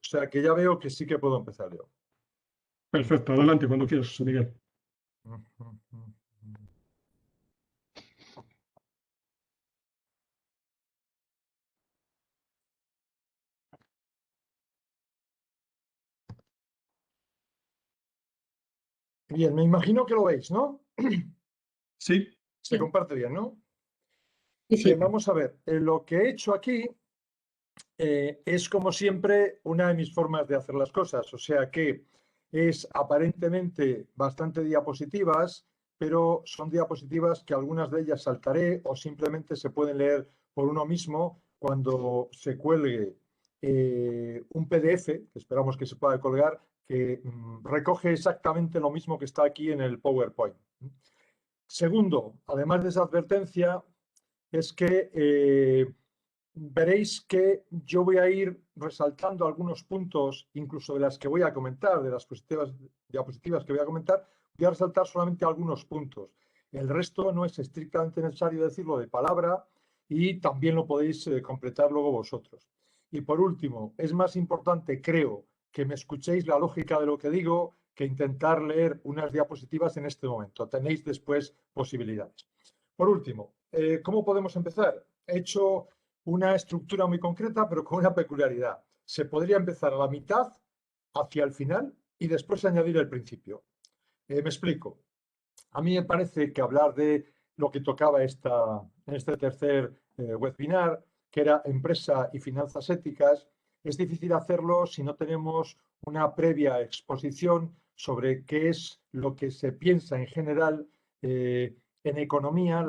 sea que ya veo que sí que puedo empezar yo. Perfecto, adelante cuando quieras, José Miguel. Bien, me imagino que lo veis, ¿no? Sí, Se comparte bien, ¿no? sí. Bien, vamos a ver. Lo que he hecho aquí es, como siempre, una de mis formas de hacer las cosas. O sea que es aparentemente bastante diapositivas, pero son diapositivas que algunas de ellas saltaré o simplemente se pueden leer por uno mismo cuando se cuelgue un PDF, que esperamos que se pueda colgar, que recoge exactamente lo mismo que está aquí en el PowerPoint. Segundo, además de esa advertencia, es que veréis que yo voy a ir resaltando algunos puntos, incluso de las que voy a comentar, de las diapositivas que voy a comentar, voy a resaltar solamente algunos puntos. El resto no es estrictamente necesario decirlo de palabra y también lo podéis completar luego vosotros. Y por último, es más importante, creo, que me escuchéis la lógica de lo que digo que intentar leer unas diapositivas en este momento. Tenéis después posibilidades. Por último, ¿cómo podemos empezar? He hecho una estructura muy concreta, pero con una peculiaridad. Se podría empezar a la mitad, hacia el final, y después añadir el principio. Me explico. A mí me parece que hablar de lo que tocaba en este tercer webinar, que era empresa y finanzas éticas, es difícil hacerlo si no tenemos una previa exposición sobre qué es lo que se piensa en general en economía,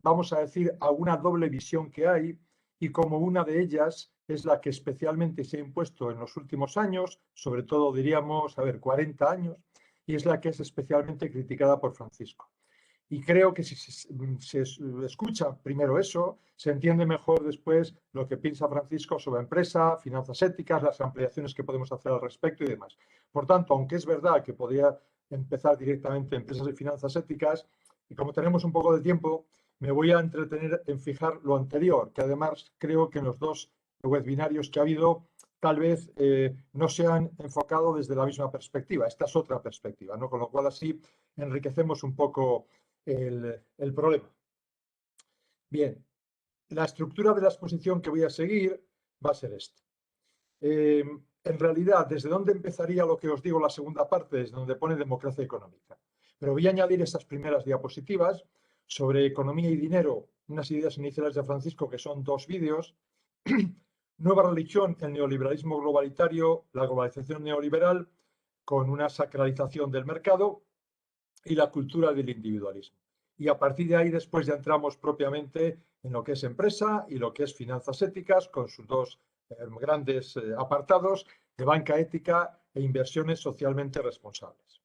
vamos a decir, alguna doble visión que hay, y como una de ellas es la que especialmente se ha impuesto en los últimos años, sobre todo diríamos, 40 años, y es la que es especialmente criticada por Francisco. Y creo que si se escucha primero eso, se entiende mejor después lo que piensa Francisco sobre empresa, finanzas éticas, las ampliaciones que podemos hacer al respecto y demás. Por tanto, aunque es verdad que podría empezar directamente empresas y finanzas éticas, y como tenemos un poco de tiempo, me voy a entretener en fijar lo anterior, que además creo que en los dos webinarios que ha habido tal vez no se han enfocado desde la misma perspectiva. Esta es otra perspectiva, ¿no? Con lo cual así enriquecemos un poco el problema. Bien, la estructura de la exposición que voy a seguir va a ser esta. En realidad, ¿desde dónde empezaría lo que os digo la segunda parte? Desde donde pone democracia económica. Pero voy a añadir esas primeras diapositivas sobre economía y dinero, unas ideas iniciales de Francisco, que son dos vídeos. Nueva religión, el neoliberalismo globalitario, la globalización neoliberal, con una sacralización del mercado y la cultura del individualismo. Y a partir de ahí después ya entramos propiamente en lo que es empresa y lo que es finanzas éticas, con sus dos grandes apartados de banca ética e inversiones socialmente responsables.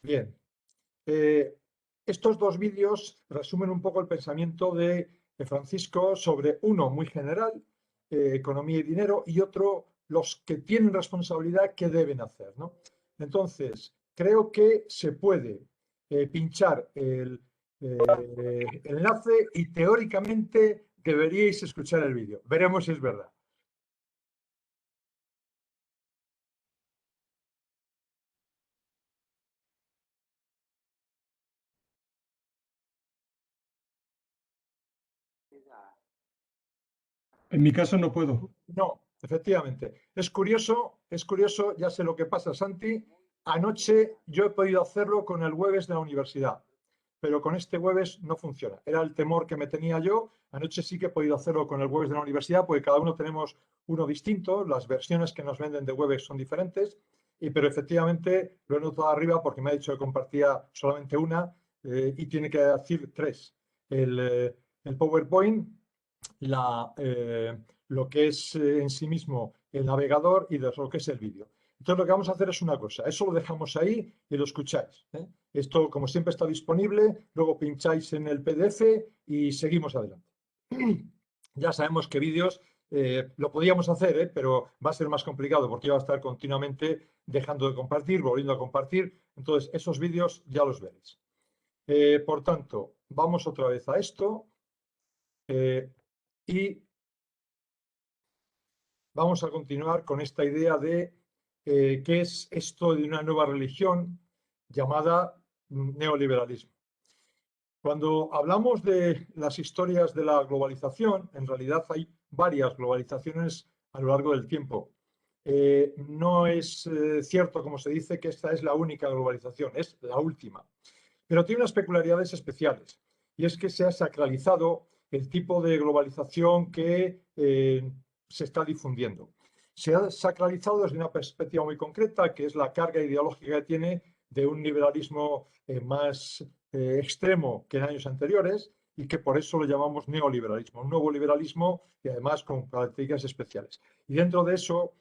Bien, estos dos vídeos resumen un poco el pensamiento de Francisco sobre uno muy general, economía y dinero, y otro, los que tienen responsabilidad, qué deben hacer, ¿no? Entonces, creo que se puede pinchar el enlace y teóricamente deberíais escuchar el vídeo. Veremos si es verdad. En mi caso no puedo. No, efectivamente. Es curioso, ya sé lo que pasa, Santi. Anoche yo he podido hacerlo con el Webex de la universidad, pero con este Webex no funciona. Era el temor que me tenía yo. Anoche sí que he podido hacerlo con el Webex de la universidad, porque cada uno tenemos uno distinto. Las versiones que nos venden de Webex son diferentes, pero efectivamente lo he notado arriba porque me ha dicho que compartía solamente una y tiene que decir tres. El PowerPoint, lo que es en sí mismo el navegador y de lo que es el vídeo. Entonces lo que vamos a hacer es una cosa, eso lo dejamos ahí y lo escucháis. Esto, como siempre, está disponible, luego pincháis en el PDF y seguimos adelante. Ya sabemos que vídeos lo podíamos hacer, pero va a ser más complicado porque yo voy a estar continuamente dejando de compartir, volviendo a compartir. Entonces, esos vídeos ya los veréis. Por tanto, vamos otra vez a esto y vamos a continuar con esta idea de qué es esto de una nueva religión llamada neoliberalismo. Cuando hablamos de las historias de la globalización, en realidad hay varias globalizaciones a lo largo del tiempo. No es cierto, como se dice, que esta es la única globalización, es la última. Pero tiene unas peculiaridades especiales, y es que se ha sacralizado el tipo de globalización que se está difundiendo. Se ha sacralizado desde una perspectiva muy concreta, que es la carga ideológica que tiene de un liberalismo más extremo que en años anteriores, y que por eso lo llamamos neoliberalismo, un nuevo liberalismo y además con características especiales. Y dentro de eso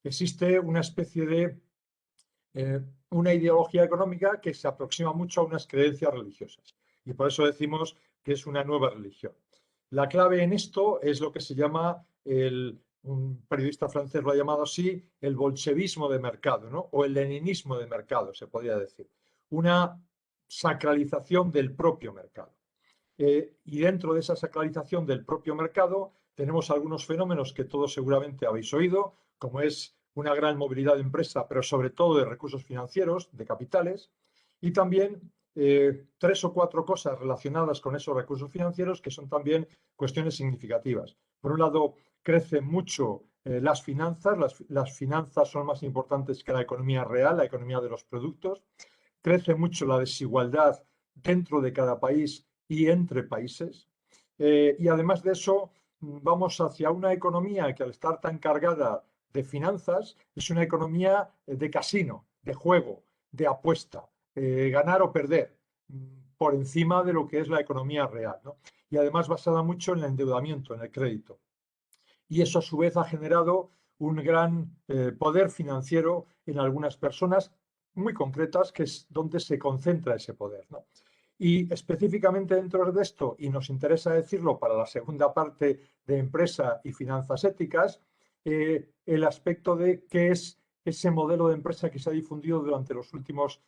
existe una especie de una ideología económica que se aproxima mucho a unas creencias religiosas. Y por eso decimos que es una nueva religión. La clave en esto es lo que se llama, un periodista francés lo ha llamado así, el bolchevismo de mercado, ¿no? O el leninismo de mercado, se podría decir. Una sacralización del propio mercado. Y dentro de esa sacralización del propio mercado tenemos algunos fenómenos que todos seguramente habéis oído, como es una gran movilidad de empresa, pero sobre todo de recursos financieros, de capitales, y también 3 o 4 cosas relacionadas con esos recursos financieros que son también cuestiones significativas. Por un lado, crecen mucho las finanzas, las finanzas son más importantes que la economía real, la economía de los productos. Crece mucho la desigualdad dentro de cada país y entre países. Y además de eso, vamos hacia una economía que al estar tan cargada de finanzas, es una economía de casino, de juego, de apuesta, ganar o perder, por encima de lo que es la economía real, ¿no? Y además basada mucho en el endeudamiento, en el crédito. Y eso a su vez ha generado un gran poder financiero en algunas personas muy concretas, que es donde se concentra ese poder, ¿no? Y específicamente dentro de esto, y nos interesa decirlo para la segunda parte de empresa y finanzas éticas, el aspecto de qué es ese modelo de empresa que se ha difundido durante las últimas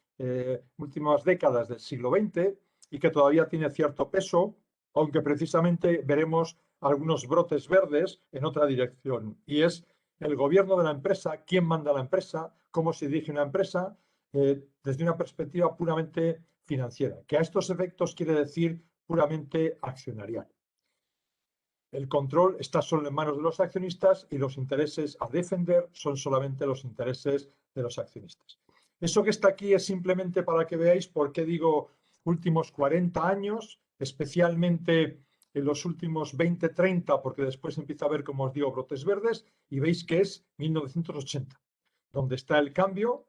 décadas del siglo XX y que todavía tiene cierto peso, aunque precisamente veremos algunos brotes verdes en otra dirección. Y es el gobierno de la empresa, quién manda la empresa, cómo se dirige una empresa, desde una perspectiva puramente financiera, que a estos efectos quiere decir puramente accionarial. El control está solo en manos de los accionistas y los intereses a defender son solamente los intereses de los accionistas. Eso que está aquí es simplemente para que veáis por qué digo últimos 40 años, especialmente en los últimos 20, 30, porque después empieza a haber, como os digo, brotes verdes, y veis que es 1980, donde está el cambio,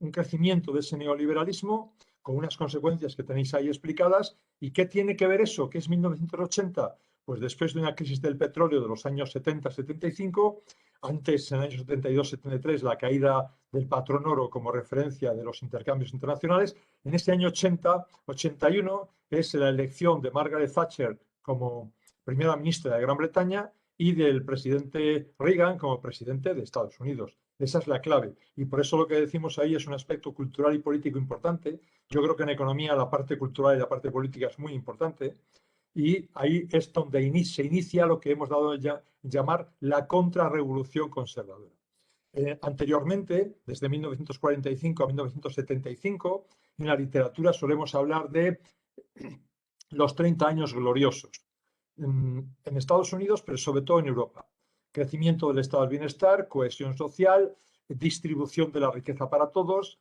un crecimiento de ese neoliberalismo con unas consecuencias que tenéis ahí explicadas. ¿Y qué tiene que ver eso? ¿Qué es 1980? Pues después de una crisis del petróleo de los años 70-75, antes en el año 72-73 la caída del patrón oro como referencia de los intercambios internacionales, en ese año 80-81 es la elección de Margaret Thatcher como primera ministra de Gran Bretaña y del presidente Reagan como presidente de Estados Unidos. Esa es la clave. Y por eso lo que decimos ahí es un aspecto cultural y político importante. Yo creo que en economía la parte cultural y la parte política es muy importante. Y ahí es donde se inicia lo que hemos dado a llamar la contrarrevolución conservadora. Anteriormente, desde 1945 a 1975, en la literatura solemos hablar de los 30 años gloriosos en Estados Unidos, pero sobre todo en Europa. Crecimiento del estado del bienestar, cohesión social, distribución de la riqueza para todos,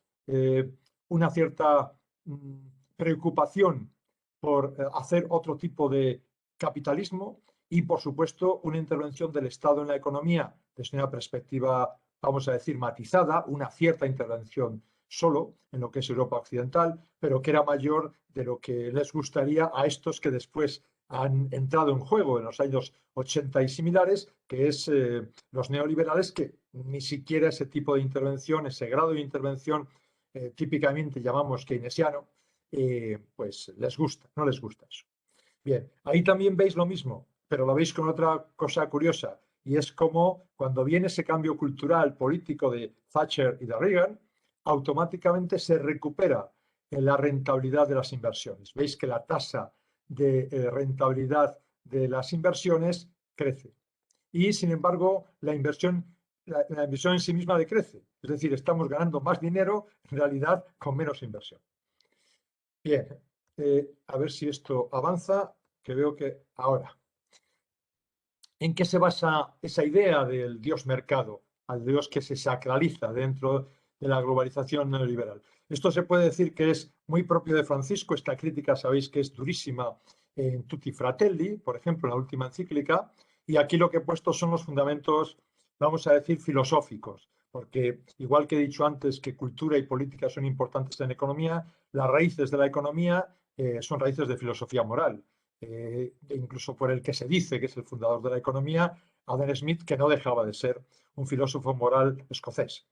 una cierta preocupación por hacer otro tipo de capitalismo y, por supuesto, una intervención del Estado en la economía desde una perspectiva, vamos a decir, matizada, una cierta intervención solo en lo que es Europa occidental, pero que era mayor de lo que les gustaría a estos que después han entrado en juego en los años 80 y similares, que es los neoliberales, que ni siquiera ese tipo de intervención, ese grado de intervención típicamente llamamos keynesiano, pues les gusta, no les gusta eso. Bien, ahí también veis lo mismo, pero lo veis con otra cosa curiosa, y es como cuando viene ese cambio cultural político de Thatcher y de Reagan, automáticamente se recupera la rentabilidad de las inversiones. Veis que la tasa de rentabilidad de las inversiones crece. y, sin embargo, la inversión en sí misma decrece. Es decir, estamos ganando más dinero, en realidad, con menos inversión. Bien, a ver si esto avanza, que veo que ahora. ¿En qué se basa esa idea del Dios mercado, al Dios que se sacraliza dentro de la globalización neoliberal? Esto se puede decir que es muy propio de Francisco. Esta crítica sabéis que es durísima en Tutti Fratelli, por ejemplo, en la última encíclica, y aquí lo que he puesto son los fundamentos, vamos a decir, filosóficos, porque igual que he dicho antes que cultura y política son importantes en economía, las raíces de la economía son raíces de filosofía moral. Incluso por el que se dice que es el fundador de la economía, Adam Smith, que no dejaba de ser un filósofo moral escocés.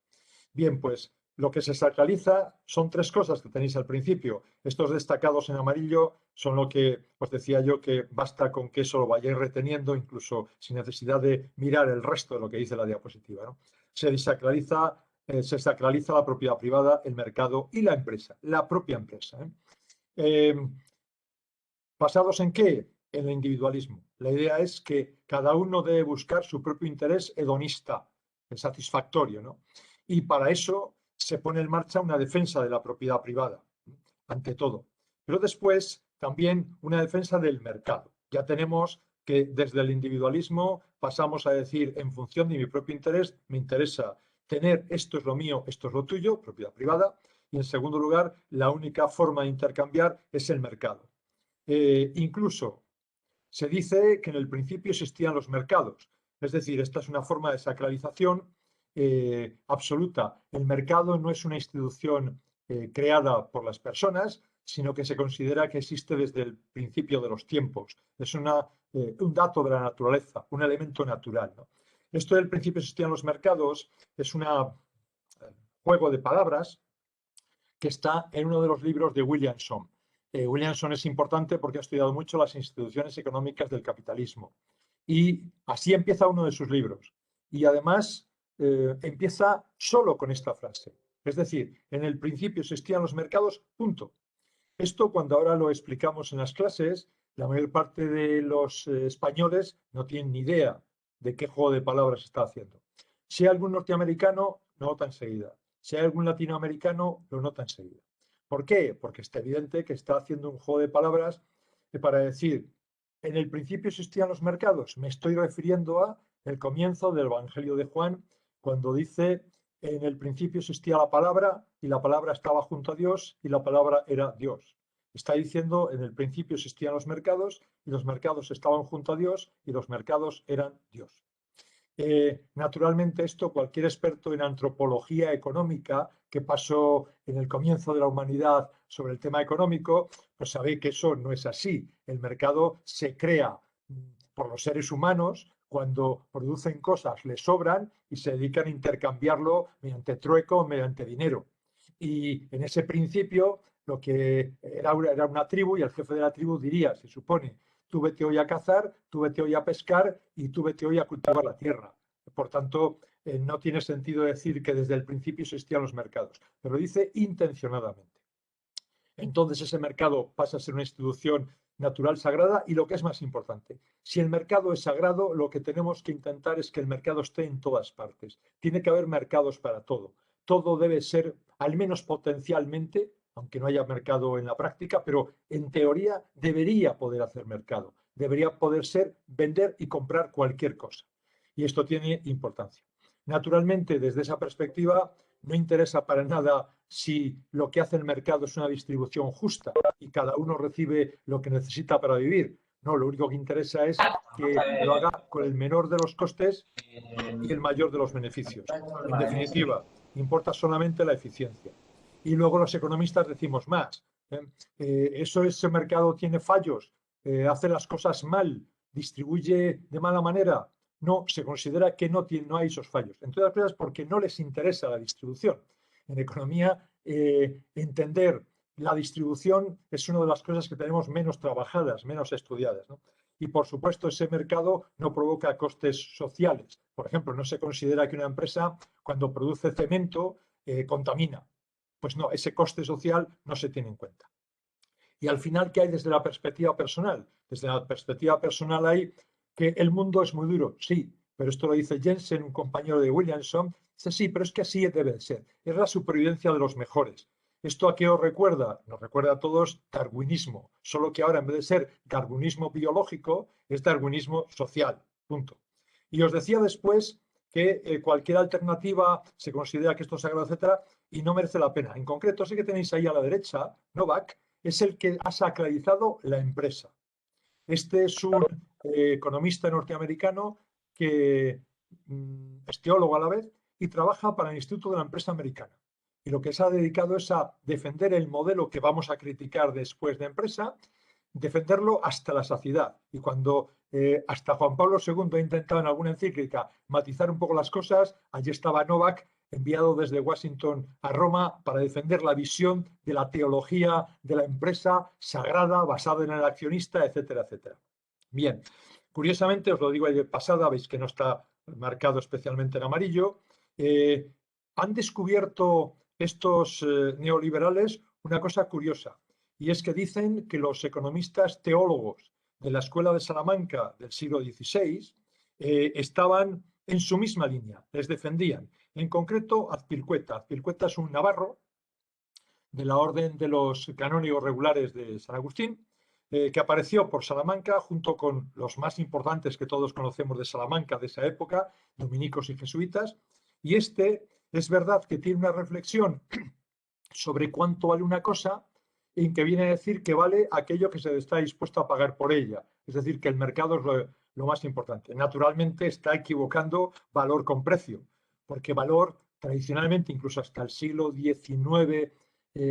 Bien, pues lo que se sacraliza son tres cosas que tenéis al principio. Estos destacados en amarillo son lo que os decía yo, que basta con que eso lo vayáis reteniendo, incluso sin necesidad de mirar el resto de lo que dice la diapositiva, ¿no? Se sacraliza la propiedad privada, el mercado y la empresa, la propia empresa. ¿Basados en qué? En el individualismo. La idea es que cada uno debe buscar su propio interés hedonista, satisfactorio, ¿no? Y para eso se pone en marcha una defensa de la propiedad privada, ante todo. Pero después también una defensa del mercado. Ya tenemos que desde el individualismo pasamos a decir, en función de mi propio interés, me interesa tener esto es lo mío, esto es lo tuyo, propiedad privada. Y en segundo lugar, la única forma de intercambiar es el mercado. Incluso se dice que en el principio existían los mercados, es decir, esta es una forma de sacralización absoluta. El mercado no es una institución creada por las personas, sino que se considera que existe desde el principio de los tiempos. Es un dato de la naturaleza, un elemento natural, ¿no? Esto del principio existían los mercados es un juego de palabras que está en uno de los libros de Williamson. Williamson es importante porque ha estudiado mucho las instituciones económicas del capitalismo. Y así empieza uno de sus libros. Y además empieza solo con esta frase. Es decir, en el principio existían los mercados, punto. Esto, cuando ahora lo explicamos en las clases, la mayor parte de los españoles no tienen ni idea de qué juego de palabras está haciendo. Si hay algún norteamericano, lo nota enseguida. Si hay algún latinoamericano, lo nota enseguida. ¿Por qué? Porque está evidente que está haciendo un juego de palabras para decir, en el principio existían los mercados. Me estoy refiriendo a el comienzo del Evangelio de Juan, cuando dice, en el principio existía la palabra y la palabra estaba junto a Dios y la palabra era Dios. Está diciendo, en el principio existían los mercados y los mercados estaban junto a Dios y los mercados eran Dios. Naturalmente esto cualquier experto en antropología económica que pasó en el comienzo de la humanidad sobre el tema económico, pues sabe que eso no es así. El mercado se crea por los seres humanos cuando producen cosas, les sobran y se dedican a intercambiarlo mediante trueco o mediante dinero. Y en ese principio lo que era una tribu y el jefe de la tribu diría, se supone, tú vete hoy a cazar, tú vete hoy a pescar y tú vete hoy a cultivar la tierra. Por tanto, no tiene sentido decir que desde el principio existían los mercados, pero dice intencionadamente. Entonces ese mercado pasa a ser una institución natural sagrada y lo que es más importante, si el mercado es sagrado, lo que tenemos que intentar es que el mercado esté en todas partes. Tiene que haber mercados para todo. Todo debe ser, al menos potencialmente, aunque no haya mercado en la práctica, pero en teoría debería poder hacer mercado. Debería poder ser vender y comprar cualquier cosa. Y esto tiene importancia. Naturalmente, desde esa perspectiva, no interesa para nada si lo que hace el mercado es una distribución justa y cada uno recibe lo que necesita para vivir. No, lo único que interesa es que lo haga con el menor de los costes y el mayor de los beneficios. En definitiva, importa solamente la eficiencia. Y luego los economistas decimos más. Ese mercado tiene fallos, hace las cosas mal, distribuye de mala manera. No, se considera que no hay esos fallos. Entre otras cosas, porque no les interesa la distribución. En economía, entender la distribución es una de las cosas que tenemos menos trabajadas, menos estudiadas, ¿no? Y, por supuesto, ese mercado no provoca costes sociales. Por ejemplo, no se considera que una empresa, cuando produce cemento, contamina. Pues no, ese coste social no se tiene en cuenta. Y al final, ¿qué hay desde la perspectiva personal? Desde la perspectiva personal hay que el mundo es muy duro, sí, pero esto lo dice Jensen, un compañero de Williamson. Dice, sí, pero es que así debe de ser. Es la supervivencia de los mejores. ¿Esto a qué os recuerda? Nos recuerda a todos darwinismo, solo que ahora en vez de ser darwinismo biológico, es darwinismo social. Punto. Y os decía después que cualquier alternativa se considera que esto es sagrado, etcétera, y no merece la pena. En concreto, sí que tenéis ahí a la derecha, Novak, es el que ha sacralizado la empresa. Este es un economista norteamericano que es teólogo a la vez y trabaja para el Instituto de la Empresa Americana. Y lo que se ha dedicado es a defender el modelo que vamos a criticar después de empresa, defenderlo hasta la saciedad. Y cuando hasta Juan Pablo II ha intentado en alguna encíclica matizar un poco las cosas, allí estaba Novak, enviado desde Washington a Roma para defender la visión de la teología de la empresa sagrada, basada en el accionista, etcétera, etcétera. Bien, curiosamente, os lo digo ahí de pasada, veis que no está marcado especialmente en amarillo, han descubierto estos neoliberales una cosa curiosa, y es que dicen que los economistas teólogos de la Escuela de Salamanca del siglo XVI estaban en su misma línea, les defendían. En concreto, Azpilicueta. Azpilicueta es un navarro de la Orden de los Canónigos Regulares de San Agustín, que apareció por Salamanca junto con los más importantes que todos conocemos de Salamanca de esa época, dominicos y jesuitas. Y este es verdad que tiene una reflexión sobre cuánto vale una cosa, en que viene a decir que vale aquello que se está dispuesto a pagar por ella. Es decir, que el mercado es lo más importante. Naturalmente está equivocando valor con precio, porque valor tradicionalmente, incluso hasta el siglo XIX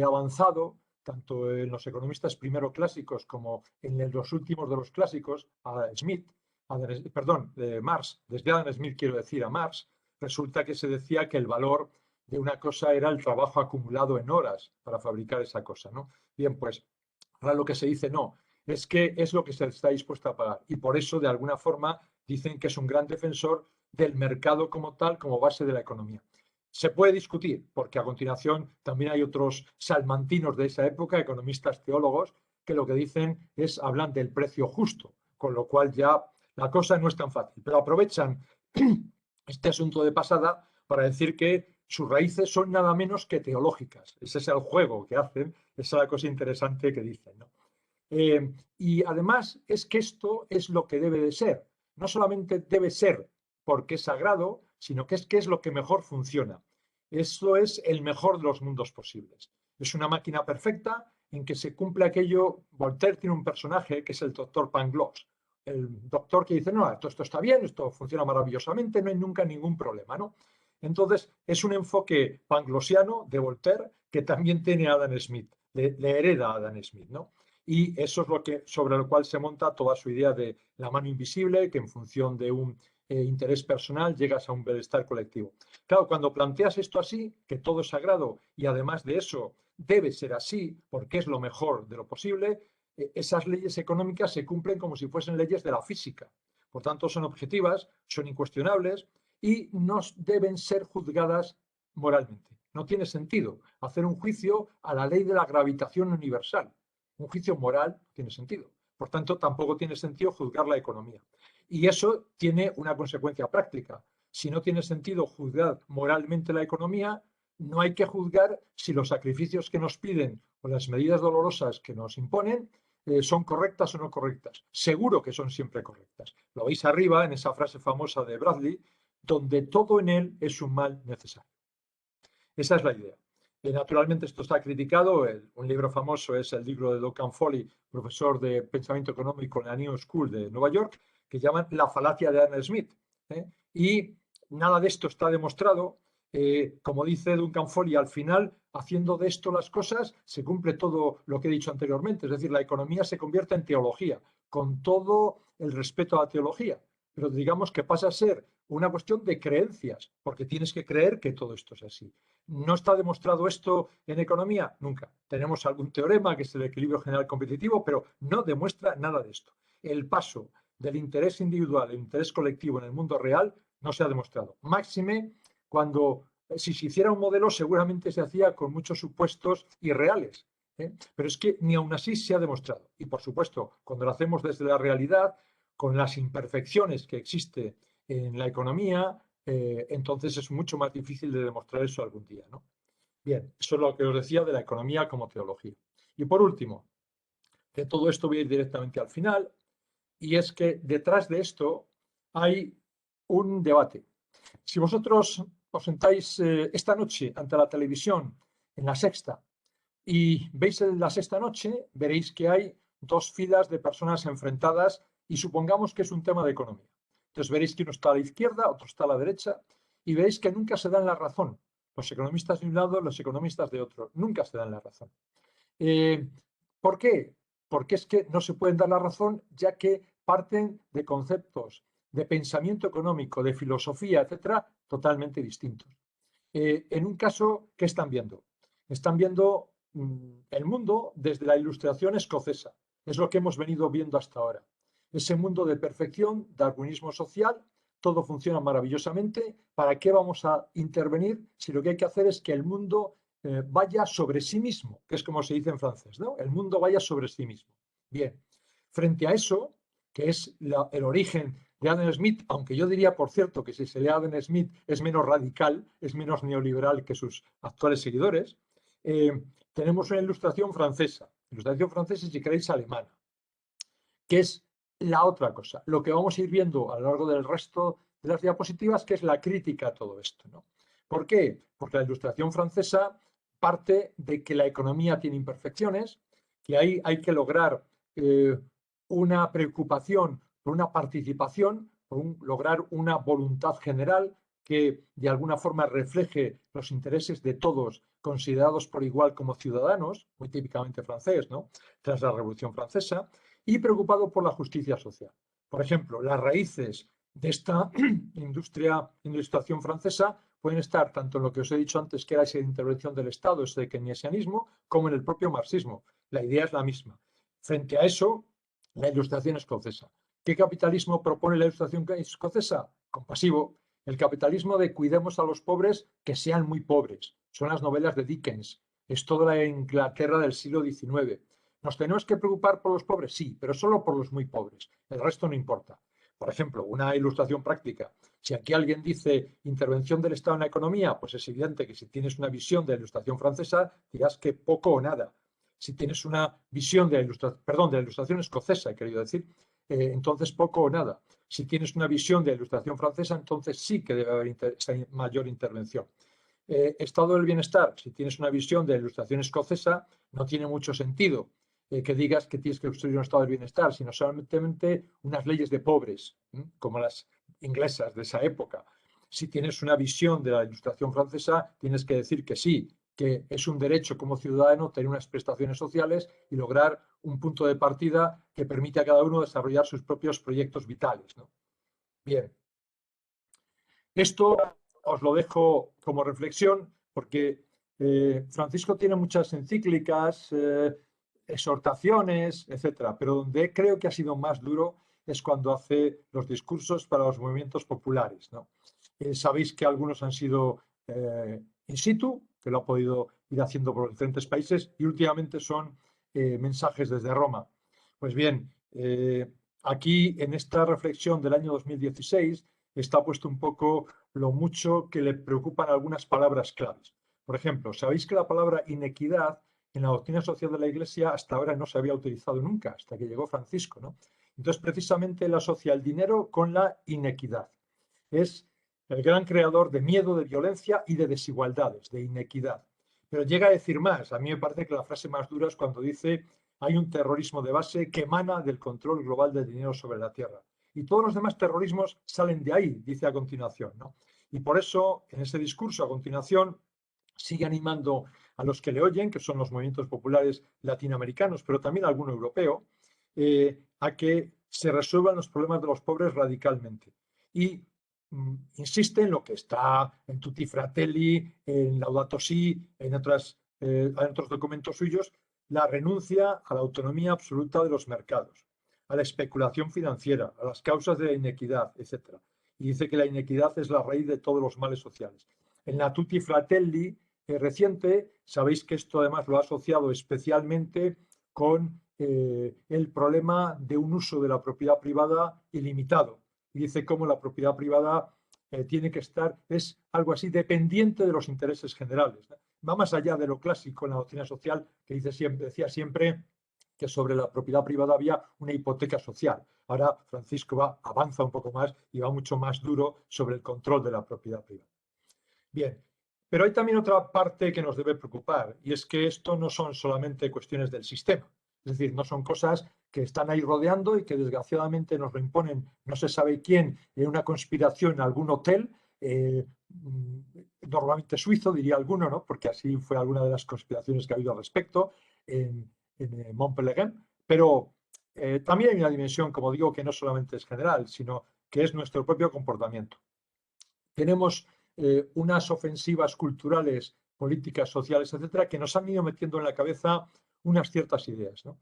avanzado, tanto en los economistas primero clásicos como en los últimos de los clásicos, de Marx, desde Adam Smith quiero decir a Marx, resulta que se decía que el valor de una cosa era el trabajo acumulado en horas para fabricar esa cosa, ¿no? Bien, pues ahora lo que se dice no, es que es lo que se está dispuesto a pagar y por eso de alguna forma dicen que es un gran defensor del mercado como tal, como base de la economía. Se puede discutir, porque a continuación también hay otros salmantinos de esa época, economistas teólogos, que lo que dicen es, hablan del precio justo, con lo cual ya la cosa no es tan fácil. Pero aprovechan este asunto de pasada para decir que sus raíces son nada menos que teológicas. Ese es el juego que hacen, esa es la cosa interesante que dicen, ¿no? Y además es que esto es lo que debe de ser. No solamente debe ser porque es sagrado, sino que es lo que mejor funciona. Esto es el mejor de los mundos posibles. Es una máquina perfecta en que se cumple aquello. Voltaire tiene un personaje que es el doctor Pangloss, el doctor que dice, no, esto está bien, esto funciona maravillosamente, no hay nunca ningún problema, ¿no? Entonces, es un enfoque panglossiano de Voltaire que también tiene Adam Smith, le hereda a Adam Smith, ¿no? Y eso es sobre lo cual se monta toda su idea de la mano invisible, que en función de un interés personal llegas a un bienestar colectivo. Claro, cuando planteas esto así, que todo es sagrado y además de eso debe ser así porque es lo mejor de lo posible, esas leyes económicas se cumplen como si fuesen leyes de la física. Por tanto, son objetivas, son incuestionables y no deben ser juzgadas moralmente. No tiene sentido hacer un juicio a la ley de la gravitación universal. Un juicio moral tiene sentido. Por tanto, tampoco tiene sentido juzgar la economía. Y eso tiene una consecuencia práctica. Si no tiene sentido juzgar moralmente la economía, no hay que juzgar si los sacrificios que nos piden o las medidas dolorosas que nos imponen son correctas o no correctas. Seguro que son siempre correctas. Lo veis arriba en esa frase famosa de Bradley, donde todo en él es un mal necesario. Esa es la idea. Naturalmente esto está criticado. Un libro famoso es el libro de Duncan Foley, profesor de pensamiento económico en la New School de Nueva York, que llaman La falacia de Adam Smith. Y nada de esto está demostrado. Como dice Duncan Foley, al final, haciendo de esto las cosas, se cumple todo lo que he dicho anteriormente. Es decir, la economía se convierte en teología, con todo el respeto a la teología. Pero digamos que pasa a ser una cuestión de creencias, porque tienes que creer que todo esto es así. ¿No está demostrado esto en economía? Nunca. Tenemos algún teorema que es el equilibrio general competitivo, pero no demuestra nada de esto. El paso del interés individual al interés colectivo en el mundo real no se ha demostrado. Máxime cuando, si se hiciera un modelo, seguramente se hacía con muchos supuestos irreales. Pero es que ni aún así se ha demostrado. Y por supuesto, cuando lo hacemos desde la realidad, con las imperfecciones que existe en la economía, entonces es mucho más difícil de demostrar eso algún día, ¿no? Bien, eso es lo que os decía de la economía como teología. Y por último, de todo esto voy a ir directamente al final, y es que detrás de esto hay un debate. Si vosotros os sentáis esta noche ante la televisión, en La Sexta, y veis La Sexta Noche, veréis que hay dos filas de personas enfrentadas y supongamos que es un tema de economía. Entonces veréis que uno está a la izquierda, otro está a la derecha, y veréis que nunca se dan la razón. Los economistas de un lado, los economistas de otro. Nunca se dan la razón. ¿Por qué? Porque es que no se pueden dar la razón, ya que parten de conceptos de pensamiento económico, de filosofía, etcétera, totalmente distintos. En un caso, ¿qué están viendo? Están viendo el mundo desde la Ilustración escocesa. Es lo que hemos venido viendo hasta ahora. Ese mundo de perfección, darwinismo social, todo funciona maravillosamente. ¿Para qué vamos a intervenir si lo que hay que hacer es que el mundo vaya sobre sí mismo, que es como se dice en francés, ¿no? El mundo vaya sobre sí mismo. Bien, frente a eso, que es el origen de Adam Smith, aunque yo diría, por cierto, que si se lee a Adam Smith es menos radical, es menos neoliberal que sus actuales seguidores, tenemos una ilustración francesa y si queréis alemana, que es la otra cosa, lo que vamos a ir viendo a lo largo del resto de las diapositivas, que es la crítica a todo esto, ¿no? ¿Por qué? Porque la ilustración francesa parte de que la economía tiene imperfecciones, que hay que lograr una preocupación por una participación, lograr una voluntad general que de alguna forma refleje los intereses de todos considerados por igual como ciudadanos, muy típicamente francés, ¿no? Tras la Revolución Francesa, y preocupado por la justicia social. Por ejemplo, las raíces de esta ilustración francesa pueden estar tanto en lo que os he dicho antes, que era esa intervención del Estado, ese keynesianismo, como en el propio marxismo. La idea es la misma. Frente a eso, la ilustración escocesa. ¿Qué capitalismo propone la ilustración escocesa? Compasivo. El capitalismo de cuidemos a los pobres que sean muy pobres. Son las novelas de Dickens. Es toda la Inglaterra del siglo XIX. ¿Nos tenemos que preocupar por los pobres? Sí, pero solo por los muy pobres. El resto no importa. Por ejemplo, una ilustración práctica. Si aquí alguien dice intervención del Estado en la economía, pues es evidente que si tienes una visión de la ilustración francesa, dirás que poco o nada. Si tienes una visión de la ilustración escocesa, he querido decir, entonces poco o nada. Si tienes una visión de la ilustración francesa, entonces sí que debe haber esa mayor intervención. Estado del bienestar, si tienes una visión de la ilustración escocesa, no tiene mucho sentido que digas que tienes que construir un estado del bienestar, sino solamente unas leyes de pobres, como las inglesas de esa época. Si tienes una visión de la ilustración francesa, tienes que decir que sí, que es un derecho como ciudadano tener unas prestaciones sociales y lograr un punto de partida que permite a cada uno desarrollar sus propios proyectos vitales, ¿no? Bien. Esto os lo dejo como reflexión porque Francisco tiene muchas encíclicas, exhortaciones, etcétera, pero donde creo que ha sido más duro es cuando hace los discursos para los movimientos populares, ¿no? Sabéis que algunos han sido in situ, que lo ha podido ir haciendo por diferentes países, y últimamente son mensajes desde Roma. Pues bien, aquí en esta reflexión del año 2016 está puesto un poco lo mucho que le preocupan algunas palabras claves. Por ejemplo, sabéis que la palabra inequidad en la doctrina social de la Iglesia hasta ahora no se había utilizado nunca, hasta que llegó Francisco, ¿no? Entonces, precisamente él asocia el dinero con la inequidad. Es el gran creador de miedo, de violencia y de desigualdades, de inequidad. Pero llega a decir más. A mí me parece que la frase más dura es cuando dice hay un terrorismo de base que emana del control global del dinero sobre la tierra. Y todos los demás terrorismos salen de ahí, dice a continuación, ¿no? Y por eso, en ese discurso, a continuación, sigue animando a los que le oyen, que son los movimientos populares latinoamericanos, pero también alguno europeo, a que se resuelvan los problemas de los pobres radicalmente. Y insiste en lo que está en Tutti Fratelli, en Laudato Si, en otros documentos suyos, la renuncia a la autonomía absoluta de los mercados, a la especulación financiera, a las causas de la inequidad, etc. Y dice que la inequidad es la raíz de todos los males sociales. En la Tutti Fratelli reciente, sabéis que esto además lo ha asociado especialmente con el problema de un uso de la propiedad privada ilimitado. y dice cómo la propiedad privada tiene que estar, es algo así, dependiente de los intereses generales, ¿no? Va más allá de lo clásico en la doctrina social, que decía siempre que sobre la propiedad privada había una hipoteca social. Ahora Francisco avanza un poco más y va mucho más duro sobre el control de la propiedad privada. Bien, pero hay también otra parte que nos debe preocupar, y es que esto no son solamente cuestiones del sistema. Es decir, no son cosas que están ahí rodeando y que desgraciadamente nos lo imponen no se sabe quién en una conspiración en algún hotel, normalmente suizo, diría alguno, ¿no? Porque así fue alguna de las conspiraciones que ha habido al respecto en Montpellier. Pero también hay una dimensión, como digo, que no solamente es general, sino que es nuestro propio comportamiento. Tenemos unas ofensivas culturales, políticas, sociales, etcétera, que nos han ido metiendo en la cabeza unas ciertas ideas, ¿no?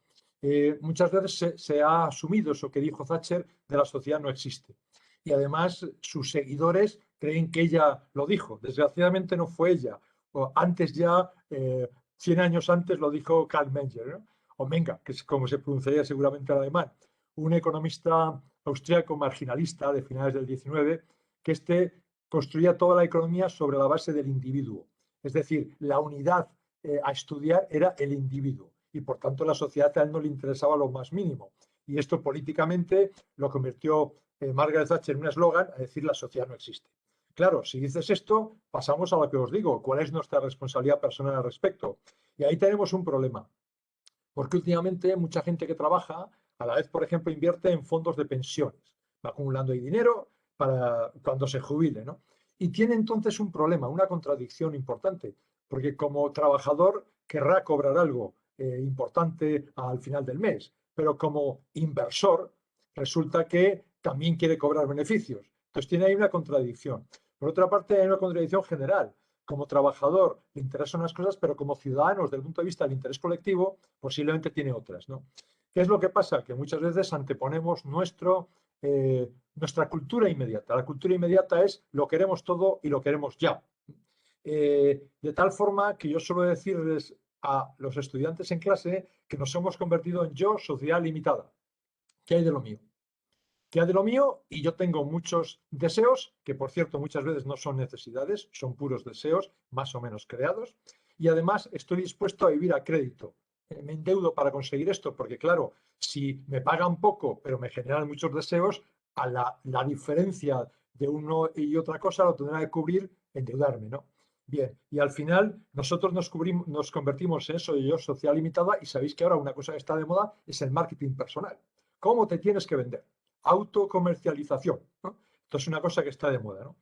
Muchas veces se ha asumido eso que dijo Thatcher de la sociedad no existe. Y además sus seguidores creen que ella lo dijo. Desgraciadamente no fue ella. O antes ya, 100 años antes, lo dijo Karl Menger, ¿no? O Menger, que es como se pronunciaría seguramente en alemán. Un economista austriaco marginalista de finales del 19, que construía toda la economía sobre la base del individuo. Es decir, la unidad a estudiar era el individuo y por tanto la sociedad a él no le interesaba lo más mínimo. Y esto políticamente lo convirtió Margaret Thatcher en un eslogan a decir la sociedad no existe. Claro, si dices esto, pasamos a lo que os digo, ¿cuál es nuestra responsabilidad personal al respecto? Y ahí tenemos un problema, porque últimamente mucha gente que trabaja, a la vez, por ejemplo, invierte en fondos de pensiones, va acumulando ahí dinero para cuando se jubile, ¿no? Y tiene entonces un problema, una contradicción importante, porque como trabajador querrá cobrar algo importante al final del mes, pero como inversor resulta que también quiere cobrar beneficios. Entonces tiene ahí una contradicción. Por otra parte, hay una contradicción general. Como trabajador le interesan unas cosas, pero como ciudadanos, desde el punto de vista del interés colectivo, posiblemente tiene otras, ¿no? ¿Qué es lo que pasa? Que muchas veces anteponemos nuestra cultura inmediata. La cultura inmediata es lo queremos todo y lo queremos ya. De tal forma que yo suelo decirles a los estudiantes en clase que nos hemos convertido en yo, sociedad limitada. ¿Qué hay de lo mío? ¿Qué hay de lo mío? Y yo tengo muchos deseos, que por cierto muchas veces no son necesidades, son puros deseos, más o menos creados, y además estoy dispuesto a vivir a crédito. Me endeudo para conseguir esto, porque claro, si me pagan poco, pero me generan muchos deseos, a la diferencia de uno y otra cosa lo tendrá que cubrir endeudarme, ¿no? Bien, y al final nosotros nos convertimos en eso de yo social limitada y sabéis que ahora una cosa que está de moda es el marketing personal. ¿Cómo te tienes que vender? Autocomercialización, ¿no? Esto es una cosa que está de moda, ¿no?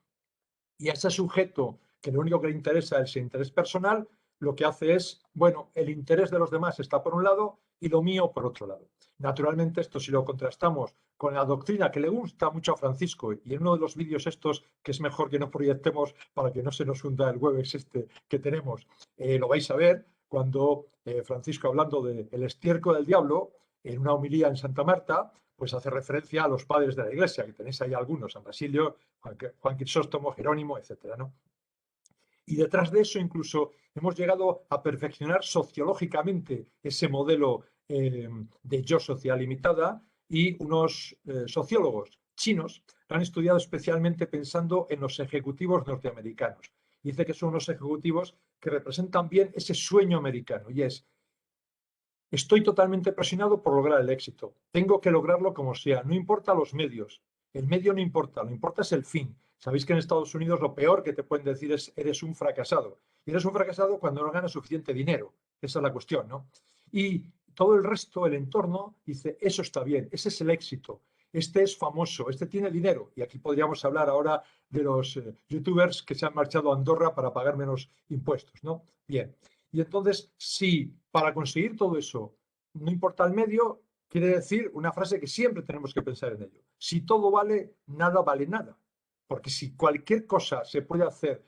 Y a ese sujeto que lo único que le interesa es el interés personal, lo que hace es, bueno, el interés de los demás está por un lado y lo mío por otro lado. Naturalmente, esto si lo contrastamos con la doctrina que le gusta mucho a Francisco, y en uno de los vídeos estos, que es mejor que no proyectemos para que no se nos hunda el Webex este que tenemos, lo vais a ver cuando Francisco, hablando del estiércol del diablo, en una homilía en Santa Marta, pues hace referencia a los padres de la Iglesia, que tenéis ahí algunos, San Basilio, Juan Crisóstomo, Jerónimo, etcétera, ¿no? Y detrás de eso incluso hemos llegado a perfeccionar sociológicamente ese modelo de yo social limitada y unos sociólogos chinos lo han estudiado especialmente pensando en los ejecutivos norteamericanos. Dice que son unos ejecutivos que representan bien ese sueño americano y es: estoy totalmente presionado por lograr el éxito. Tengo que lograrlo como sea. No importa los medios. El medio no importa, lo importa es el fin. Sabéis que en Estados Unidos lo peor que te pueden decir es eres un fracasado. Y eres un fracasado cuando no ganas suficiente dinero. Esa es la cuestión, ¿no? Y todo el resto, el entorno, dice, eso está bien, ese es el éxito. Este es famoso, este tiene dinero. Y aquí podríamos hablar ahora de los youtubers que se han marchado a Andorra para pagar menos impuestos, ¿no? Bien. Y entonces, si para conseguir todo eso no importa el medio, quiere decir una frase que siempre tenemos que pensar en ello. Si todo vale, nada vale nada. Porque si cualquier cosa se puede hacer,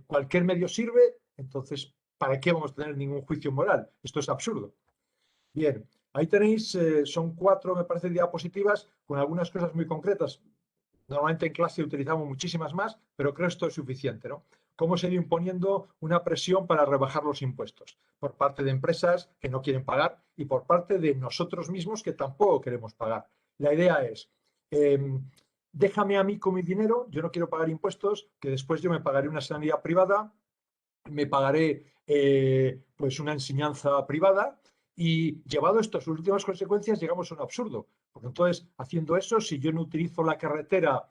cualquier medio sirve, entonces, ¿para qué vamos a tener ningún juicio moral? Esto es absurdo. Bien, ahí tenéis, son 4, me parece, diapositivas con algunas cosas muy concretas. Normalmente en clase utilizamos muchísimas más, pero creo que esto es suficiente, ¿no? Cómo se ha ido imponiendo una presión para rebajar los impuestos por parte de empresas que no quieren pagar y por parte de nosotros mismos que tampoco queremos pagar. La idea es, déjame a mí con mi dinero, yo no quiero pagar impuestos, que después yo me pagaré una sanidad privada, me pagaré pues una enseñanza privada y llevado esto a sus últimas consecuencias llegamos a un absurdo. Porque entonces, haciendo eso, si yo no utilizo la carretera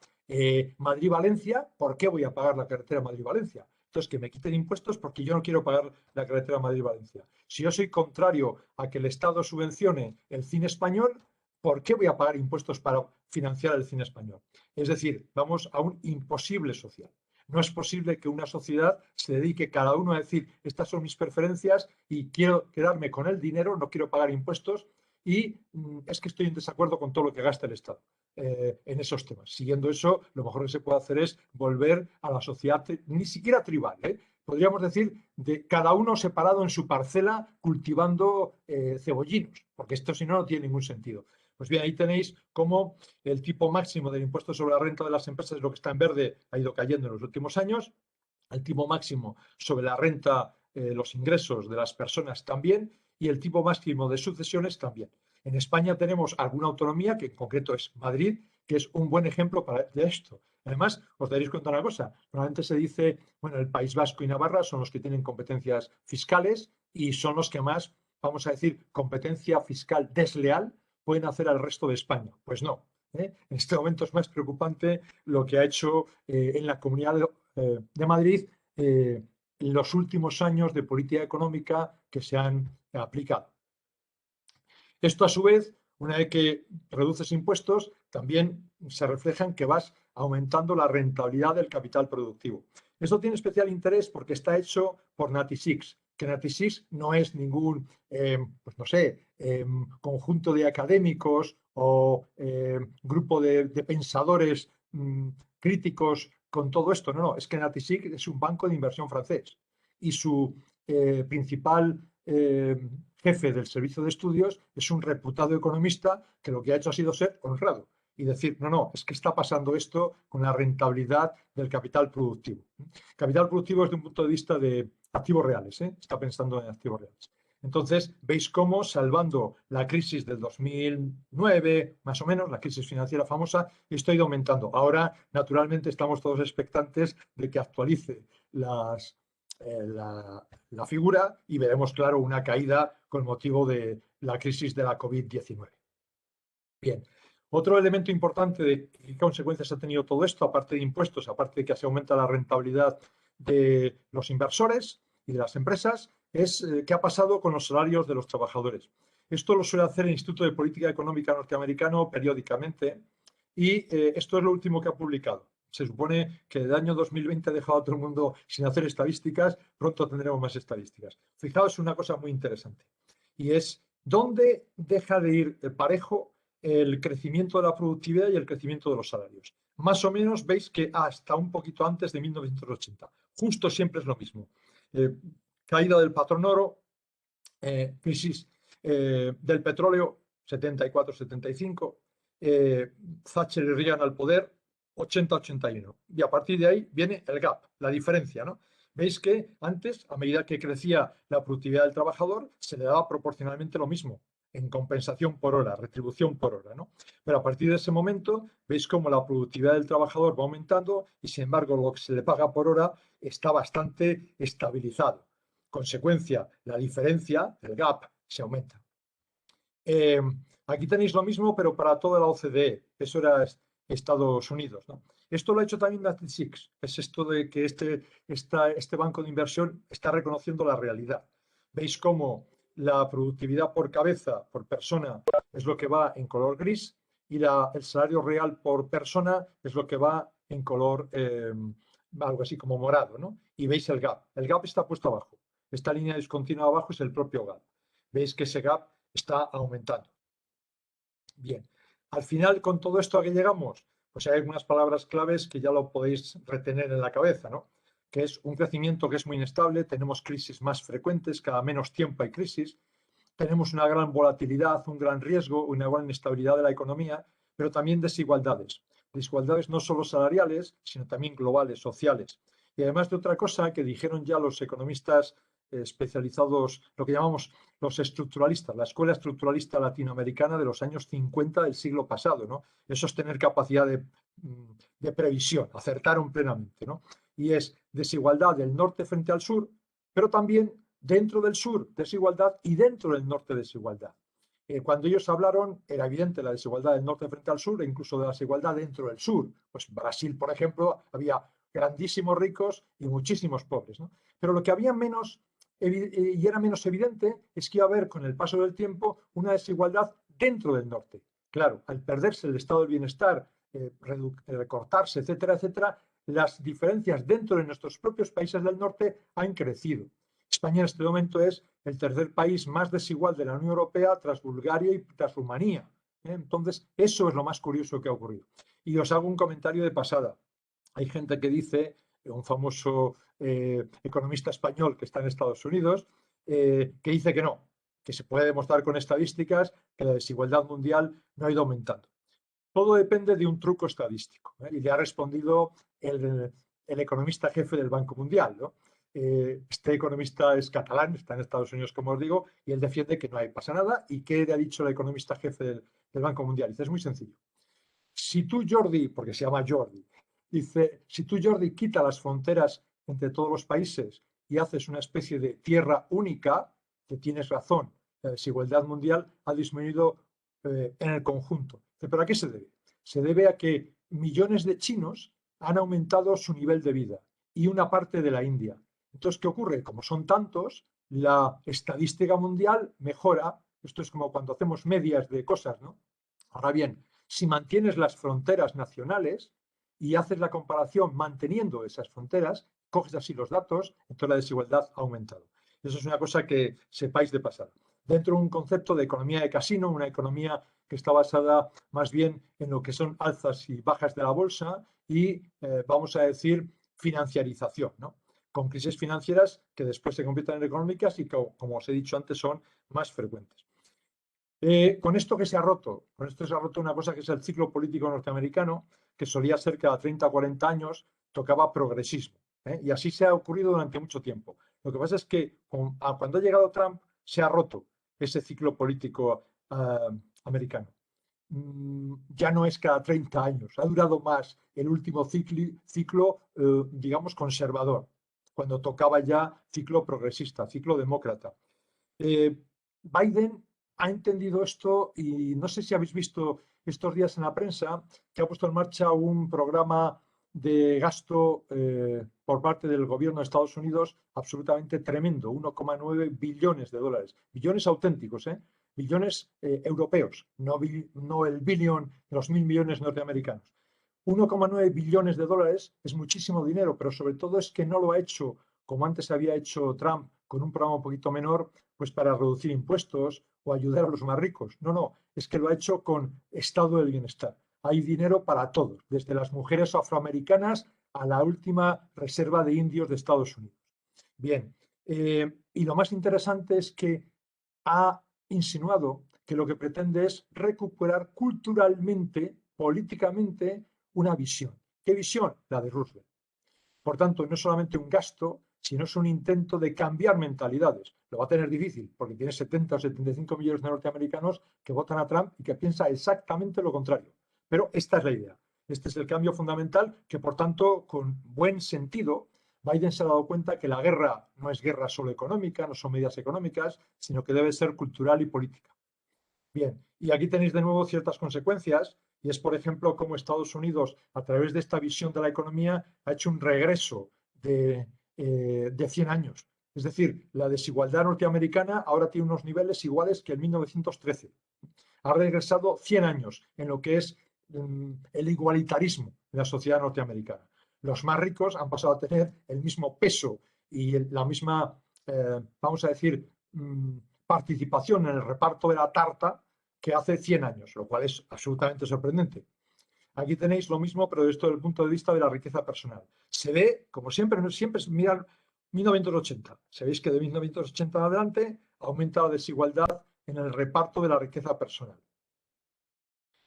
Madrid-Valencia, ¿por qué voy a pagar la carretera Madrid-Valencia? Entonces, que me quiten impuestos porque yo no quiero pagar la carretera Madrid-Valencia. Si yo soy contrario a que el Estado subvencione el cine español, ¿por qué voy a pagar impuestos para financiar el cine español? Es decir, vamos a un imposible social. No es posible que una sociedad se dedique cada uno a decir, estas son mis preferencias y quiero quedarme con el dinero, no quiero pagar impuestos y es que estoy en desacuerdo con todo lo que gasta el Estado en esos temas. Siguiendo eso, lo mejor que se puede hacer es volver a la sociedad, ni siquiera tribal, podríamos decir, de cada uno separado en su parcela cultivando cebollinos, porque esto si no, no tiene ningún sentido. Pues bien, ahí tenéis cómo el tipo máximo del impuesto sobre la renta de las empresas, lo que está en verde, ha ido cayendo en los últimos años. El tipo máximo sobre la renta, los ingresos de las personas también, y el tipo máximo de sucesiones también. En España tenemos alguna autonomía, que en concreto es Madrid, que es un buen ejemplo de esto. Además, os daréis cuenta de una cosa, normalmente se dice, bueno, el País Vasco y Navarra son los que tienen competencias fiscales y son los que más, vamos a decir, competencia fiscal desleal pueden hacer al resto de España. Pues no. En este momento es más preocupante lo que ha hecho en la Comunidad de Madrid en los últimos años de política económica que se han aplicado. Esto, a su vez, una vez que reduces impuestos, también se refleja en que vas aumentando la rentabilidad del capital productivo. Esto tiene especial interés porque está hecho por Natixis, que Natixis no es ningún, pues no sé, conjunto de académicos o grupo de pensadores críticos con todo esto. No, no, es que Natixis es un banco de inversión francés y su principal jefe del servicio de estudios es un reputado economista que lo que ha hecho ha sido ser honrado y decir, no, no, es que está pasando esto con la rentabilidad del capital productivo. Capital productivo desde un punto de vista de activos reales, está pensando en activos reales. Entonces, veis cómo, salvando la crisis del 2009, más o menos, la crisis financiera famosa, esto ha ido aumentando. Ahora, naturalmente, estamos todos expectantes de que actualice la figura y veremos, claro, una caída con motivo de la crisis de la COVID-19. Bien, otro elemento importante de qué consecuencias ha tenido todo esto, aparte de impuestos, aparte de que se aumenta la rentabilidad de los inversores y de las empresas, es qué ha pasado con los salarios de los trabajadores. Esto lo suele hacer el Instituto de Política Económica norteamericano periódicamente y esto es lo último que ha publicado. Se supone que el año 2020 ha dejado a todo el mundo sin hacer estadísticas, pronto tendremos más estadísticas. Fijaos una cosa muy interesante y es dónde deja de ir parejo el crecimiento de la productividad y el crecimiento de los salarios. Más o menos veis que hasta un poquito antes de 1980. Justo siempre es lo mismo. Caída del patrón oro, crisis del petróleo, 74-75, Thatcher y Reagan al poder, 80-81. Y a partir de ahí viene el gap, la diferencia, ¿no? Veis que antes, a medida que crecía la productividad del trabajador, se le daba proporcionalmente lo mismo, en compensación por hora, retribución por hora, ¿no? Pero a partir de ese momento, veis cómo la productividad del trabajador va aumentando y, sin embargo, lo que se le paga por hora está bastante estabilizado. Consecuencia, la diferencia, el gap, se aumenta. Aquí tenéis lo mismo, pero para toda la OCDE. Eso era Estados Unidos, ¿no? Esto lo ha hecho también Natixis. Es esto de que este banco de inversión está reconociendo la realidad. Veis cómo la productividad por cabeza, por persona, es lo que va en color gris y el salario real por persona es lo que va en color algo así como morado, ¿no? Y veis el gap. El gap está puesto abajo. Esta línea discontinua abajo es el propio gap. Veis que ese gap está aumentando. Bien, al final, con todo esto a qué llegamos, pues hay algunas palabras claves que ya lo podéis retener en la cabeza, ¿no? Que es un crecimiento que es muy inestable, tenemos crisis más frecuentes, cada menos tiempo hay crisis, tenemos una gran volatilidad, un gran riesgo, una gran inestabilidad de la economía, pero también desigualdades. Desigualdades no solo salariales, sino también globales, sociales. Y además de otra cosa que dijeron ya los economistas especializados, lo que llamamos los estructuralistas, la escuela estructuralista latinoamericana de los años 50 del siglo pasado, ¿no? Eso es tener capacidad de previsión, acertaron plenamente, ¿no? Y es desigualdad del norte frente al sur, pero también dentro del sur desigualdad y dentro del norte desigualdad. Cuando ellos hablaron, era evidente la desigualdad del norte frente al sur e incluso de la desigualdad dentro del sur. Pues en Brasil, por ejemplo, había grandísimos ricos y muchísimos pobres, ¿no? Pero lo que había menos y era menos evidente es que iba a haber con el paso del tiempo una desigualdad dentro del norte. Claro, al perderse el estado del bienestar, recortarse, etcétera, etcétera, las diferencias dentro de nuestros propios países del norte han crecido. España en este momento es el tercer país más desigual de la Unión Europea tras Bulgaria y tras Rumanía. Entonces, eso es lo más curioso que ha ocurrido. Y os hago un comentario de pasada. Hay gente que dice, un famoso economista español que está en Estados Unidos, que dice que no, que se puede demostrar con estadísticas que la desigualdad mundial no ha ido aumentando. Todo depende de un truco estadístico, y le ha respondido el economista jefe del Banco Mundial, ¿no? Este economista es catalán, está en Estados Unidos, como os digo, y él defiende que no pasa nada. ¿Y qué le ha dicho el economista jefe del Banco Mundial? Dice, es muy sencillo. Si tú, Jordi, porque se llama Jordi, dice, si tú, Jordi, quitas las fronteras entre todos los países y haces una especie de tierra única, que tienes razón, la desigualdad mundial ha disminuido en el conjunto. ¿Pero a qué se debe? Se debe a que millones de chinos han aumentado su nivel de vida y una parte de la India. Entonces, ¿qué ocurre? Como son tantos, la estadística mundial mejora. Esto es como cuando hacemos medias de cosas, ¿no? Ahora bien, si mantienes las fronteras nacionales y haces la comparación manteniendo esas fronteras, coges así los datos, entonces la desigualdad ha aumentado. Eso es una cosa que sepáis de pasar. Dentro de un concepto de economía de casino, una economía que está basada más bien en lo que son alzas y bajas de la bolsa y, vamos a decir, financiarización, ¿no? Con crisis financieras que después se convierten en económicas y que, como os he dicho antes, son más frecuentes. Con esto se ha roto una cosa que es el ciclo político norteamericano, que solía ser cada 30 o 40 años, tocaba progresismo. Y así se ha ocurrido durante mucho tiempo. Lo que pasa es que cuando ha llegado Trump, se ha roto ese ciclo político americano. Ya no es cada 30 años, ha durado más el último ciclo, digamos, conservador, cuando tocaba ya ciclo progresista, ciclo demócrata. Biden ha entendido esto y no sé si habéis visto estos días en la prensa que ha puesto en marcha un programa de gasto por parte del gobierno de Estados Unidos absolutamente tremendo, 1,9 billones de dólares, billones auténticos, billones europeos, no el billón, los 1.000 millones norteamericanos. 1,9 billones de dólares es muchísimo dinero, pero sobre todo es que no lo ha hecho como antes había hecho Trump con un programa un poquito menor, pues para reducir impuestos o ayudar a los más ricos. No, es que lo ha hecho con estado del bienestar. Hay dinero para todos, desde las mujeres afroamericanas a la última reserva de indios de Estados Unidos. Bien, y lo más interesante es que ha insinuado que lo que pretende es recuperar culturalmente, políticamente, una visión. ¿Qué visión? La de Roosevelt. Por tanto, no es solamente un gasto, sino es un intento de cambiar mentalidades. Lo va a tener difícil, porque tiene 70 o 75 millones de norteamericanos que votan a Trump y que piensan exactamente lo contrario. Pero esta es la idea. Este es el cambio fundamental que, por tanto, con buen sentido, Biden se ha dado cuenta que la guerra no es guerra solo económica, no son medidas económicas, sino que debe ser cultural y política. Bien, y aquí tenéis de nuevo ciertas consecuencias, y es, por ejemplo, cómo Estados Unidos, a través de esta visión de la economía, ha hecho un regreso de 100 años. Es decir, la desigualdad norteamericana ahora tiene unos niveles iguales que en 1913. Ha regresado 100 años en lo que es el igualitarismo en la sociedad norteamericana. Los más ricos han pasado a tener el mismo peso y la misma, vamos a decir, participación en el reparto de la tarta que hace 100 años, lo cual es absolutamente sorprendente. Aquí tenéis lo mismo, pero desde el punto de vista de la riqueza personal. Se ve, como siempre es mirar 1980. Sabéis que de 1980 en adelante aumenta la desigualdad en el reparto de la riqueza personal.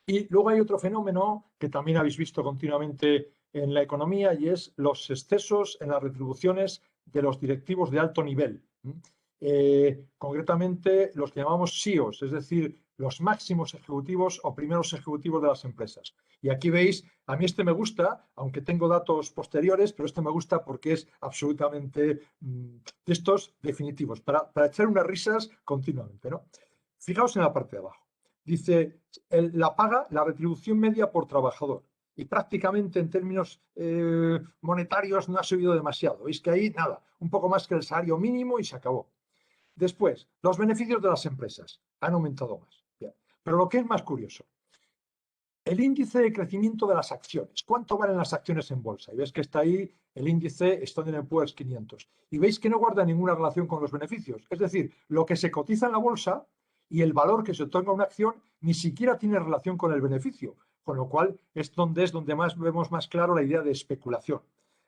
Y luego hay otro fenómeno que también habéis visto continuamente en la economía y es los excesos en las retribuciones de los directivos de alto nivel, Concretamente los que llamamos CEOs, es decir, los máximos ejecutivos o primeros ejecutivos de las empresas. Y aquí veis, a mí este me gusta, aunque tengo datos posteriores, pero este me gusta porque es absolutamente de estos definitivos, para echar unas risas continuamente, ¿no? Fijaos en la parte de abajo. Dice, la paga, la retribución media por trabajador. Y prácticamente en términos monetarios no ha subido demasiado. Veis que ahí, nada, un poco más que el salario mínimo y se acabó. Después, los beneficios de las empresas han aumentado más. Bien. Pero lo que es más curioso, el índice de crecimiento de las acciones. ¿Cuánto valen las acciones en bolsa? Y ves que está ahí el índice Standard & Poor's 500. Y veis que no guarda ninguna relación con los beneficios. Es decir, lo que se cotiza en la bolsa y el valor que se otorga a una acción ni siquiera tiene relación con el beneficio. Con lo cual es donde más vemos más claro la idea de especulación.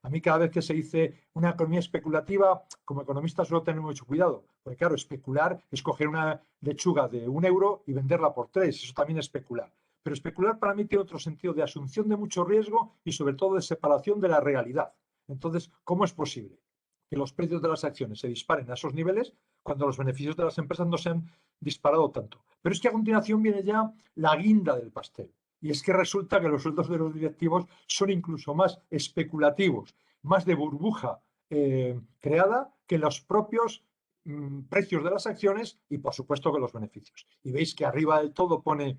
A mí cada vez que se dice una economía especulativa, como economista suelo tener mucho cuidado, porque claro, especular es coger una lechuga de 1 euro y venderla por 3, eso también es especular. Pero especular para mí tiene otro sentido de asunción de mucho riesgo y sobre todo de separación de la realidad. Entonces, ¿cómo es posible que los precios de las acciones se disparen a esos niveles cuando los beneficios de las empresas no se han disparado tanto? Pero es que a continuación viene ya la guinda del pastel. Y es que resulta que los sueldos de los directivos son incluso más especulativos, más de burbuja creada que los propios precios de las acciones y, por supuesto, que los beneficios. Y veis que arriba del todo pone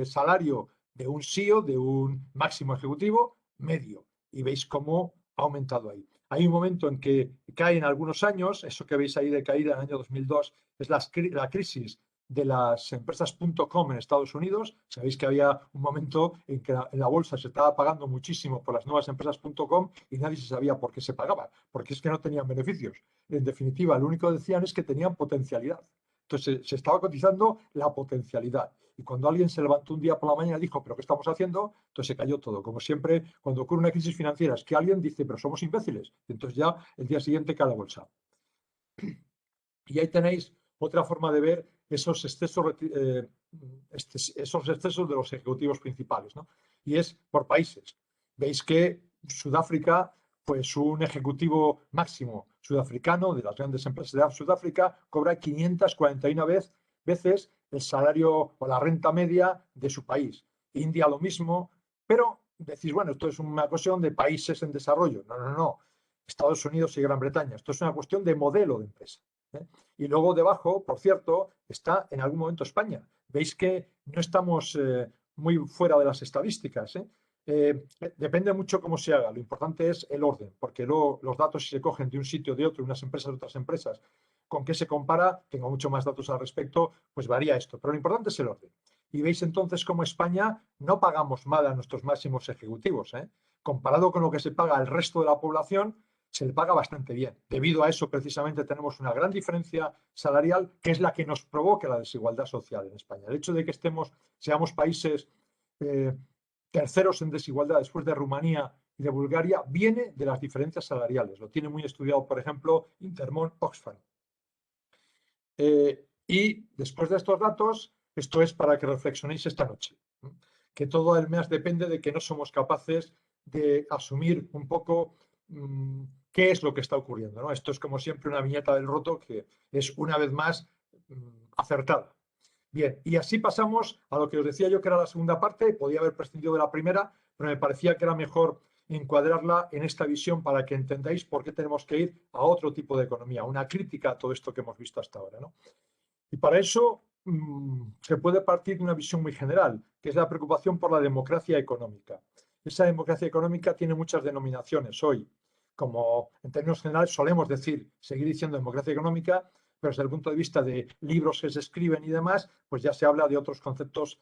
salario de un CEO, de un máximo ejecutivo, medio. Y veis cómo ha aumentado ahí. Hay un momento en que cae en algunos años, eso que veis ahí de caída en el año 2002, es la crisis de las empresas .com en Estados Unidos. Sabéis que había un momento en que en la bolsa se estaba pagando muchísimo por las nuevas empresas .com y nadie se sabía por qué se pagaba, porque es que no tenían beneficios. En definitiva, lo único que decían es que tenían potencialidad. Entonces se estaba cotizando la potencialidad. Y cuando alguien se levantó un día por la mañana y dijo, ¿pero qué estamos haciendo? Entonces se cayó todo. Como siempre, cuando ocurre una crisis financiera, es que alguien dice, pero somos imbéciles. Y entonces ya el día siguiente cae la bolsa. Y ahí tenéis otra forma de ver esos excesos de los ejecutivos principales, ¿no? Y es por países. Veis que Sudáfrica, pues un ejecutivo máximo sudafricano de las grandes empresas de Sudáfrica cobra 541 veces el salario o la renta media de su país. India lo mismo, pero decís, bueno, esto es una cuestión de países en desarrollo. No, no, no. Estados Unidos y Gran Bretaña. Esto es una cuestión de modelo de empresa. Y luego debajo, por cierto, está en algún momento España. Veis que no estamos muy fuera de las estadísticas. Depende mucho cómo se haga. Lo importante es el orden, porque luego los datos, si se cogen de un sitio, de otro, unas empresas de otras empresas, con qué se compara, tengo mucho más datos al respecto, pues varía esto. Pero lo importante es el orden. Y veis entonces cómo España no pagamos mal a nuestros máximos ejecutivos. Comparado con lo que se paga al resto de la población, se le paga bastante bien. Debido a eso, precisamente, tenemos una gran diferencia salarial que es la que nos provoca la desigualdad social en España. El hecho de que seamos países terceros en desigualdad después de Rumanía y de Bulgaria viene de las diferencias salariales. Lo tiene muy estudiado, por ejemplo, Intermón Oxfam. Y después de estos datos, esto es para que reflexionéis esta noche. Que todo el mes depende de que no somos capaces de asumir un poco qué es lo que está ocurriendo, ¿no? Esto es como siempre una viñeta del roto que es una vez más acertada. Bien, y así pasamos a lo que os decía yo que era la segunda parte, podía haber prescindido de la primera, pero me parecía que era mejor encuadrarla en esta visión para que entendáis por qué tenemos que ir a otro tipo de economía, una crítica a todo esto que hemos visto hasta ahora, ¿no? Y para eso se puede partir de una visión muy general, que es la preocupación por la democracia económica. Esa democracia económica tiene muchas denominaciones hoy. Como en términos generales solemos seguir diciendo democracia económica, pero desde el punto de vista de libros que se escriben y demás, pues ya se habla de otros conceptos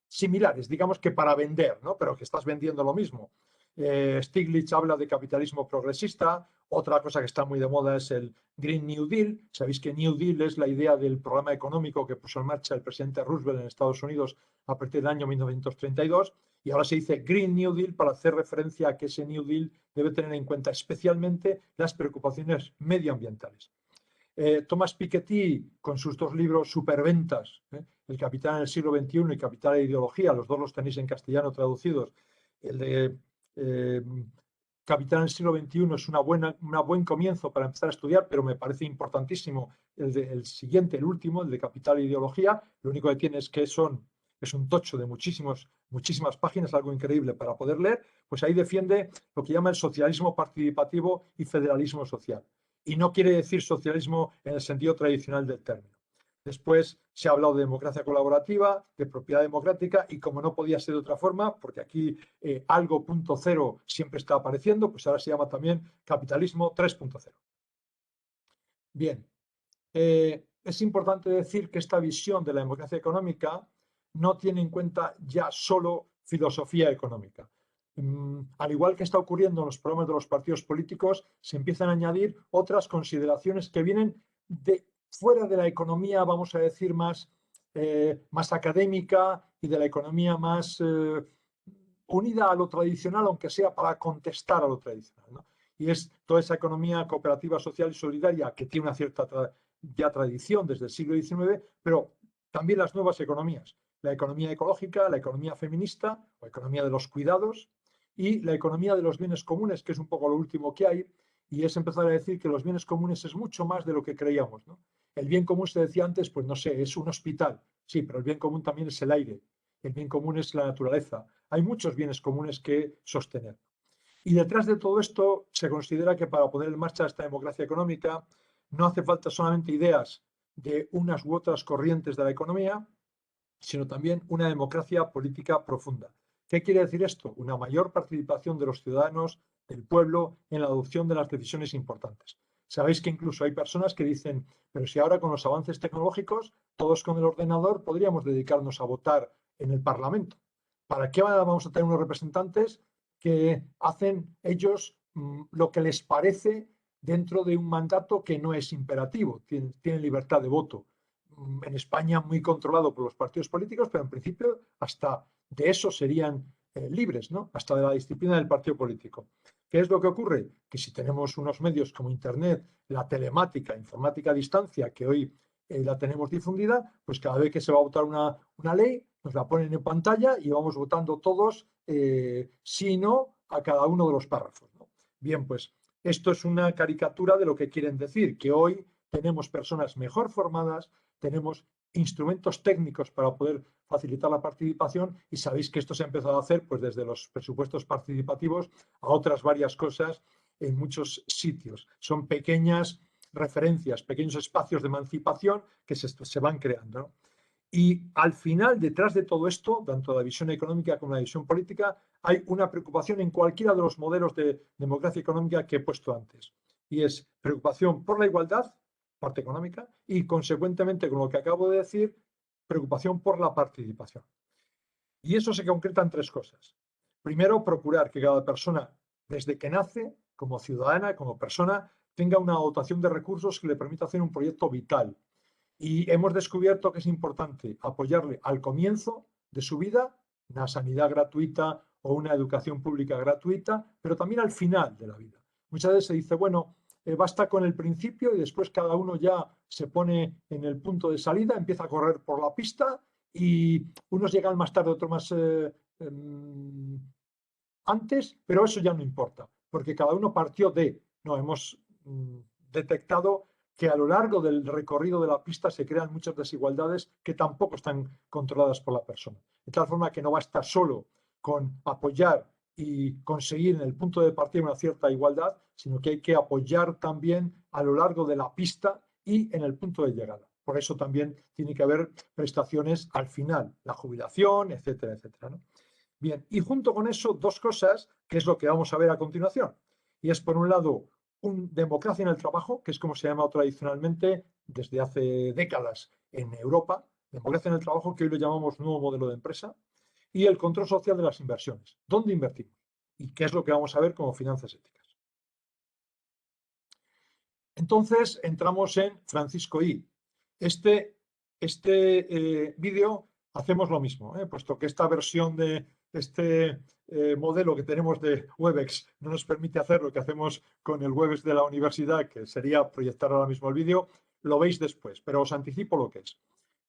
similares, digamos que para vender, ¿no? Pero que estás vendiendo lo mismo. Stiglitz habla de capitalismo progresista. Otra cosa que está muy de moda es el Green New Deal. Sabéis que New Deal es la idea del programa económico que puso en marcha el presidente Roosevelt en Estados Unidos a partir del año 1932. Y ahora se dice Green New Deal para hacer referencia a que ese New Deal debe tener en cuenta especialmente las preocupaciones medioambientales. Thomas Piketty, con sus dos libros superventas, El capital en el siglo XXI y Capital e ideología, los dos los tenéis en castellano traducidos. El de Capital en el siglo XXI es un buen comienzo para empezar a estudiar, pero me parece importantísimo el siguiente, el último, el de Capital e Ideología. Lo único que tiene es que es un tocho de muchísimas páginas, algo increíble para poder leer. Pues ahí defiende lo que llama el socialismo participativo y federalismo social. Y no quiere decir socialismo en el sentido tradicional del término. Después se ha hablado de democracia colaborativa, de propiedad democrática y como no podía ser de otra forma, porque aquí algo 0.0 siempre está apareciendo, pues ahora se llama también capitalismo 3.0. Bien, es importante decir que esta visión de la democracia económica no tiene en cuenta ya solo filosofía económica. Al igual que está ocurriendo en los programas de los partidos políticos, se empiezan a añadir otras consideraciones que vienen de fuera de la economía, vamos a decir, más académica y de la economía más unida a lo tradicional, aunque sea para contestar a lo tradicional, ¿no? Y es toda esa economía cooperativa, social y solidaria que tiene una cierta ya tradición desde el siglo XIX, pero también las nuevas economías, la economía ecológica, la economía feminista o economía de los cuidados y la economía de los bienes comunes, que es un poco lo último que hay, y es empezar a decir que los bienes comunes es mucho más de lo que creíamos, ¿no? El bien común, se decía antes, pues no sé, es un hospital, sí, pero el bien común también es el aire, el bien común es la naturaleza. Hay muchos bienes comunes que sostener. Y detrás de todo esto se considera que para poner en marcha esta democracia económica no hace falta solamente ideas de unas u otras corrientes de la economía, sino también una democracia política profunda. ¿Qué quiere decir esto? Una mayor participación de los ciudadanos, del pueblo, en la adopción de las decisiones importantes. Sabéis que incluso hay personas que dicen, pero si ahora con los avances tecnológicos, todos con el ordenador podríamos dedicarnos a votar en el Parlamento. ¿Para qué vamos a tener unos representantes que hacen ellos lo que les parece dentro de un mandato que no es imperativo, tienen libertad de voto? En España muy controlado por los partidos políticos, pero en principio hasta de eso serían libres, ¿no? Hasta de la disciplina del partido político. ¿Qué es lo que ocurre? Que si tenemos unos medios como Internet, la telemática, informática a distancia, que hoy la tenemos difundida, pues cada vez que se va a votar una ley, nos la ponen en pantalla y vamos votando todos, sí no, a cada uno de los párrafos, ¿no? Bien, pues esto es una caricatura de lo que quieren decir, que hoy tenemos personas mejor formadas, tenemos instrumentos técnicos para poder facilitar la participación y sabéis que esto se ha empezado a hacer pues desde los presupuestos participativos a otras varias cosas en muchos sitios. Son pequeñas referencias, pequeños espacios de emancipación que se van creando, ¿no? Y al final, detrás de todo esto, tanto la visión económica como la visión política, hay una preocupación en cualquiera de los modelos de democracia económica que he puesto antes. Y es preocupación por la igualdad, parte económica, y consecuentemente, con lo que acabo de decir, preocupación por la participación. Y eso se concreta en tres cosas. Primero, procurar que cada persona, desde que nace, como ciudadana, como persona, tenga una dotación de recursos que le permita hacer un proyecto vital. Y hemos descubierto que es importante apoyarle al comienzo de su vida, una sanidad gratuita o una educación pública gratuita, pero también al final de la vida. Muchas veces se dice, bueno, basta con el principio y después cada uno ya se pone en el punto de salida, empieza a correr por la pista y unos llegan más tarde, otros más antes, pero eso ya no importa, porque cada uno partió no, hemos detectado que a lo largo del recorrido de la pista se crean muchas desigualdades que tampoco están controladas por la persona. De tal forma que no basta solo con apoyar y conseguir en el punto de partida una cierta igualdad, sino que hay que apoyar también a lo largo de la pista y en el punto de llegada. Por eso también tiene que haber prestaciones al final, la jubilación, etcétera, etcétera, ¿no? Bien, y junto con eso, dos cosas, que es lo que vamos a ver a continuación. Y es, por un lado, democracia en el trabajo, que es como se llama tradicionalmente desde hace décadas en Europa, democracia en el trabajo, que hoy lo llamamos nuevo modelo de empresa, y el control social de las inversiones. ¿Dónde invertimos? Y qué es lo que vamos a ver como finanzas éticas. Entonces, entramos en Francisco I. Este vídeo hacemos lo mismo, puesto que esta versión de este modelo que tenemos de Webex no nos permite hacer lo que hacemos con el Webex de la universidad, que sería proyectar ahora mismo el vídeo, lo veis después, pero os anticipo lo que es.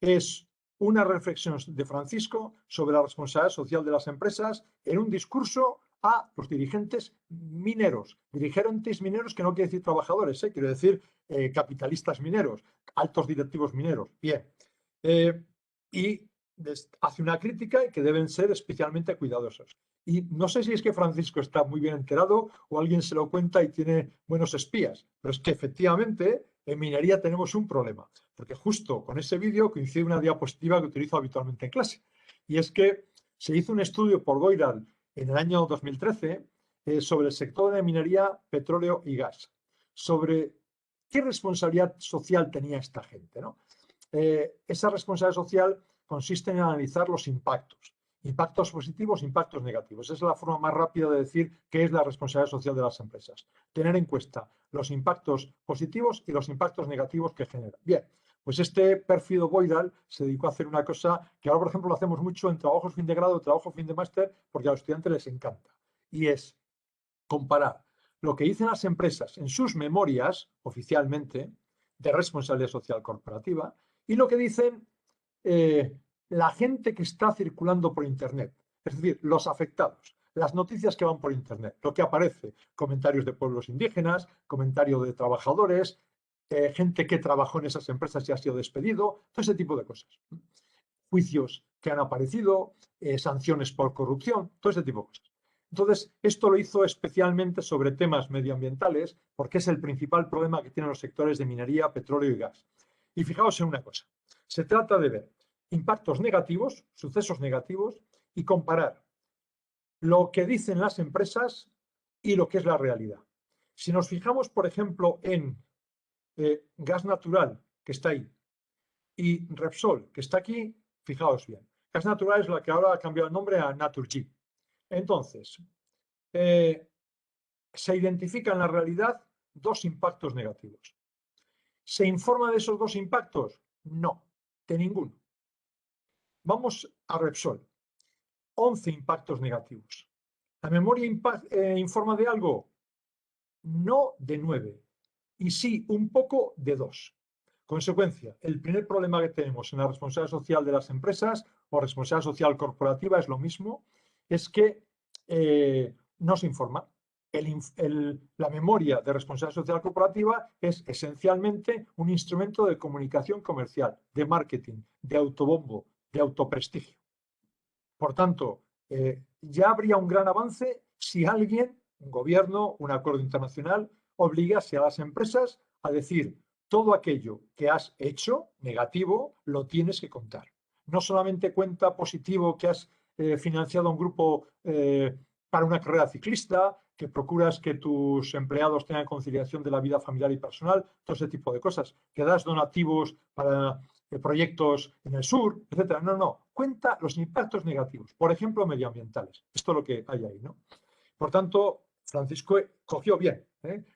Es una reflexión de Francisco sobre la responsabilidad social de las empresas en un discurso a los dirigentes mineros. Dirigentes mineros que no quiere decir trabajadores, quiere decir capitalistas mineros, altos directivos mineros. Bien. Y hace una crítica y que deben ser especialmente cuidadosos. Y no sé si es que Francisco está muy bien enterado o alguien se lo cuenta y tiene buenos espías, pero es que efectivamente en minería tenemos un problema, porque justo con ese vídeo coincide una diapositiva que utilizo habitualmente en clase. Y es que se hizo un estudio por Goiral en el año 2013 sobre el sector de minería, petróleo y gas, sobre qué responsabilidad social tenía esta gente, ¿no? Esa responsabilidad social consiste en analizar los impactos positivos, impactos negativos. Esa es la forma más rápida de decir qué es la responsabilidad social de las empresas. Tener en cuenta los impactos positivos y los impactos negativos que generan. Bien, pues este pérfido Goiral se dedicó a hacer una cosa que ahora, por ejemplo, lo hacemos mucho en trabajos fin de grado, trabajos fin de máster, porque a los estudiantes les encanta. Y es comparar lo que dicen las empresas en sus memorias, oficialmente, de responsabilidad social corporativa, y lo que dicen la gente que está circulando por Internet, es decir, los afectados, las noticias que van por Internet, lo que aparece, comentarios de pueblos indígenas, comentarios de trabajadores, gente que trabajó en esas empresas y ha sido despedido, todo ese tipo de cosas. Juicios que han aparecido, sanciones por corrupción, todo ese tipo de cosas. Entonces, esto lo hizo especialmente sobre temas medioambientales, porque es el principal problema que tienen los sectores de minería, petróleo y gas. Y fijaos en una cosa, se trata de ver impactos negativos, sucesos negativos, y comparar lo que dicen las empresas y lo que es la realidad. Si nos fijamos, por ejemplo, en gas natural, que está ahí, y Repsol, que está aquí, fijaos bien. Gas natural es la que ahora ha cambiado el nombre a Naturgy. Entonces, se identifican en la realidad dos impactos negativos. ¿Se informa de esos dos impactos? No, de ninguno. Vamos a Repsol. 11 impactos negativos. ¿La memoria informa de algo? No, de 9. Y sí, un poco, de 2. Consecuencia, el primer problema que tenemos en la responsabilidad social de las empresas o responsabilidad social corporativa es lo mismo, es que no se informa. La memoria de responsabilidad social corporativa es esencialmente un instrumento de comunicación comercial, de marketing, de autobombo, de autoprestigio. Por tanto, ya habría un gran avance si alguien, un gobierno, un acuerdo internacional, obligase a las empresas a decir todo aquello que has hecho negativo lo tienes que contar. No solamente cuenta positivo que has financiado a un grupo para una carrera ciclista, que procuras que tus empleados tengan conciliación de la vida familiar y personal, todo ese tipo de cosas, que das donativos para proyectos en el sur, etcétera. No, no, cuenta los impactos negativos, por ejemplo, medioambientales. Esto es lo que hay ahí, ¿no? Por tanto, Francisco cogió bien,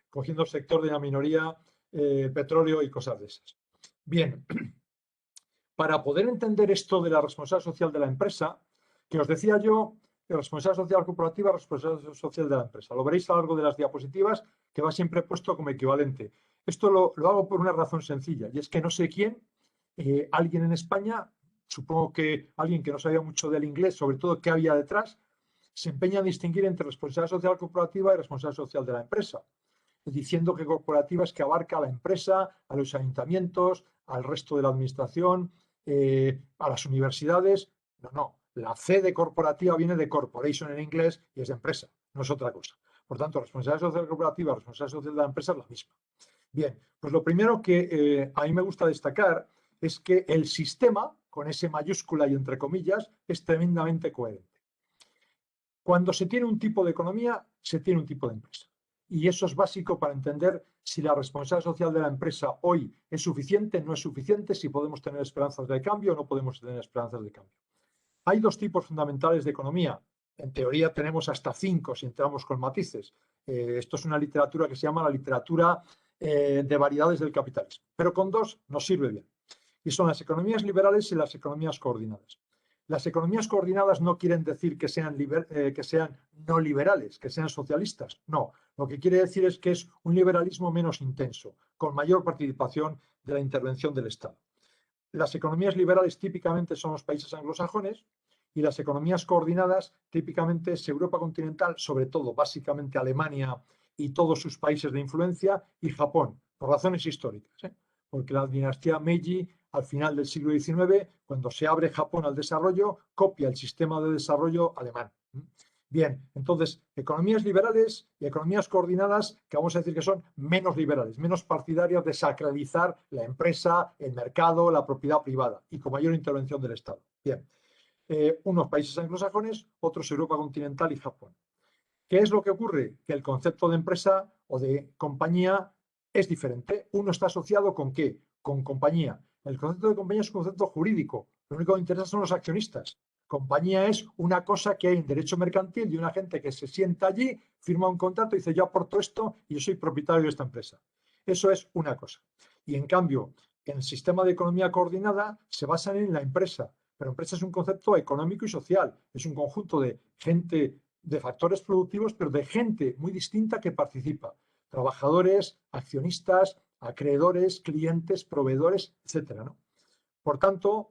cogiendo el sector de la minoría, petróleo y cosas de esas. Bien, para poder entender esto de la responsabilidad social de la empresa, que os decía yo, responsabilidad social corporativa, responsabilidad social de la empresa. Lo veréis a lo largo de las diapositivas, que va siempre puesto como equivalente. Esto lo hago por una razón sencilla, y es que no sé quién, alguien en España, supongo que alguien que no sabía mucho del inglés, sobre todo qué había detrás, se empeña en distinguir entre responsabilidad social corporativa y responsabilidad social de la empresa, diciendo que corporativa es que abarca a la empresa, a los ayuntamientos, al resto de la administración, a las universidades. No, no. La C de corporativa viene de corporation en inglés y es de empresa, no es otra cosa. Por tanto, responsabilidad social corporativa, responsabilidad social de la empresa es la misma. Bien, pues lo primero que a mí me gusta destacar es que el sistema, con S mayúscula y entre comillas, es tremendamente coherente. Cuando se tiene un tipo de economía, se tiene un tipo de empresa. Y eso es básico para entender si la responsabilidad social de la empresa hoy es suficiente, no es suficiente, si podemos tener esperanzas de cambio o no podemos tener esperanzas de cambio. Hay dos tipos fundamentales de economía. En teoría tenemos hasta 5 si entramos con matices. Esto es una literatura que se llama la literatura de variedades del capitalismo. Pero con 2 nos sirve bien. Y son las economías liberales y las economías coordinadas. Las economías coordinadas no quieren decir que sean no liberales, que sean socialistas. No, lo que quiere decir es que es un liberalismo menos intenso, con mayor participación de la intervención del Estado. Las economías liberales típicamente son los países anglosajones Y las economías coordinadas típicamente es Europa continental, sobre todo, básicamente Alemania y todos sus países de influencia, y Japón, por razones históricas, ¿eh? Porque la dinastía Meiji, al final del siglo XIX, cuando se abre Japón al desarrollo, copia el sistema de desarrollo alemán. Bien, entonces, economías liberales y economías coordinadas, que vamos a decir que son menos liberales, menos partidarias de sacralizar la empresa, el mercado, la propiedad privada y con mayor intervención del Estado. Bien, unos países anglosajones, otros Europa continental y Japón. ¿Qué es lo que ocurre? Que el concepto de empresa o de compañía es diferente. Uno está asociado con ¿qué? Con compañía. El concepto de compañía es un concepto jurídico. Lo único que interesa son los accionistas. Compañía es una cosa que hay en derecho mercantil de una gente que se sienta allí, firma un contrato y dice yo aporto esto y yo soy propietario de esta empresa. Eso es una cosa. Y en cambio, en el sistema de economía coordinada se basan en la empresa. Pero empresa es un concepto económico y social. Es un conjunto de gente, de factores productivos, pero de gente muy distinta que participa. Trabajadores, accionistas, acreedores, clientes, proveedores, etcétera, ¿no? Por tanto,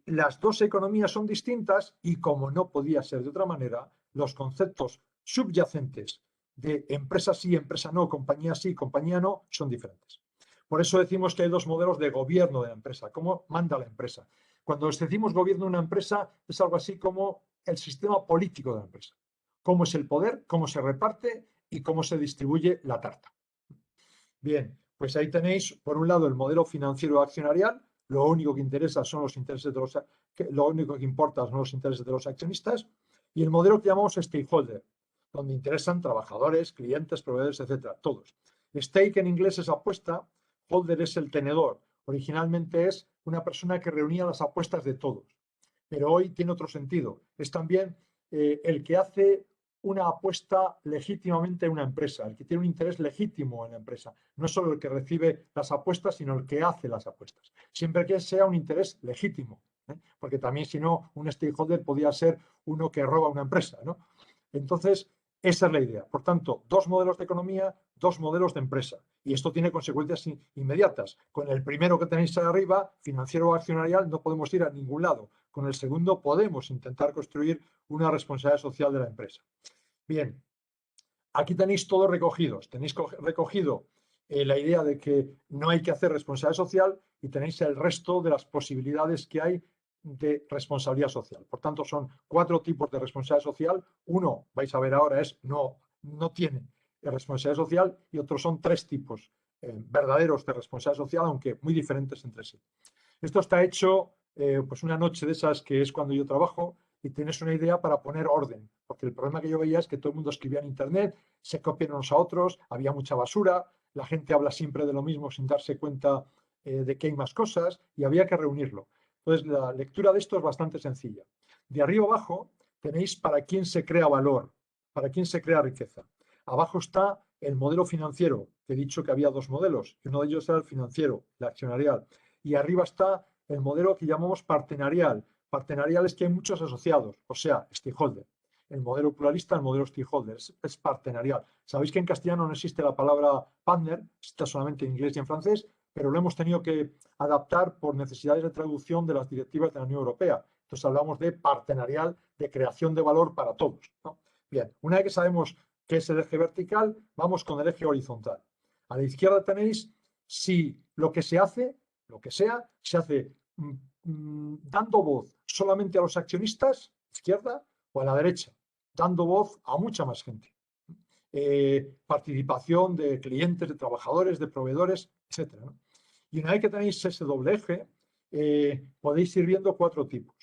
las dos economías son distintas y, como no podía ser de otra manera, los conceptos subyacentes de empresa sí, empresa no, compañía sí, compañía no, son diferentes. Por eso decimos que hay dos modelos de gobierno de la empresa, cómo manda la empresa. Cuando decimos gobierno de una empresa, es algo así como el sistema político de la empresa. Cómo es el poder, cómo se reparte y cómo se distribuye la tarta. Bien, pues ahí tenéis, por un lado, el modelo financiero accionarial. Lo único que interesa son los intereses de lo único que importa son los intereses de los accionistas. Y el modelo que llamamos stakeholder, donde interesan trabajadores, clientes, proveedores, etcétera, todos. Stake en inglés es apuesta, holder es el tenedor. Originalmente es una persona que reunía las apuestas de todos, pero hoy tiene otro sentido. Es también el que hace una apuesta legítimamente en una empresa, el que tiene un interés legítimo en la empresa. No es solo el que recibe las apuestas, sino el que hace las apuestas. Siempre que sea un interés legítimo, ¿eh? Porque también, si no, un stakeholder podía ser uno que roba una empresa, ¿no? Entonces, esa es la idea. Por tanto, dos modelos de economía, dos modelos de empresa. Y esto tiene consecuencias inmediatas. Con el primero que tenéis ahí arriba, financiero o accionarial, no podemos ir a ningún lado. Con el segundo podemos intentar construir una responsabilidad social de la empresa. Bien, aquí tenéis todo recogido. Tenéis recogido la idea de que no hay que hacer responsabilidad social y tenéis el resto de las posibilidades que hay de responsabilidad social. Por tanto, son 4 tipos de responsabilidad social. Uno, vais a ver ahora, es no tienen responsabilidad social y otros son 3 tipos verdaderos de responsabilidad social, aunque muy diferentes entre sí. Esto está hecho pues una noche de esas que es cuando yo trabajo y tienes una idea para poner orden, porque el problema que yo veía es que todo el mundo escribía en Internet, se copian unos a otros, había mucha basura, la gente habla siempre de lo mismo sin darse cuenta de que hay más cosas y había que reunirlo. Entonces, la lectura de esto es bastante sencilla. De arriba abajo tenéis para quién se crea valor, para quién se crea riqueza. Abajo está el modelo financiero, que he dicho que había 2 modelos, y uno de ellos era el financiero, el accionarial. Y arriba está el modelo que llamamos partenarial. Partenarial es que hay muchos asociados, o sea, stakeholder. El modelo pluralista, el modelo stakeholder, es partenarial. Sabéis que en castellano no existe la palabra partner, está solamente en inglés y en francés, pero lo hemos tenido que adaptar por necesidades de traducción de las directivas de la Unión Europea. Entonces hablamos de partenarial, de creación de valor para todos, ¿no? Bien, una vez que sabemos qué es el eje vertical, vamos con el eje horizontal. A la izquierda tenéis si lo que se hace, lo que sea, se hace dando voz solamente a los accionistas, izquierda, o a la derecha, dando voz a mucha más gente. Participación de clientes, de trabajadores, de proveedores, etc., ¿no? Y una vez que tenéis ese doble eje, podéis ir viendo 4 tipos.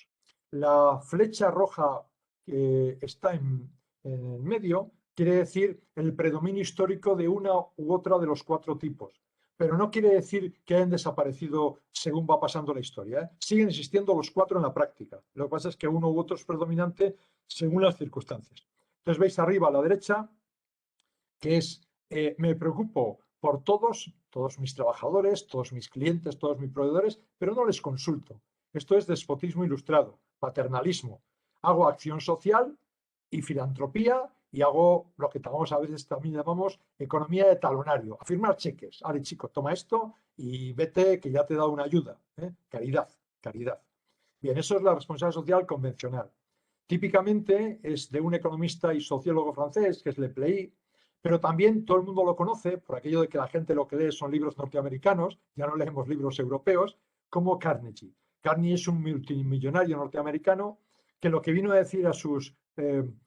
La flecha roja que está en el medio quiere decir el predominio histórico de una u otra de los 4 tipos. Pero no quiere decir que hayan desaparecido según va pasando la historia, ¿eh? Siguen existiendo los 4 en la práctica. Lo que pasa es que uno u otro es predominante según las circunstancias. Entonces veis arriba a la derecha que es, me preocupo por todos mis trabajadores, todos mis clientes, todos mis proveedores, pero no les consulto. Esto es despotismo ilustrado, paternalismo. Hago acción social y filantropía y hago lo que a veces también llamamos economía de talonario, a firmar cheques. Ale, chico, toma esto y vete que ya te he dado una ayuda. Caridad, caridad. Bien, eso es la responsabilidad social convencional. Típicamente es de un economista y sociólogo francés, que es Le Play, pero también todo el mundo lo conoce por aquello de que la gente lo que lee son libros norteamericanos, ya no leemos libros europeos, como Carnegie. Carnegie es un multimillonario norteamericano que lo que vino a decir a sus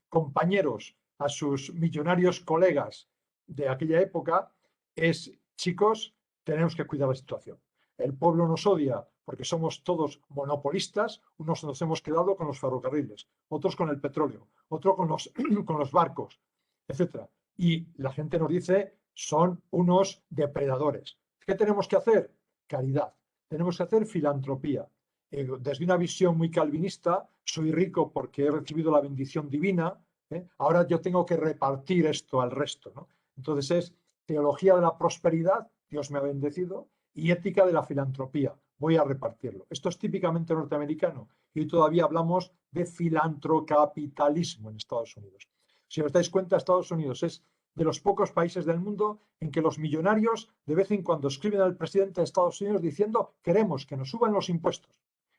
compañeros, a sus millonarios colegas de aquella época es, chicos, tenemos que cuidar la situación. El pueblo nos odia porque somos todos monopolistas, unos nos hemos quedado con los ferrocarriles, otros con el petróleo, otros con los barcos, etc. Y la gente nos dice, son unos depredadores. ¿Qué tenemos que hacer? Caridad. Tenemos que hacer filantropía. Desde una visión muy calvinista, soy rico porque he recibido la bendición divina, ahora yo tengo que repartir esto al resto, ¿no? Entonces es teología de la prosperidad, Dios me ha bendecido, y ética de la filantropía, voy a repartirlo. Esto es típicamente norteamericano y hoy todavía hablamos de filantrocapitalismo en Estados Unidos. Si os dais cuenta, Estados Unidos es de los pocos países del mundo en que los millonarios de vez en cuando escriben al presidente de Estados Unidos diciendo queremos que nos suban los impuestos.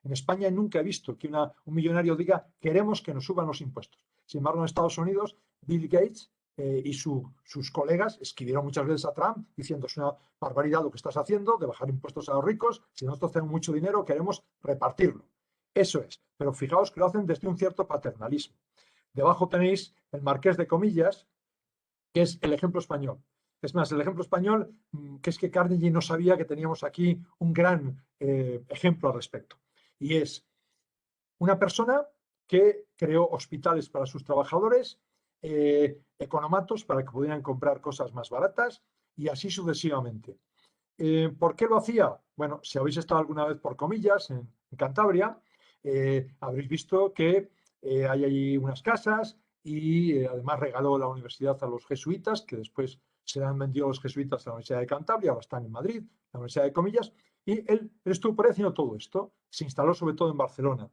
En España nunca he visto que un millonario diga queremos que nos suban los impuestos. Sin embargo, en Estados Unidos, Bill Gates y sus colegas escribieron muchas veces a Trump diciendo es una barbaridad lo que estás haciendo de bajar impuestos a los ricos, si nosotros tenemos mucho dinero queremos repartirlo. Eso es, pero fijaos que lo hacen desde un cierto paternalismo. Debajo tenéis el Marqués de Comillas, que es el ejemplo español. Es más, el ejemplo español, que es que Carnegie no sabía que teníamos aquí un gran ejemplo al respecto. Y es una persona que creó hospitales para sus trabajadores, economatos para que pudieran comprar cosas más baratas y así sucesivamente. ¿Por qué lo hacía? Bueno, si habéis estado alguna vez por Comillas en Cantabria, habréis visto que hay allí unas casas y además regaló la universidad a los jesuitas, que después se han vendido los jesuitas a la Universidad de Cantabria, ahora están en Madrid, la Universidad de Comillas, y él estuvo por ahí haciendo todo esto. Se instaló sobre todo en Barcelona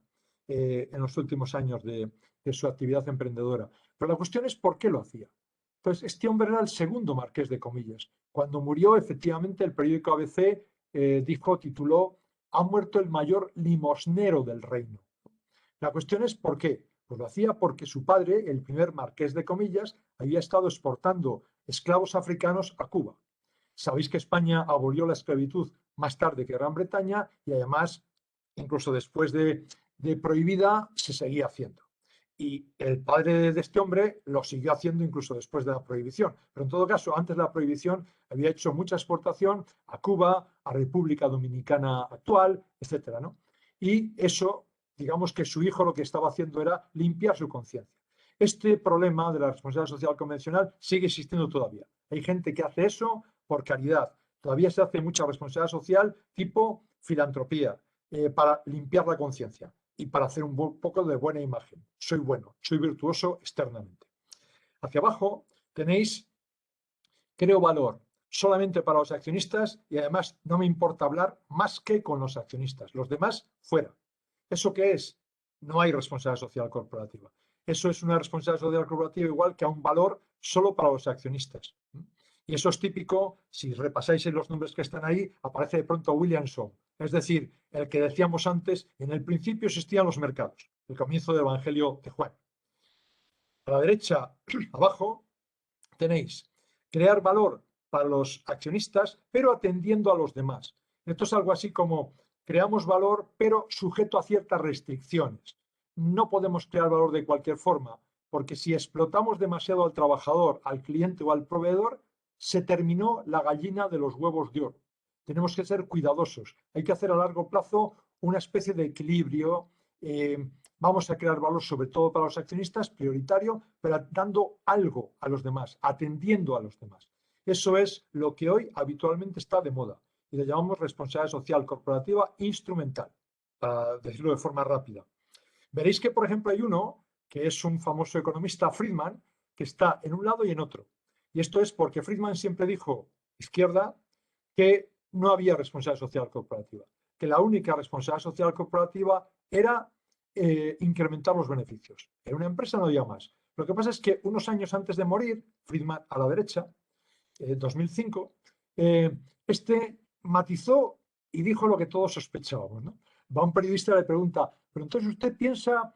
en los últimos años de su actividad emprendedora. Pero la cuestión es por qué lo hacía. Entonces, este hombre era el segundo Marqués de Comillas. Cuando murió, efectivamente, el periódico ABC tituló, ha muerto el mayor limosnero del reino. La cuestión es por qué. Pues lo hacía porque su padre, el primer Marqués de Comillas, había estado exportando esclavos africanos a Cuba. Sabéis que España abolió la esclavitud más tarde que Gran Bretaña y además, incluso después de prohibida, se seguía haciendo. Y el padre de este hombre lo siguió haciendo incluso después de la prohibición. Pero en todo caso, antes de la prohibición, había hecho mucha exportación a Cuba, a República Dominicana actual, etcétera, ¿no? Y eso, digamos que su hijo lo que estaba haciendo era limpiar su conciencia. Este problema de la responsabilidad social convencional sigue existiendo todavía. Hay gente que hace eso por caridad. Todavía se hace mucha responsabilidad social tipo filantropía para limpiar la conciencia y para hacer un poco de buena imagen. Soy bueno, soy virtuoso externamente. Hacia abajo tenéis, creo valor solamente para los accionistas y además no me importa hablar más que con los accionistas. Los demás, fuera. ¿Eso qué es? No hay responsabilidad social corporativa. Eso es una responsabilidad social corporativa igual que a un valor solo para los accionistas. Y eso es típico, si repasáis los nombres que están ahí, aparece de pronto Williamson. Es decir, el que decíamos antes, en el principio existían los mercados, el comienzo del Evangelio de Juan. A la derecha, abajo, tenéis crear valor para los accionistas, pero atendiendo a los demás. Esto es algo así como creamos valor, pero sujeto a ciertas restricciones. No podemos crear valor de cualquier forma, porque si explotamos demasiado al trabajador, al cliente o al proveedor, se terminó la gallina de los huevos de oro. Tenemos que ser cuidadosos. Hay que hacer a largo plazo una especie de equilibrio. Vamos a crear valor sobre todo para los accionistas, prioritario, pero dando algo a los demás, atendiendo a los demás. Eso es lo que hoy habitualmente está de moda y le llamamos responsabilidad social corporativa instrumental, para decirlo de forma rápida. Veréis que, por ejemplo, hay uno que es un famoso economista, Friedman, que está en un lado y en otro. Y esto es porque Friedman siempre dijo, izquierda, que no había responsabilidad social corporativa, que la única responsabilidad social corporativa era incrementar los beneficios. En una empresa no había más. Lo que pasa es que unos años antes de morir, Friedman a la derecha, 2005, este matizó y dijo lo que todos sospechábamos, ¿no? Va un periodista y le pregunta, Pero entonces usted piensa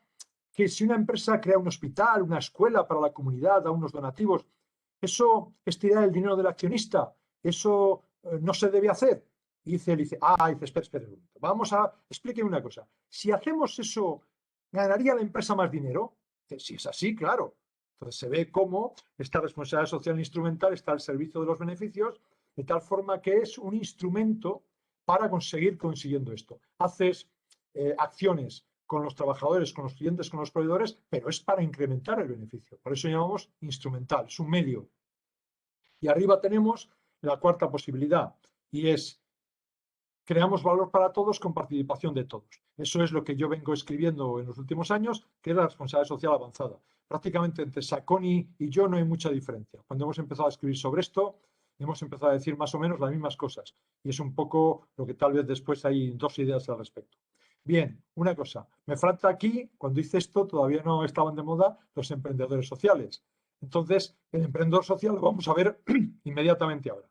que si una empresa crea un hospital, una escuela para la comunidad, da unos donativos, ¿eso es tirar el dinero del accionista? ¿Eso no se debe hacer? Y dice, espera un momento. Explíqueme una cosa. Si hacemos eso, ¿ganaría la empresa más dinero? Si es así, claro. Entonces se ve cómo esta responsabilidad social instrumental está al servicio de los beneficios, de tal forma que es un instrumento para conseguir consiguiendo esto. Haces acciones con los trabajadores, con los clientes, con los proveedores, pero es para incrementar el beneficio. Por eso llamamos instrumental, es un medio. Y arriba tenemos la cuarta posibilidad, y es creamos valor para todos con participación de todos. Eso es lo que yo vengo escribiendo en los últimos años, que es la responsabilidad social avanzada. Prácticamente entre Sacconi y yo no hay mucha diferencia. Cuando hemos empezado a escribir sobre esto, hemos empezado a decir más o menos las mismas cosas. Y es un poco lo que tal vez después hay dos ideas al respecto. Bien, una cosa. Me falta aquí, cuando hice esto, todavía no estaban de moda los emprendedores sociales. Entonces, el emprendedor social lo vamos a ver inmediatamente ahora.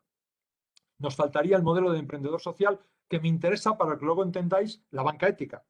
Nos faltaría el modelo de emprendedor social que me interesa para que luego entendáis la banca ética.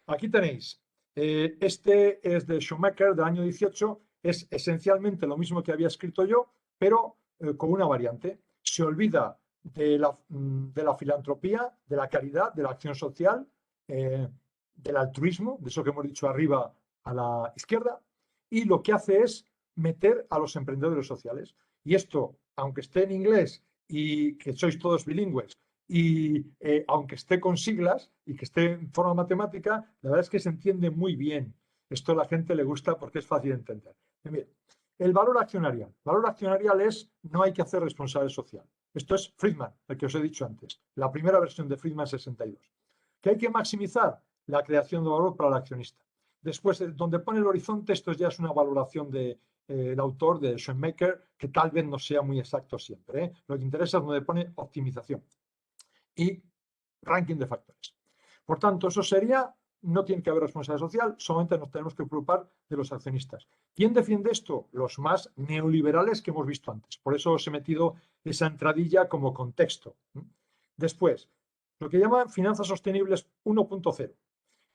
Aquí tenéis, este es de Schumacher del año 18, es esencialmente lo mismo que había escrito yo, pero con una variante. Se olvida de la filantropía, de la caridad, de la acción social, del altruismo, de eso que hemos dicho arriba a la izquierda, y lo que hace es meter a los emprendedores sociales. Y esto, aunque esté en inglés y que sois todos bilingües, y aunque esté con siglas y que esté en forma matemática, la verdad es que se entiende muy bien. Esto a la gente le gusta porque es fácil de entender. Bien, el valor accionarial. El valor accionarial es no hay que hacer responsable social. Esto es Friedman, el que os he dicho antes, la primera versión de Friedman 62. ¿Que hay que maximizar? La creación de valor para el accionista. Después, donde pone el horizonte, esto ya es una valoración de, el autor de Schoenmaker, que tal vez no sea muy exacto siempre. Lo que interesa es donde pone optimización y ranking de factores. Por tanto, eso sería, no tiene que haber responsabilidad social, solamente nos tenemos que preocupar de los accionistas. ¿Quién defiende esto? Los más neoliberales que hemos visto antes. Por eso os he metido esa entradilla como contexto. Después, lo que llaman finanzas sostenibles 1.0.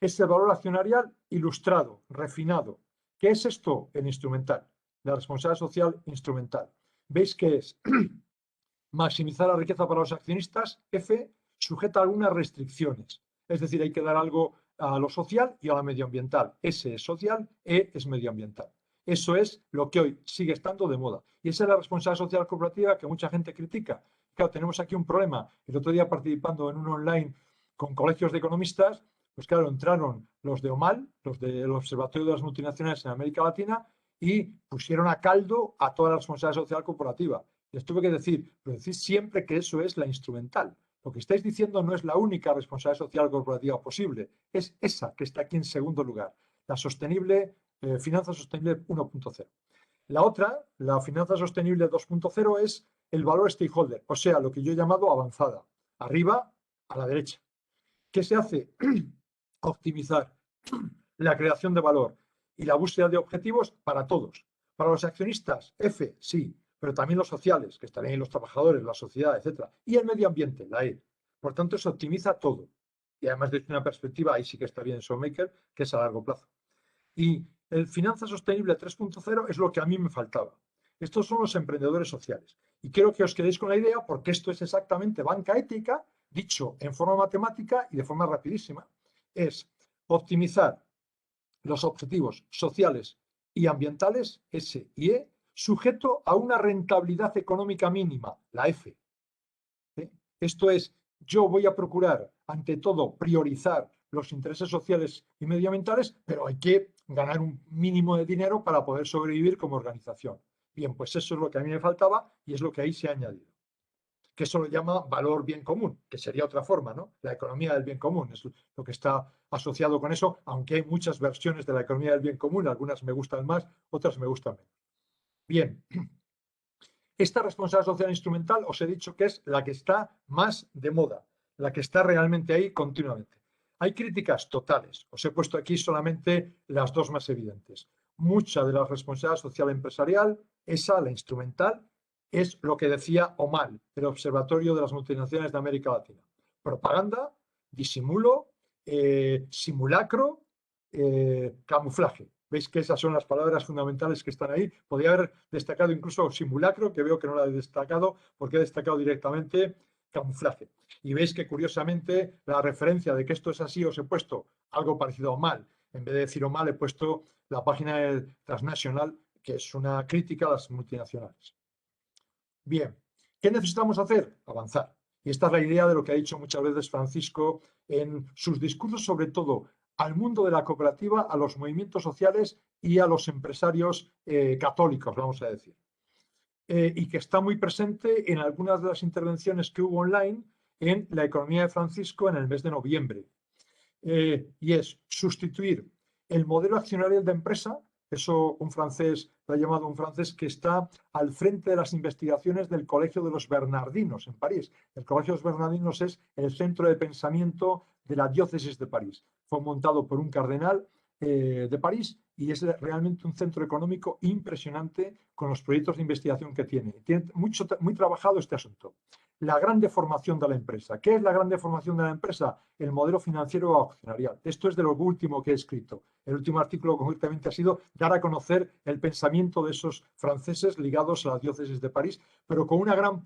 Es el valor accionarial ilustrado, refinado. ¿Qué es esto? El instrumental. La responsabilidad social instrumental. ¿Veis que es maximizar la riqueza para los accionistas? F, sujeta a algunas restricciones. Es decir, hay que dar algo a lo social y a lo medioambiental. S es social, E es medioambiental. Eso es lo que hoy sigue estando de moda. Y esa es la responsabilidad social corporativa que mucha gente critica. Claro, tenemos aquí un problema. El otro día participando en un online con colegios de economistas, pues claro, entraron los de OMAL, los del Observatorio de las Multinacionales en América Latina, y pusieron a caldo a toda la responsabilidad social corporativa. Les tuve que decir, pero decís siempre que eso es la instrumental. Lo que estáis diciendo no es la única responsabilidad social corporativa posible, es esa que está aquí en segundo lugar, la sostenible, finanza sostenible 1.0. La otra, la finanza sostenible 2.0, es el valor stakeholder, o sea, lo que yo he llamado avanzada, arriba a la derecha. ¿Qué se hace? Optimizar la creación de valor y la búsqueda de objetivos para todos. Para los accionistas, F, sí, pero también los sociales, que estarían los trabajadores, la sociedad, etc. Y el medio ambiente, la E. Por tanto, se optimiza todo. Y además desde una perspectiva, ahí sí que está bien Schoenmaker, que es a largo plazo. Y el finanza sostenible 3.0 es lo que a mí me faltaba. Estos son los emprendedores sociales. Y quiero que os quedéis con la idea porque esto es exactamente banca ética, dicho en forma matemática y de forma rapidísima. Es optimizar los objetivos sociales y ambientales, S y E, sujeto a una rentabilidad económica mínima, la F. Esto es, yo voy a procurar, ante todo, priorizar los intereses sociales y medioambientales, pero hay que ganar un mínimo de dinero para poder sobrevivir como organización. Bien, pues eso es lo que a mí me faltaba y es lo que ahí se ha añadido. Que eso lo llama valor bien común, que sería otra forma, ¿no? La economía del bien común es lo que está asociado con eso, aunque hay muchas versiones de la economía del bien común, algunas me gustan más, otras me gustan menos. Bien, esta responsabilidad social instrumental os he dicho que es la que está más de moda, la que está realmente ahí continuamente. Hay críticas totales, os he puesto aquí solamente las dos más evidentes. Mucha de la responsabilidad social empresarial, esa, la instrumental, es lo que decía OMAL, el Observatorio de las Multinacionales de América Latina. Propaganda, disimulo, simulacro camuflaje. Veis que esas son las palabras fundamentales que están ahí. Podría haber destacado incluso simulacro, que veo que no la he destacado, porque he destacado directamente camuflaje. Y veis que curiosamente la referencia de que esto es así os he puesto algo parecido a mal. En vez de decir o mal, he puesto la página de Transnational, que es una crítica a las multinacionales. Bien, ¿qué necesitamos hacer? Avanzar. Y esta es la idea de lo que ha dicho muchas veces Francisco en sus discursos, sobre todo al mundo de la cooperativa, a los movimientos sociales y a los empresarios católicos, vamos a decir. Y que está muy presente en algunas de las intervenciones que hubo online en la economía de Francisco en el mes de noviembre. Y es sustituir el modelo accionarial de empresa, eso un francés lo ha llamado un francés que está al frente de las investigaciones del Colegio de los Bernardinos en París. El Colegio de los Bernardinos es el centro de pensamiento de la diócesis de París. Fue montado por un cardenal de París y es realmente un centro económico impresionante con los proyectos de investigación que tiene. Tiene muy trabajado este asunto. La gran deformación de la empresa. ¿Qué es la gran deformación de la empresa? El modelo financiero accionarial. Esto es de lo último que he escrito. El último artículo concretamente ha sido dar a conocer el pensamiento de esos franceses ligados a la diócesis de París, pero con una gran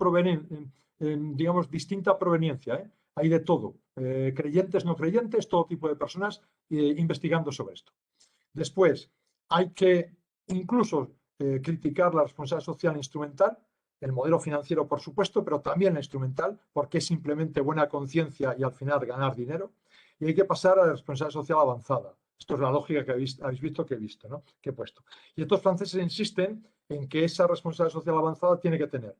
digamos, distinta proveniencia. Hay de todo. Creyentes, no creyentes, todo tipo de personas investigando sobre esto. Después, hay que incluso criticar la responsabilidad social instrumental, el modelo financiero, por supuesto, pero también la instrumental, porque es simplemente buena conciencia y al final ganar dinero. Y hay que pasar a la responsabilidad social avanzada. Esto es la lógica que habéis visto que he visto, ¿no? Que he puesto. Y estos franceses insisten en que esa responsabilidad social avanzada tiene que tener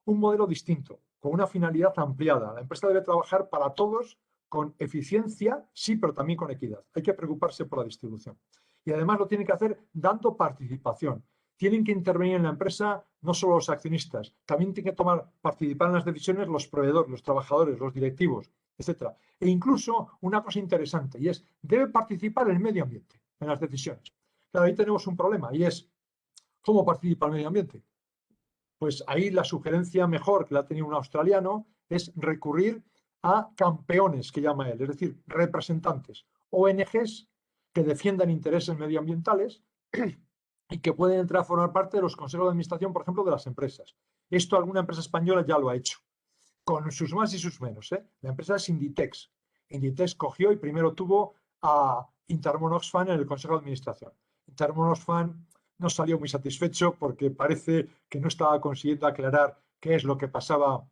un modelo distinto, con una finalidad ampliada. La empresa debe trabajar para todos con eficiencia, sí, pero también con equidad. Hay que preocuparse por la distribución. Y además lo tienen que hacer dando participación. Tienen que intervenir en la empresa no solo los accionistas, también tienen que participar en las decisiones los proveedores, los trabajadores, los directivos, etc. E incluso una cosa interesante, y es, debe participar el medio ambiente en las decisiones. Claro, ahí tenemos un problema, y es, ¿cómo participa el medio ambiente? Pues ahí la sugerencia mejor que la ha tenido un australiano es recurrir a campeones, que llama él, es decir, representantes, ONGs que defiendan intereses medioambientales y que pueden entrar a formar parte de los consejos de administración, por ejemplo, de las empresas. Esto alguna empresa española ya lo ha hecho, con sus más y sus menos. La empresa es Inditex. Inditex cogió y primero tuvo a Intermon Oxfam en el consejo de administración. Intermon Oxfam no salió muy satisfecho porque parece que no estaba consiguiendo aclarar qué es lo que pasaba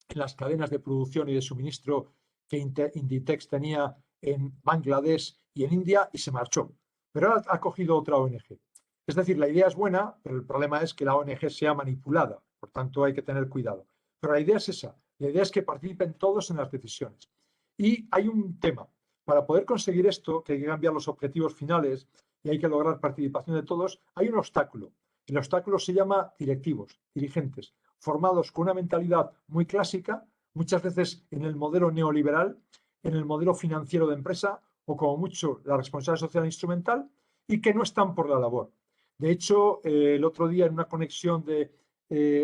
en las cadenas de producción y de suministro que Inditex tenía en Bangladesh y en India y se marchó. Pero ahora ha cogido otra ONG. Es decir, la idea es buena, pero el problema es que la ONG sea manipulada. Por tanto, hay que tener cuidado. Pero la idea es esa. La idea es que participen todos en las decisiones. Y hay un tema. Para poder conseguir esto, que hay que cambiar los objetivos finales y hay que lograr participación de todos, hay un obstáculo. El obstáculo se llama directivos, dirigentes, formados con una mentalidad muy clásica, muchas veces en el modelo neoliberal, en el modelo financiero de empresa o como mucho la responsabilidad social instrumental y que no están por la labor. De hecho, el otro día en una conexión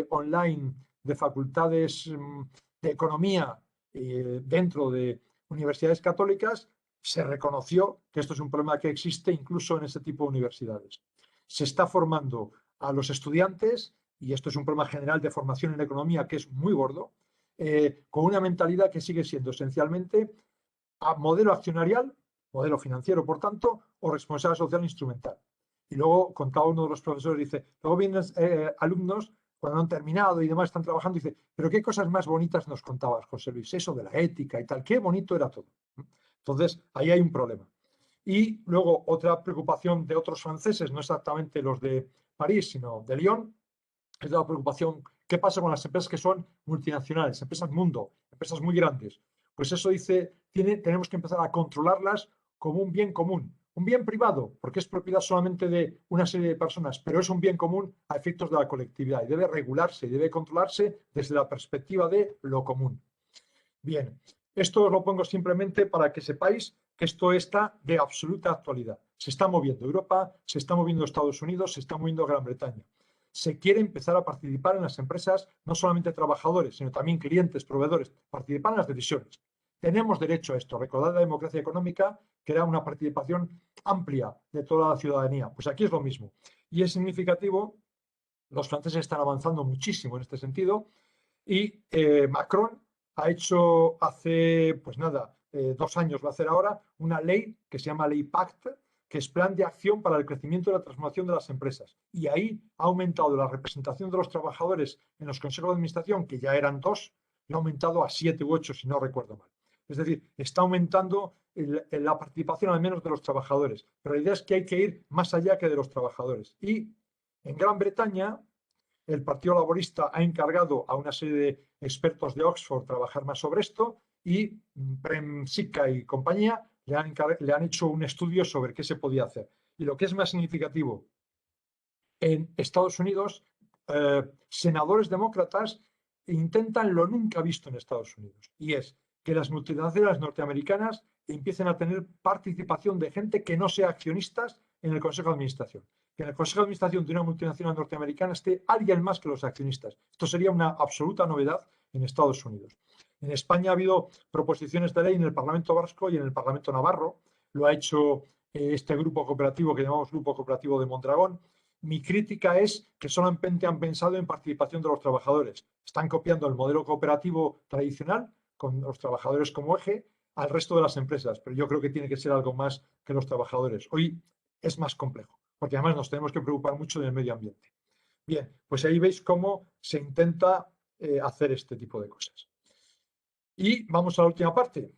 online de facultades de economía dentro de universidades católicas, se reconoció que esto es un problema que existe incluso en ese tipo de universidades. Se está formando a los estudiantes, y esto es un problema general de formación en economía que es muy gordo, con una mentalidad que sigue siendo esencialmente a modelo accionarial, modelo financiero, por tanto, o responsabilidad social instrumental. Y luego contaba uno de los profesores, dice, luego vienen alumnos cuando han terminado y demás están trabajando, dice, pero qué cosas más bonitas nos contabas, José Luis, eso de la ética y tal, qué bonito era todo. Entonces, ahí hay un problema. Y luego otra preocupación de otros franceses, no exactamente los de París, sino de Lyon, es la preocupación, ¿qué pasa con las empresas que son multinacionales, empresas mundo, empresas muy grandes? Pues eso dice, tenemos que empezar a controlarlas como un bien común, un bien privado, porque es propiedad solamente de una serie de personas, pero es un bien común a efectos de la colectividad y debe regularse y debe controlarse desde la perspectiva de lo común. Bien, esto os lo pongo simplemente para que sepáis que esto está de absoluta actualidad. Se está moviendo Europa, se está moviendo Estados Unidos, se está moviendo Gran Bretaña. Se quiere empezar a participar en las empresas, no solamente trabajadores, sino también clientes, proveedores, participar en las decisiones. Tenemos derecho a esto. Recordad la democracia económica, que era una participación amplia de toda la ciudadanía. Pues aquí es lo mismo. Y es significativo, los franceses están avanzando muchísimo en este sentido, y Macron ha hecho hace, pues nada, 2 años va a hacer ahora, una ley que se llama Ley Pacte, que es Plan de Acción para el Crecimiento y la Transformación de las Empresas. Y ahí ha aumentado la representación de los trabajadores en los consejos de administración, que ya eran 2, y ha aumentado a 7 u 8, si no recuerdo mal. Es decir, está aumentando la participación al menos de los trabajadores. Pero la idea es que hay que ir más allá que de los trabajadores. Y en Gran Bretaña, el Partido Laborista ha encargado a una serie de expertos de Oxford trabajar más sobre esto y Prem Sikka y compañía le han hecho un estudio sobre qué se podía hacer. Y lo que es más significativo, en Estados Unidos, senadores demócratas intentan lo nunca visto en Estados Unidos, y es que las multinacionales norteamericanas empiecen a tener participación de gente que no sea accionistas en el Consejo de Administración. Que en el Consejo de Administración de una multinacional norteamericana esté alguien más que los accionistas. Esto sería una absoluta novedad en Estados Unidos. En España ha habido proposiciones de ley en el Parlamento Vasco y en el Parlamento Navarro. Lo ha hecho este grupo cooperativo que llamamos Grupo Cooperativo de Mondragón. Mi crítica es que solamente han pensado en participación de los trabajadores. Están copiando el modelo cooperativo tradicional, con los trabajadores como eje, al resto de las empresas. Pero yo creo que tiene que ser algo más que los trabajadores. Hoy es más complejo, porque además nos tenemos que preocupar mucho del medio ambiente. Bien, pues ahí veis cómo se intenta hacer este tipo de cosas. Y vamos a la última parte.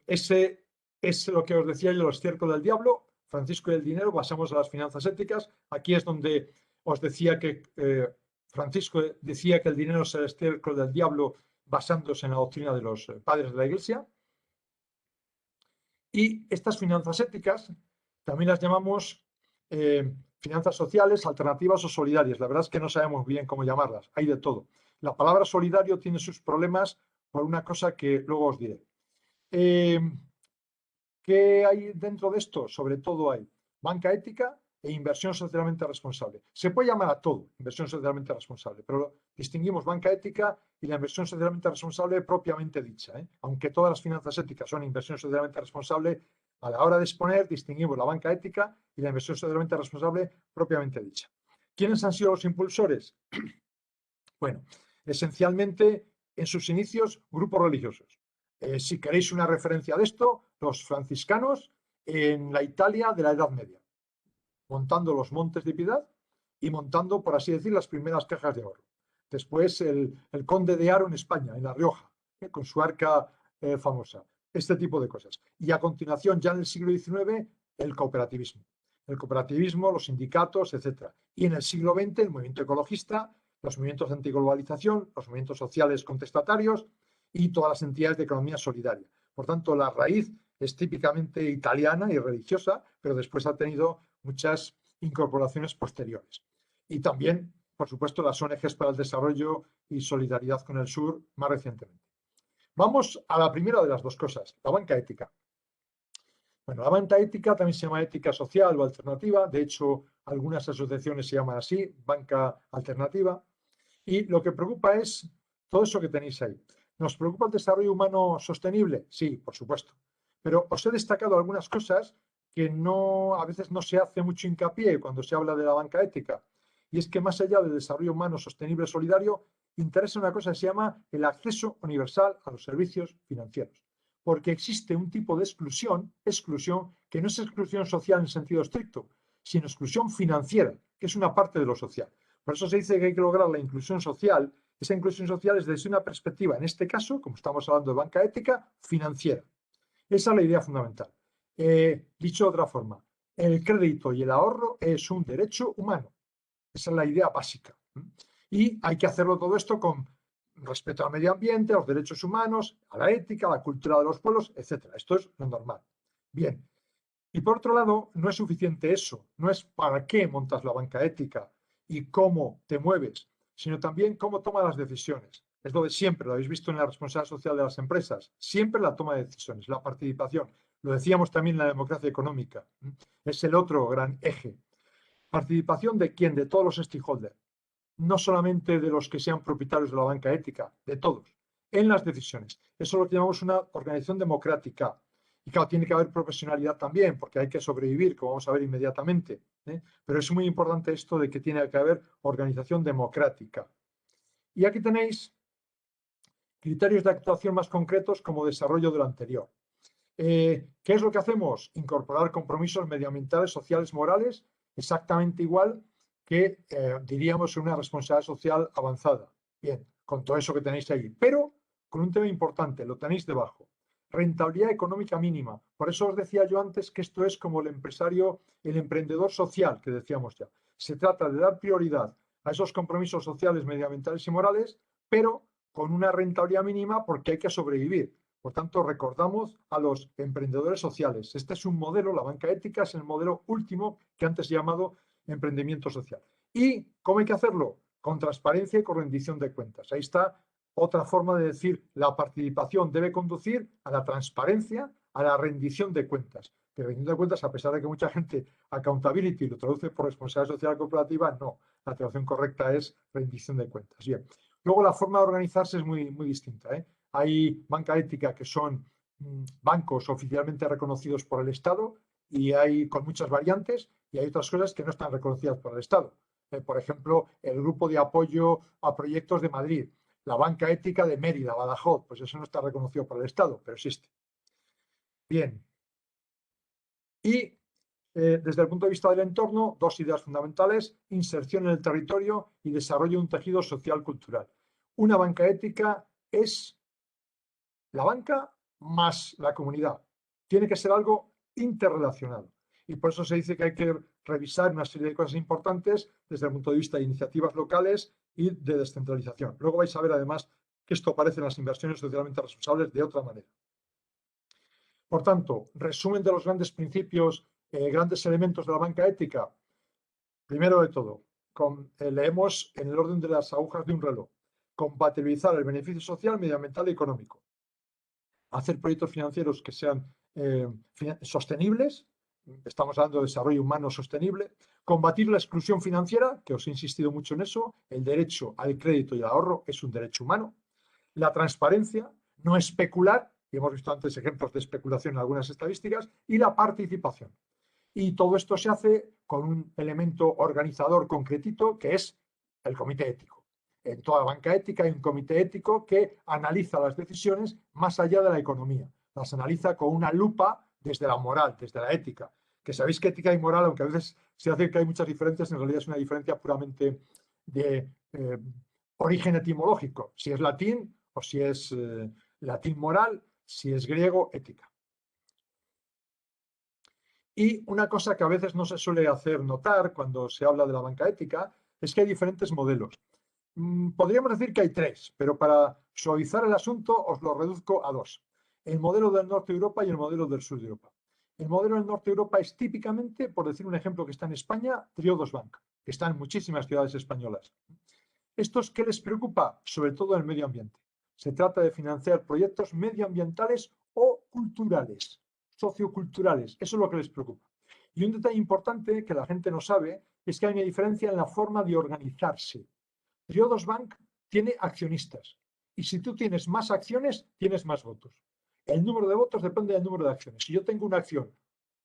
Ese es lo que os decía yo, el estiércol del diablo. Francisco y el dinero, pasamos a las finanzas éticas. Aquí es donde os decía que Francisco decía que el dinero es el estiércol del diablo basándose en la doctrina de los padres de la Iglesia. Y estas finanzas éticas también las llamamos finanzas sociales, alternativas o solidarias. La verdad es que no sabemos bien cómo llamarlas, hay de todo. La palabra solidario tiene sus problemas por una cosa que luego os diré. ¿Qué hay dentro de esto? Sobre todo hay banca ética e inversión socialmente responsable. Se puede llamar a todo inversión socialmente responsable, pero distinguimos banca ética y la inversión socialmente responsable propiamente dicha. Aunque todas las finanzas éticas son inversión socialmente responsable, a la hora de exponer distinguimos la banca ética y la inversión socialmente responsable propiamente dicha. ¿Quiénes han sido los impulsores? Bueno, esencialmente en sus inicios grupos religiosos. Si queréis una referencia de esto, los franciscanos en la Italia de la Edad Media, montando los Montes de Piedad y montando, por así decir, las primeras cajas de oro. Después el conde de Haro en España, en La Rioja, con su arca famosa. Este tipo de cosas. Y a continuación, ya en el siglo XIX, el cooperativismo. El cooperativismo, los sindicatos, etc. Y en el siglo XX, el movimiento ecologista, los movimientos antiglobalización, los movimientos sociales contestatarios y todas las entidades de economía solidaria. Por tanto, la raíz es típicamente italiana y religiosa, pero después ha tenido muchas incorporaciones posteriores. Y también, por supuesto, las ONGs para el desarrollo y solidaridad con el sur más recientemente. Vamos a la primera de las dos cosas, la banca ética. Bueno, la banca ética también se llama ética social o alternativa. De hecho, algunas asociaciones se llaman así, banca alternativa. Y lo que preocupa es todo eso que tenéis ahí. ¿Nos preocupa el desarrollo humano sostenible? Sí, por supuesto. Pero os he destacado algunas cosas que a veces no se hace mucho hincapié cuando se habla de la banca ética. Y es que más allá del desarrollo humano sostenible solidario, interesa una cosa que se llama el acceso universal a los servicios financieros. Porque existe un tipo de exclusión que no es exclusión social en sentido estricto, sino exclusión financiera, que es una parte de lo social. Por eso se dice que hay que lograr la inclusión social. Esa inclusión social es desde una perspectiva, en este caso, como estamos hablando de banca ética, financiera. Esa es la idea fundamental. Dicho de otra forma, el crédito y el ahorro es un derecho humano. Esa es la idea básica. Y hay que hacerlo todo esto con respeto al medio ambiente, a los derechos humanos, a la ética, a la cultura de los pueblos, etc. Esto es lo normal. Bien. Y por otro lado, no es suficiente eso. No es para qué montas la banca ética y cómo te mueves, sino también cómo tomas las decisiones. Es lo de siempre, lo habéis visto en la responsabilidad social de las empresas. Siempre la toma de decisiones, la participación. Lo decíamos también en la democracia económica. Es el otro gran eje. ¿Participación de quién? De todos los stakeholders. No solamente de los que sean propietarios de la banca ética, de todos. en las decisiones. Eso es lo que llamamos una organización democrática. Y claro, tiene que haber profesionalidad también, porque hay que sobrevivir, como vamos a ver inmediatamente. Pero es muy importante esto de que tiene que haber organización democrática. Y aquí tenéis criterios de actuación más concretos como desarrollo de lo anterior. ¿Qué es lo que hacemos? Incorporar compromisos medioambientales, sociales, morales, exactamente igual que diríamos una responsabilidad social avanzada. Bien, con todo eso que tenéis ahí. Pero con un tema importante, lo tenéis debajo. Rentabilidad económica mínima. Por eso os decía yo antes que esto es como el empresario, el emprendedor social que decíamos ya. Se trata de dar prioridad a esos compromisos sociales, medioambientales y morales, pero con una rentabilidad mínima porque hay que sobrevivir. Por tanto, recordamos a los emprendedores sociales. Este es un modelo, la banca ética es el modelo último que antes llamado emprendimiento social. ¿Y cómo hay que hacerlo? Con transparencia y con rendición de cuentas. Ahí está otra forma de decir, la participación debe conducir a la transparencia, a la rendición de cuentas. Que rendición de cuentas, a pesar de que mucha gente accountability lo traduce por responsabilidad social corporativa, no. La traducción correcta es rendición de cuentas. Bien. Luego la forma de organizarse es muy distinta. Hay banca ética que son bancos oficialmente reconocidos por el Estado y hay con muchas variantes y hay otras cosas que no están reconocidas por el Estado. Por ejemplo, el grupo de apoyo a proyectos de Madrid, la banca ética de Mérida, Badajoz, pues eso no está reconocido por el Estado, pero existe. Bien. Y desde el punto de vista del entorno, dos ideas fundamentales: inserción en el territorio y desarrollo de un tejido social cultural. Una banca ética es la banca más la comunidad. Tiene que ser algo interrelacionado. Y por eso se dice que hay que revisar una serie de cosas importantes desde el punto de vista de iniciativas locales y de descentralización. Luego vais a ver además que esto aparece en las inversiones socialmente responsables de otra manera. Por tanto, resumen de los grandes principios, grandes elementos de la banca ética. Primero de todo, leemos en el orden de las agujas de un reloj. Compatibilizar el beneficio social, medioambiental y económico. Hacer proyectos financieros que sean sostenibles, estamos hablando de desarrollo humano sostenible, combatir la exclusión financiera, que os he insistido mucho en eso, el derecho al crédito y al ahorro es un derecho humano, la transparencia, no especular, y hemos visto antes ejemplos de especulación en algunas estadísticas, y la participación. Y todo esto se hace con un elemento organizador concretito que es el comité ético. En toda banca ética hay un comité ético que analiza las decisiones más allá de la economía. Las analiza con una lupa desde la moral, desde la ética. Que sabéis que ética y moral, aunque a veces se hace que hay muchas diferencias, en realidad es una diferencia puramente de origen etimológico. Si es latín o si es latín moral, si es griego ética. Y una cosa que a veces no se suele hacer notar cuando se habla de la banca ética es que hay diferentes modelos. Podríamos decir que hay tres, pero para suavizar el asunto os lo reduzco a dos. El modelo del norte de Europa y el modelo del sur de Europa. El modelo del norte de Europa es típicamente, por decir un ejemplo que está en España, Triodos Bank, que está en muchísimas ciudades españolas. ¿Estos qué les preocupa? Sobre todo el medio ambiente. Se trata de financiar proyectos medioambientales o culturales, socioculturales. Eso es lo que les preocupa. Y un detalle importante que la gente no sabe es que hay una diferencia en la forma de organizarse. Triodos Bank tiene accionistas y si tú tienes más acciones, tienes más votos. El número de votos depende del número de acciones. Si yo tengo una acción,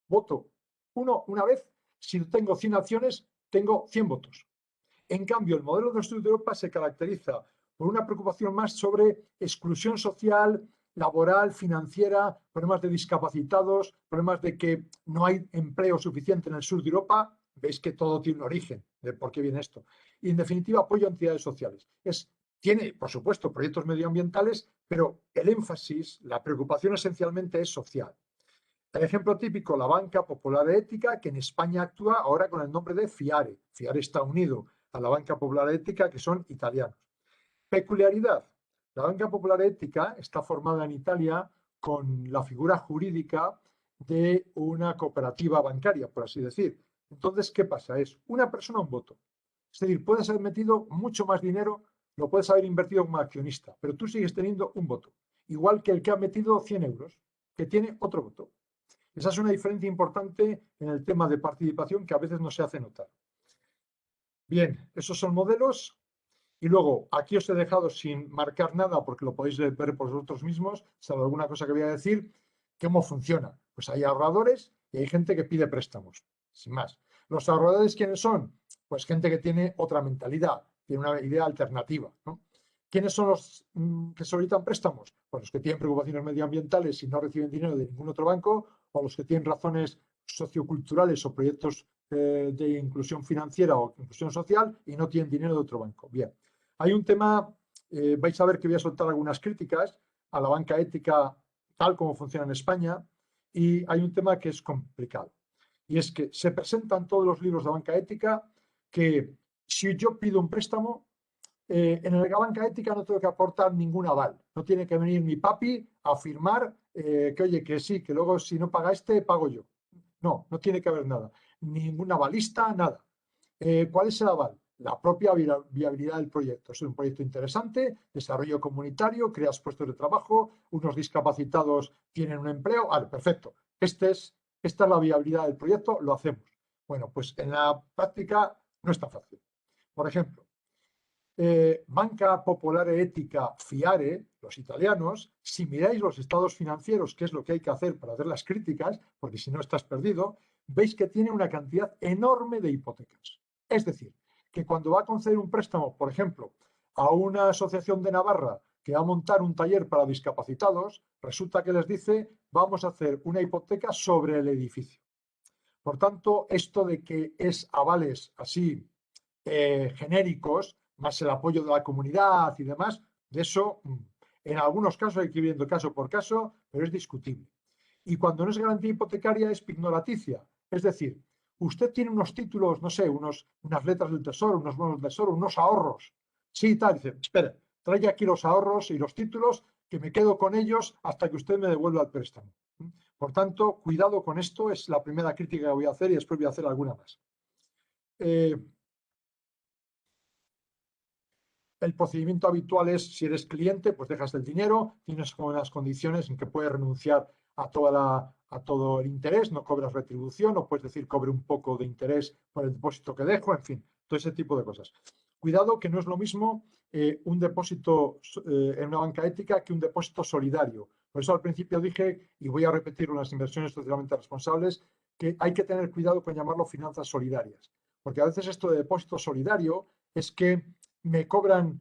voto una vez. Si tengo 100 acciones, tengo 100 votos. En cambio, el modelo del sur de Europa se caracteriza por una preocupación más sobre exclusión social, laboral, financiera, problemas de discapacitados, problemas de que no hay empleo suficiente en el sur de Europa. Veis que todo tiene un origen de por qué viene esto. Y, en definitiva, apoyo a entidades sociales. Tiene, por supuesto, proyectos medioambientales, pero el énfasis, la preocupación esencialmente es social. El ejemplo típico, la Banca Popular Ética, que en España actúa ahora con el nombre de FIARE. FIARE está unido a la Banca Popular Ética, que son italianos. Peculiaridad. La Banca Popular Ética está formada en Italia con la figura jurídica de una cooperativa bancaria, por así decir. Entonces, ¿qué pasa? Es una persona, un voto. Es decir, puedes haber metido mucho más dinero, lo puedes haber invertido como accionista, pero tú sigues teniendo un voto. Igual que el que ha metido 100 euros, que tiene otro voto. Esa es una diferencia importante en el tema de participación que a veces no se hace notar. Bien, esos son modelos Y luego, aquí os he dejado sin marcar nada porque lo podéis ver por vosotros mismos, salvo alguna cosa que voy a decir, cómo funciona. Pues hay ahorradores y hay gente que pide préstamos, sin más. ¿Los ahorradores quiénes son? Pues gente que tiene otra mentalidad, tiene una idea alternativa, ¿no? ¿Quiénes son los que solicitan préstamos? Pues los que tienen preocupaciones medioambientales y no reciben dinero de ningún otro banco, o los que tienen razones socioculturales o proyectos de inclusión financiera o inclusión social y no tienen dinero de otro banco. Bien, hay un tema, vais a ver que voy a soltar algunas críticas a la banca ética tal como funciona en España, y hay un tema que es complicado. Y es que se presentan todos los libros de banca ética que si yo pido un préstamo, en la banca ética no tengo que aportar ningún aval. No tiene que venir mi papi a firmar que, oye, que sí, que luego si no paga este, pago yo. No, no tiene que haber nada. Ningún avalista, nada. ¿Cuál es el aval? La propia viabilidad del proyecto. Es un proyecto interesante, desarrollo comunitario, creas puestos de trabajo, unos discapacitados tienen un empleo. Vale, perfecto. Esta es la viabilidad del proyecto, lo hacemos. Bueno, pues en la práctica no es tan fácil. Por ejemplo, Banca Popolare Ética Fiare, los italianos, si miráis los estados financieros, que es lo que hay que hacer para hacer las críticas, porque si no estás perdido, veis que tiene una cantidad enorme de hipotecas. Es decir, que cuando va a conceder un préstamo, por ejemplo, a una asociación de Navarra que va a montar un taller para discapacitados, resulta que les dice, vamos a hacer una hipoteca sobre el edificio. Por tanto, esto de que es avales así genéricos, más el apoyo de la comunidad y demás, de eso en algunos casos hay que ir viendo caso por caso, pero es discutible. Y cuando no es garantía hipotecaria es pignoraticia, es decir, usted tiene unos títulos, no sé, unas letras del tesoro, unos bonos del tesoro, unos ahorros. Sí, tal, dice, espera, trae aquí los ahorros y los títulos que me quedo con ellos hasta que usted me devuelva el préstamo. Por tanto, cuidado con esto, es la primera crítica que voy a hacer y después voy a hacer alguna más. El procedimiento habitual es, si eres cliente, pues dejas el dinero, tienes unas condiciones en que puedes renunciar a todo el interés, no cobras retribución, o puedes decir cobre un poco de interés por el depósito que dejo, en fin, todo ese tipo de cosas. Cuidado que no es lo mismo un depósito en una banca ética que un depósito solidario. Por eso al principio dije, y voy a repetirlo en las inversiones socialmente responsables, que hay que tener cuidado con llamarlo finanzas solidarias. Porque a veces esto de depósito solidario es que me pagan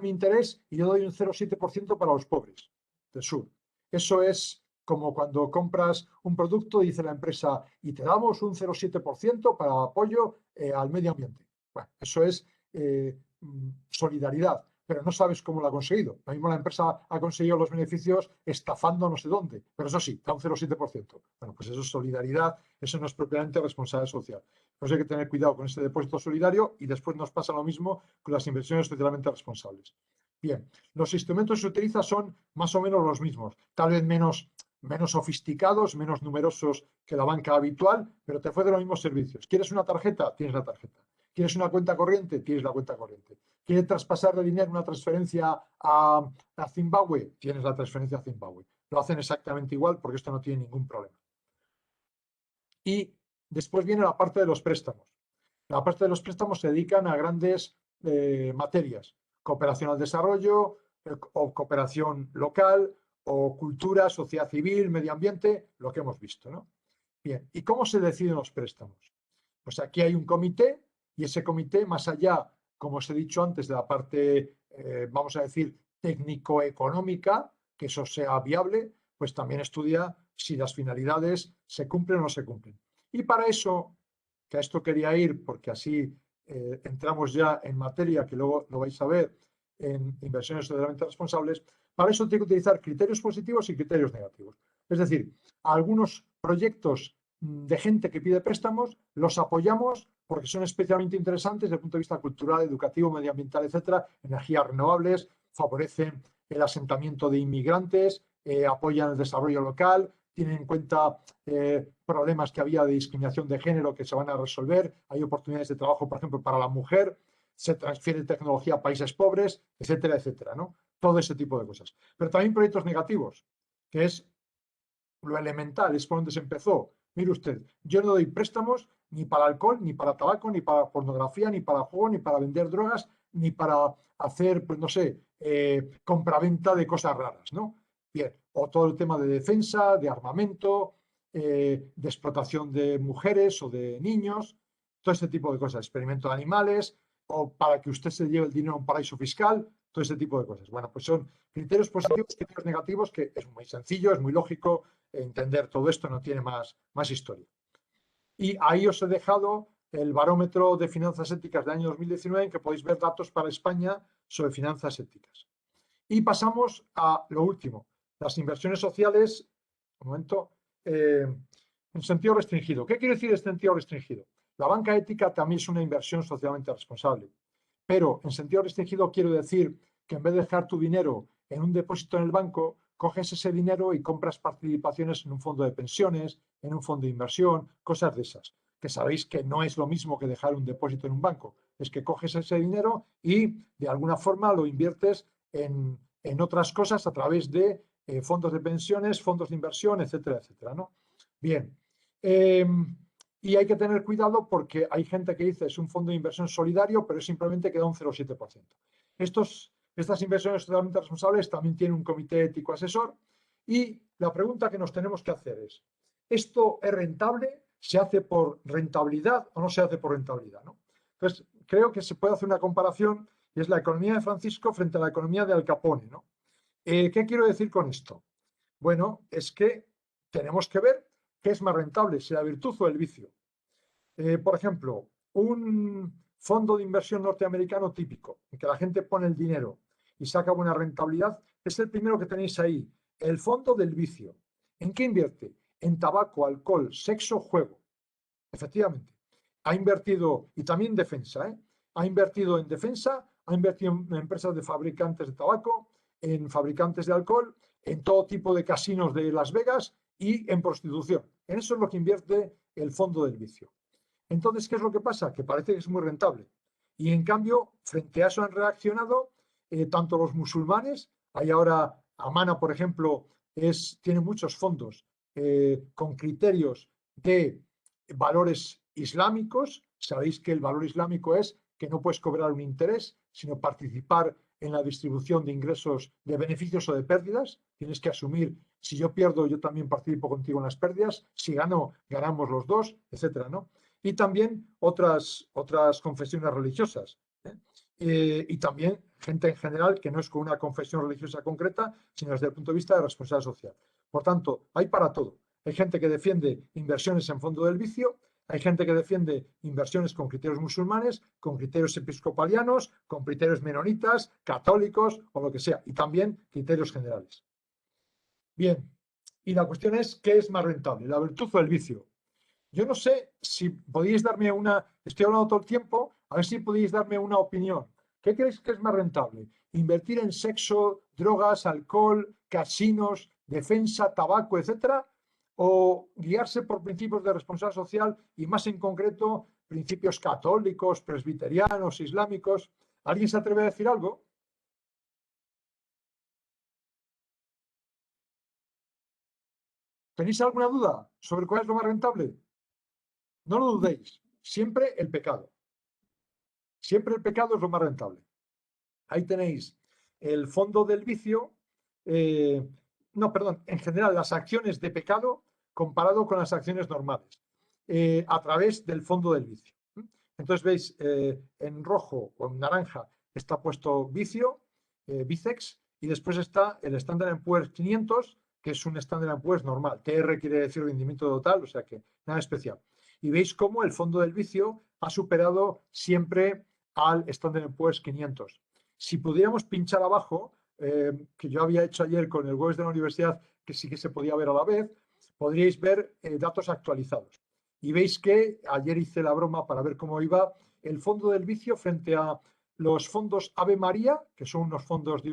mi interés y yo doy un 0,7% para los pobres del sur. Eso es como cuando compras un producto, dice la empresa, y te damos un 0,7% para apoyo al medio ambiente. Bueno, eso es solidaridad, pero no sabes cómo lo ha conseguido. Lo mismo la empresa ha conseguido los beneficios estafando no sé dónde, pero eso sí, da un 0,7%. Bueno, pues eso es solidaridad, eso no es propiamente responsabilidad social. Pues hay que tener cuidado con este depósito solidario y después nos pasa lo mismo con las inversiones socialmente responsables. Bien, los instrumentos que se utilizan son más o menos los mismos, tal vez menos sofisticados, menos numerosos que la banca habitual, pero te ofrecen los mismos servicios. ¿Quieres una tarjeta? Tienes la tarjeta. ¿Quieres una cuenta corriente? Tienes la cuenta corriente. ¿Quieres traspasar de dinero una transferencia a Zimbabue? Tienes la transferencia a Zimbabue. Lo hacen exactamente igual porque esto no tiene ningún problema. Y después viene la parte de los préstamos. La parte de los préstamos se dedican a grandes materias, cooperación al desarrollo o cooperación local o cultura, sociedad civil, medio ambiente, lo que hemos visto, ¿no? Bien, ¿y cómo se deciden los préstamos? Pues aquí hay un comité y ese comité, más allá, como os he dicho antes, de la parte, vamos a decir, técnico-económica, que eso sea viable, pues también estudia si las finalidades se cumplen o no se cumplen. Y para eso, que a esto quería ir, porque así entramos ya en materia, que luego lo vais a ver en inversiones socialmente responsables, para eso tengo que utilizar criterios positivos y criterios negativos. Es decir, algunos proyectos de gente que pide préstamos los apoyamos porque son especialmente interesantes desde el punto de vista cultural, educativo, medioambiental, etcétera, energías renovables, favorecen el asentamiento de inmigrantes, apoyan el desarrollo local, tienen en cuenta problemas que había de discriminación de género que se van a resolver, hay oportunidades de trabajo, por ejemplo, para la mujer, se transfiere tecnología a países pobres, etcétera, etcétera, ¿no? Todo ese tipo de cosas. Pero también proyectos negativos, que es lo elemental, es por donde se empezó. Mire usted, yo no doy préstamos ni para alcohol, ni para tabaco, ni para pornografía, ni para juego, ni para vender drogas, ni para hacer, pues no sé, compraventa de cosas raras, ¿no? Bien, o todo el tema de defensa, de armamento, de explotación de mujeres o de niños, todo este tipo de cosas, experimento de animales, o para que usted se lleve el dinero a un paraíso fiscal, todo ese tipo de cosas. Bueno, pues son criterios positivos, criterios negativos, que es muy sencillo, es muy lógico entender todo esto, no tiene más historia. Y ahí os he dejado el barómetro de finanzas éticas del año 2019, en que podéis ver datos para España sobre finanzas éticas. Y pasamos a lo último, las inversiones sociales, un momento, en sentido restringido. ¿Qué quiere decir este sentido restringido? La banca ética también es una inversión socialmente responsable, pero en sentido restringido quiero decir que en vez de dejar tu dinero en un depósito en el banco, coges ese dinero y compras participaciones en un fondo de pensiones, en un fondo de inversión, cosas de esas, que sabéis que no es lo mismo que dejar un depósito en un banco, es que coges ese dinero y de alguna forma lo inviertes en otras cosas a través de fondos de pensiones, fondos de inversión, etcétera, etcétera, ¿no? Bien. Y hay que tener cuidado porque hay gente que dice es un fondo de inversión solidario, pero simplemente queda un 0,7%. Estas inversiones totalmente responsables también tienen un comité ético asesor y la pregunta que nos tenemos que hacer es, ¿esto es rentable? ¿Se hace por rentabilidad o no se hace por rentabilidad, ¿no? Entonces, creo que se puede hacer una comparación y es la economía de Francisco frente a la economía de Al Capone, ¿no? ¿Qué quiero decir con esto? Bueno, es que tenemos que ver qué es más rentable, si la virtud o el vicio. Por ejemplo, un fondo de inversión norteamericano típico, en que la gente pone el dinero y saca buena rentabilidad, es el primero que tenéis ahí, el fondo del vicio. ¿En qué invierte? En tabaco, alcohol, sexo, juego. Efectivamente. Ha invertido, y también defensa, ¿eh? Ha invertido en defensa, ha invertido en empresas de fabricantes de tabaco, en fabricantes de alcohol, en todo tipo de casinos de Las Vegas y en prostitución. En eso es lo que invierte el fondo del vicio. Entonces, ¿qué es lo que pasa? Que parece que es muy rentable. Y en cambio, frente a eso han reaccionado tanto los musulmanes, hay ahora, Amana, por ejemplo, tiene muchos fondos con criterios de valores islámicos. Sabéis que el valor islámico es que no puedes cobrar un interés, sino participar en la distribución de ingresos, de beneficios o de pérdidas. Tienes que asumir, si yo pierdo, yo también participo contigo en las pérdidas, si gano, ganamos los dos, etcétera, ¿no? Y también otras confesiones religiosas. Y también gente en general que no es con una confesión religiosa concreta, sino desde el punto de vista de responsabilidad social. Por tanto, hay para todo. Hay gente que defiende inversiones en fondo del vicio, hay gente que defiende inversiones con criterios musulmanes, con criterios episcopalianos, con criterios menonitas, católicos o lo que sea, y también criterios generales. Bien, y la cuestión es, ¿qué es más rentable, la virtud o el vicio? Yo no sé si podéis darme estoy hablando todo el tiempo, a ver si podéis darme una opinión. ¿Qué creéis que es más rentable? ¿Invertir en sexo, drogas, alcohol, casinos, defensa, tabaco, etcétera? ¿O guiarse por principios de responsabilidad social y más en concreto principios católicos, presbiterianos, islámicos? ¿Alguien se atreve a decir algo? ¿Tenéis alguna duda sobre cuál es lo más rentable? No lo dudéis, siempre el pecado. Siempre el pecado es lo más rentable. Ahí tenéis el fondo del vicio, no, perdón, en general las acciones de pecado comparado con las acciones normales, a través del fondo del vicio. Entonces veis, en rojo o en naranja está puesto vicio, Vicex, y después está el Standard & Poor's 500, que es un Standard & Poor's normal. TR quiere decir rendimiento total, o sea que nada especial. Y veis cómo el fondo del vicio ha superado siempre al Standard & Poor's 500. Si pudiéramos pinchar abajo, que yo había hecho ayer con el web de la universidad, que sí que se podía ver a la vez, podríais ver datos actualizados. Y veis que ayer hice la broma para ver cómo iba el fondo del vicio frente a los fondos Ave María, que son unos fondos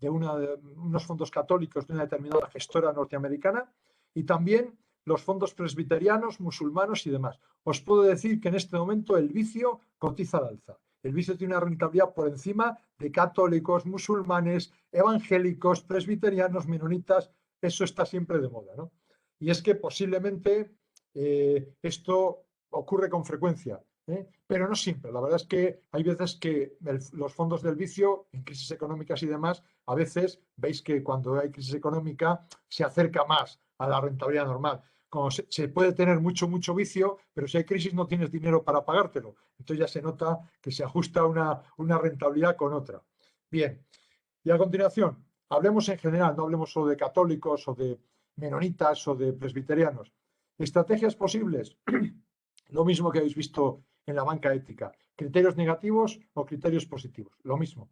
unos fondos católicos de una determinada gestora norteamericana, y también los fondos presbiterianos, musulmanos y demás. Os puedo decir que en este momento el vicio cotiza al alza. El vicio tiene una rentabilidad por encima de católicos, musulmanes, evangélicos, presbiterianos, menonitas. Eso está siempre de moda, ¿no? Y es que posiblemente esto ocurre con frecuencia. Pero no siempre. La verdad es que hay veces que los fondos del vicio, en crisis económicas y demás, a veces veis que cuando hay crisis económica se acerca más a la rentabilidad normal. Como se puede tener mucho, mucho vicio, pero si hay crisis no tienes dinero para pagártelo. Entonces ya se nota que se ajusta una rentabilidad con otra. Bien, y a continuación, hablemos en general, no hablemos solo de católicos o de menonitas o de presbiterianos. Estrategias posibles, lo mismo que habéis visto en la banca ética. Criterios negativos o criterios positivos, lo mismo.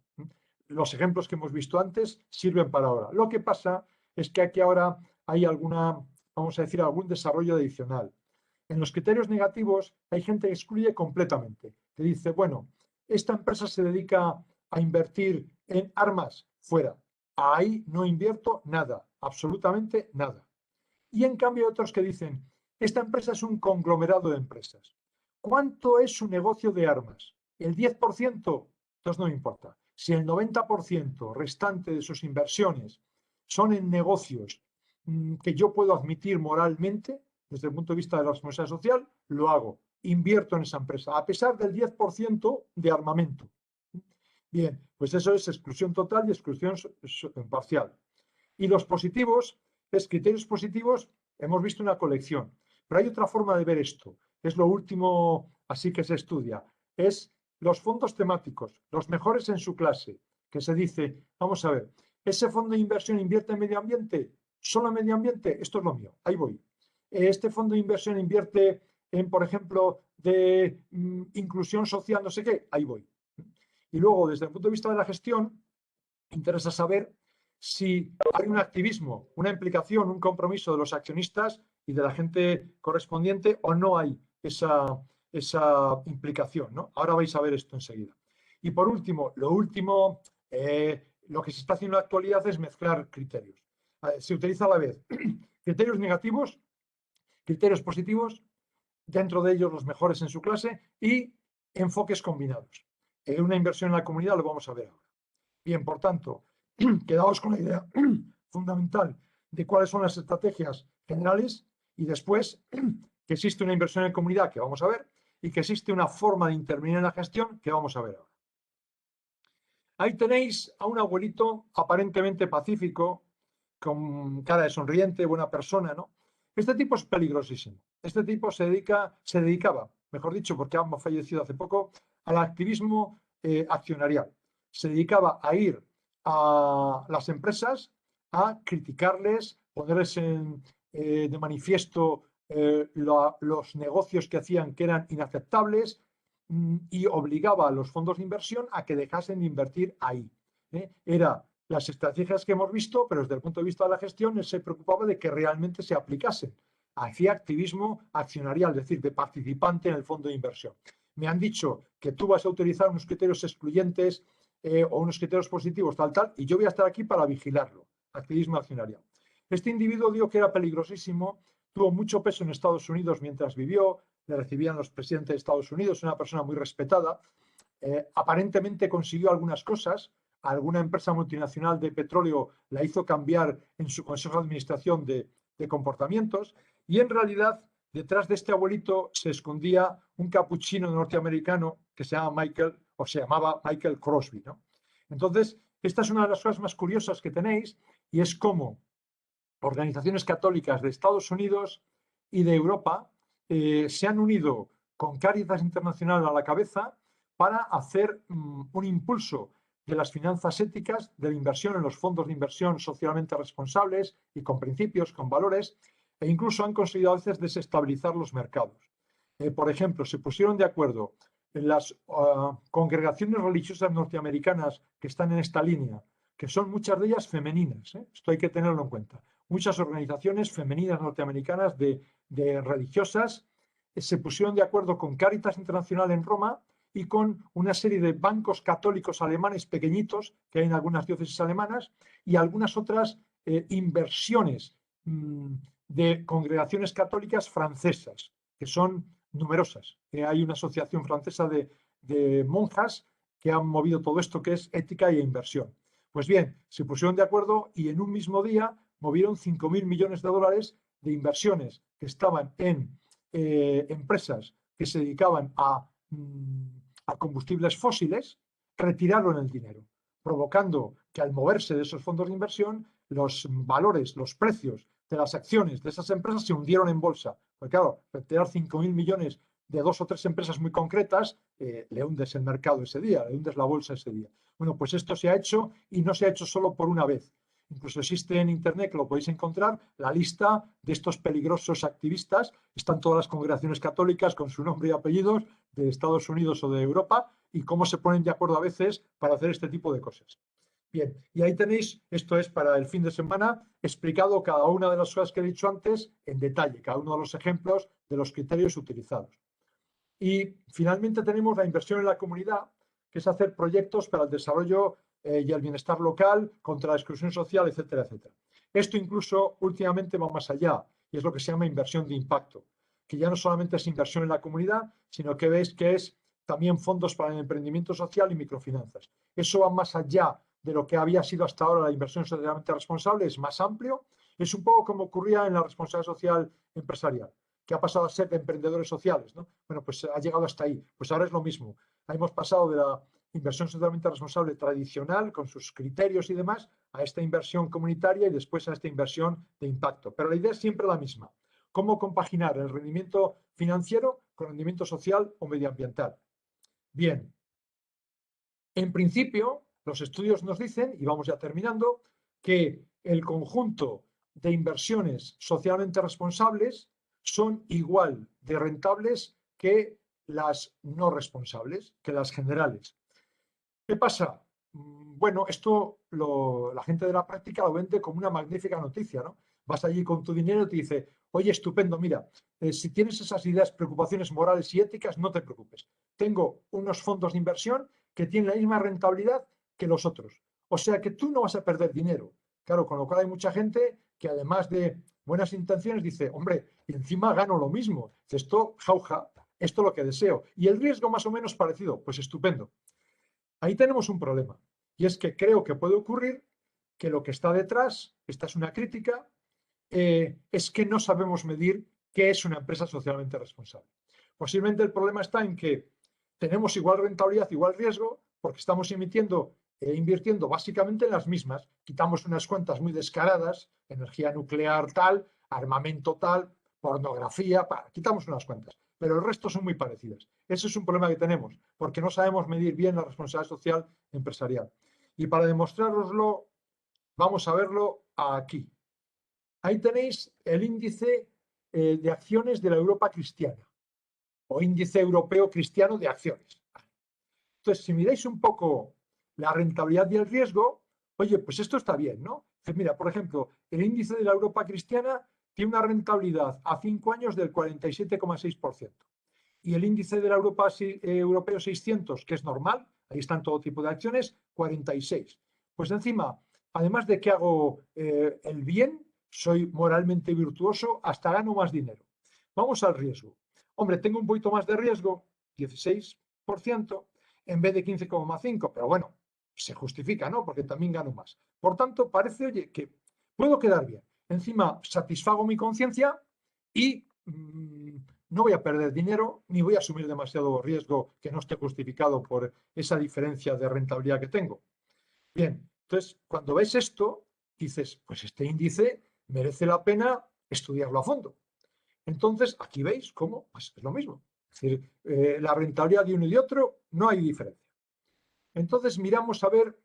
Los ejemplos que hemos visto antes sirven para ahora. Lo que pasa es que aquí ahora hay vamos a decir, algún desarrollo adicional. En los criterios negativos hay gente que excluye completamente, que dice, bueno, esta empresa se dedica a invertir en armas, fuera. Ahí no invierto nada, absolutamente nada. Y en cambio otros que dicen, esta empresa es un conglomerado de empresas. ¿Cuánto es su negocio de armas? ¿El 10%? Entonces no me importa. Si el 90% restante de sus inversiones son en negocios que yo puedo admitir moralmente, desde el punto de vista de la responsabilidad social, lo hago. Invierto en esa empresa, a pesar del 10% de armamento. Bien, pues eso es exclusión total y exclusión parcial. Y los positivos, criterios positivos, hemos visto una colección. Pero hay otra forma de ver esto. Es lo último, así que se estudia. Es los fondos temáticos, los mejores en su clase, que se dice, vamos a ver, ¿ese fondo de inversión invierte en medio ambiente? ¿Solo en medio ambiente? Esto es lo mío, ahí voy. Este fondo de inversión invierte en, por ejemplo, de inclusión social, no sé qué, ahí voy. Y luego, desde el punto de vista de la gestión, interesa saber si hay un activismo, una implicación, un compromiso de los accionistas y de la gente correspondiente o no hay esa implicación, ¿no? Ahora vais a ver esto enseguida. Y por último, lo que se está haciendo en la actualidad es mezclar criterios. Se utiliza a la vez criterios negativos, criterios positivos, dentro de ellos los mejores en su clase, y enfoques combinados. Una inversión en la comunidad lo vamos a ver ahora. Bien, por tanto, quedaos con la idea fundamental de cuáles son las estrategias generales y después que existe una inversión en comunidad que vamos a ver y que existe una forma de intervenir en la gestión que vamos a ver ahora. Ahí tenéis a un abuelito aparentemente pacífico, con cara de sonriente, buena persona, ¿no? Este tipo es peligrosísimo. Este tipo se dedicaba, mejor dicho, porque ha fallecido hace poco, al activismo accionarial. Se dedicaba a ir a las empresas a criticarles, ponerles de manifiesto los negocios que hacían que eran inaceptables y obligaba a los fondos de inversión a que dejasen de invertir ahí. Era las estrategias que hemos visto, pero desde el punto de vista de la gestión él se preocupaba de que realmente se aplicasen. Hacía activismo accionarial, es decir, de participante en el fondo de inversión. Me han dicho que tú vas a utilizar unos criterios excluyentes o unos criterios positivos, tal, y yo voy a estar aquí para vigilarlo. Activismo accionarial. Este individuo dijo que era peligrosísimo, tuvo mucho peso en Estados Unidos mientras vivió, le recibían los presidentes de Estados Unidos, una persona muy respetada. Aparentemente consiguió algunas cosas, alguna empresa multinacional de petróleo la hizo cambiar en su consejo de administración de comportamientos, y en realidad detrás de este abuelito se escondía un capuchino norteamericano que se llamaba Michael Crosby, ¿no? Entonces, esta es una de las cosas más curiosas que tenéis, y es cómo organizaciones católicas de Estados Unidos y de Europa se han unido con Cáritas Internacional a la cabeza para hacer un impulso de las finanzas éticas, de la inversión en los fondos de inversión socialmente responsables y con principios, con valores, e incluso han conseguido a veces desestabilizar los mercados. Por ejemplo, se pusieron de acuerdo en las congregaciones religiosas norteamericanas que están en esta línea, que son muchas de ellas femeninas, esto hay que tenerlo en cuenta. Muchas organizaciones femeninas norteamericanas de religiosas se pusieron de acuerdo con Cáritas Internacional en Roma y con una serie de bancos católicos alemanes pequeñitos que hay en algunas diócesis alemanas y algunas otras inversiones de congregaciones católicas francesas, que son numerosas. Hay una asociación francesa de monjas que han movido todo esto que es ética e inversión. Pues bien, se pusieron de acuerdo y en un mismo día movieron 5.000 millones de dólares de inversiones que estaban en empresas que se dedicaban a a combustibles fósiles, retiraron el dinero, provocando que al moverse de esos fondos de inversión, los valores, los precios de las acciones de esas empresas se hundieron en bolsa. Porque claro, retirar 5.000 millones de 2 o 3 empresas muy concretas, le hundes el mercado ese día, le hundes la bolsa ese día. Bueno, pues esto se ha hecho y no se ha hecho solo por una vez. Incluso existe en Internet, que lo podéis encontrar, la lista de estos peligrosos activistas. Están todas las congregaciones católicas con su nombre y apellidos de Estados Unidos o de Europa y cómo se ponen de acuerdo a veces para hacer este tipo de cosas. Bien, y ahí tenéis, esto es para el fin de semana, explicado cada una de las cosas que he dicho antes en detalle, cada uno de los ejemplos de los criterios utilizados. Y finalmente tenemos la inversión en la comunidad, que es hacer proyectos para el desarrollo y el bienestar local, contra la exclusión social, etcétera, etcétera. Esto incluso últimamente va más allá y es lo que se llama inversión de impacto, que ya no solamente es inversión en la comunidad, sino que veis que es también fondos para el emprendimiento social y microfinanzas. Eso va más allá de lo que había sido hasta ahora la inversión socialmente responsable, es más amplio. Es un poco como ocurría en la responsabilidad social empresarial, que ha pasado a ser de emprendedores sociales, ¿no? Bueno, pues ha llegado hasta ahí. Pues ahora es lo mismo. Hemos pasado de la inversión socialmente responsable tradicional, con sus criterios y demás, a esta inversión comunitaria y después a esta inversión de impacto. Pero la idea es siempre la misma. ¿Cómo compaginar el rendimiento financiero con el rendimiento social o medioambiental? Bien, en principio, los estudios nos dicen, y vamos ya terminando, que el conjunto de inversiones socialmente responsables son igual de rentables que las no responsables, que las generales. ¿Qué pasa? Bueno, esto la gente de la práctica lo vende como una magnífica noticia, ¿no? Vas allí con tu dinero y te dice, oye, estupendo, mira, si tienes esas ideas, preocupaciones morales y éticas, no te preocupes. Tengo unos fondos de inversión que tienen la misma rentabilidad que los otros. O sea que tú no vas a perder dinero. Claro, con lo cual hay mucha gente que además de buenas intenciones dice, hombre, y encima gano lo mismo. Esto, jauja, esto es lo que deseo. Y el riesgo más o menos parecido, pues estupendo. Ahí tenemos un problema, y es que creo que puede ocurrir que lo que está detrás, esta es una crítica, es que no sabemos medir qué es una empresa socialmente responsable. Posiblemente el problema está en que tenemos igual rentabilidad, igual riesgo, porque estamos emitiendo e invirtiendo básicamente en las mismas. Quitamos unas cuantas muy descaradas, energía nuclear tal, armamento tal, pornografía, quitamos unas cuantas, pero el resto son muy parecidas. Ese es un problema que tenemos, porque no sabemos medir bien la responsabilidad social empresarial. Y para demostrároslo, vamos a verlo aquí. Ahí tenéis el índice de acciones de la Europa cristiana, o índice europeo cristiano de acciones. Entonces, si miráis un poco la rentabilidad y el riesgo, oye, pues esto está bien, ¿no? Mira, por ejemplo, el índice de la Europa cristiana tiene una rentabilidad a 5 años del 47,6%. Y el índice de la Europa europeo 600, que es normal, ahí están todo tipo de acciones, 46. Pues encima, además de que hago el bien, soy moralmente virtuoso, hasta gano más dinero. Vamos al riesgo. Hombre, tengo un poquito más de riesgo, 16%, en vez de 15,5%, pero bueno, se justifica, ¿no? Porque también gano más. Por tanto, parece, oye, que puedo quedar bien. Encima, satisfago mi conciencia y no voy a perder dinero ni voy a asumir demasiado riesgo que no esté justificado por esa diferencia de rentabilidad que tengo. Bien, entonces, cuando ves esto, dices, pues este índice merece la pena estudiarlo a fondo. Entonces, aquí veis cómo pues es lo mismo. Es decir, la rentabilidad de uno y de otro no hay diferencia. Entonces, miramos a ver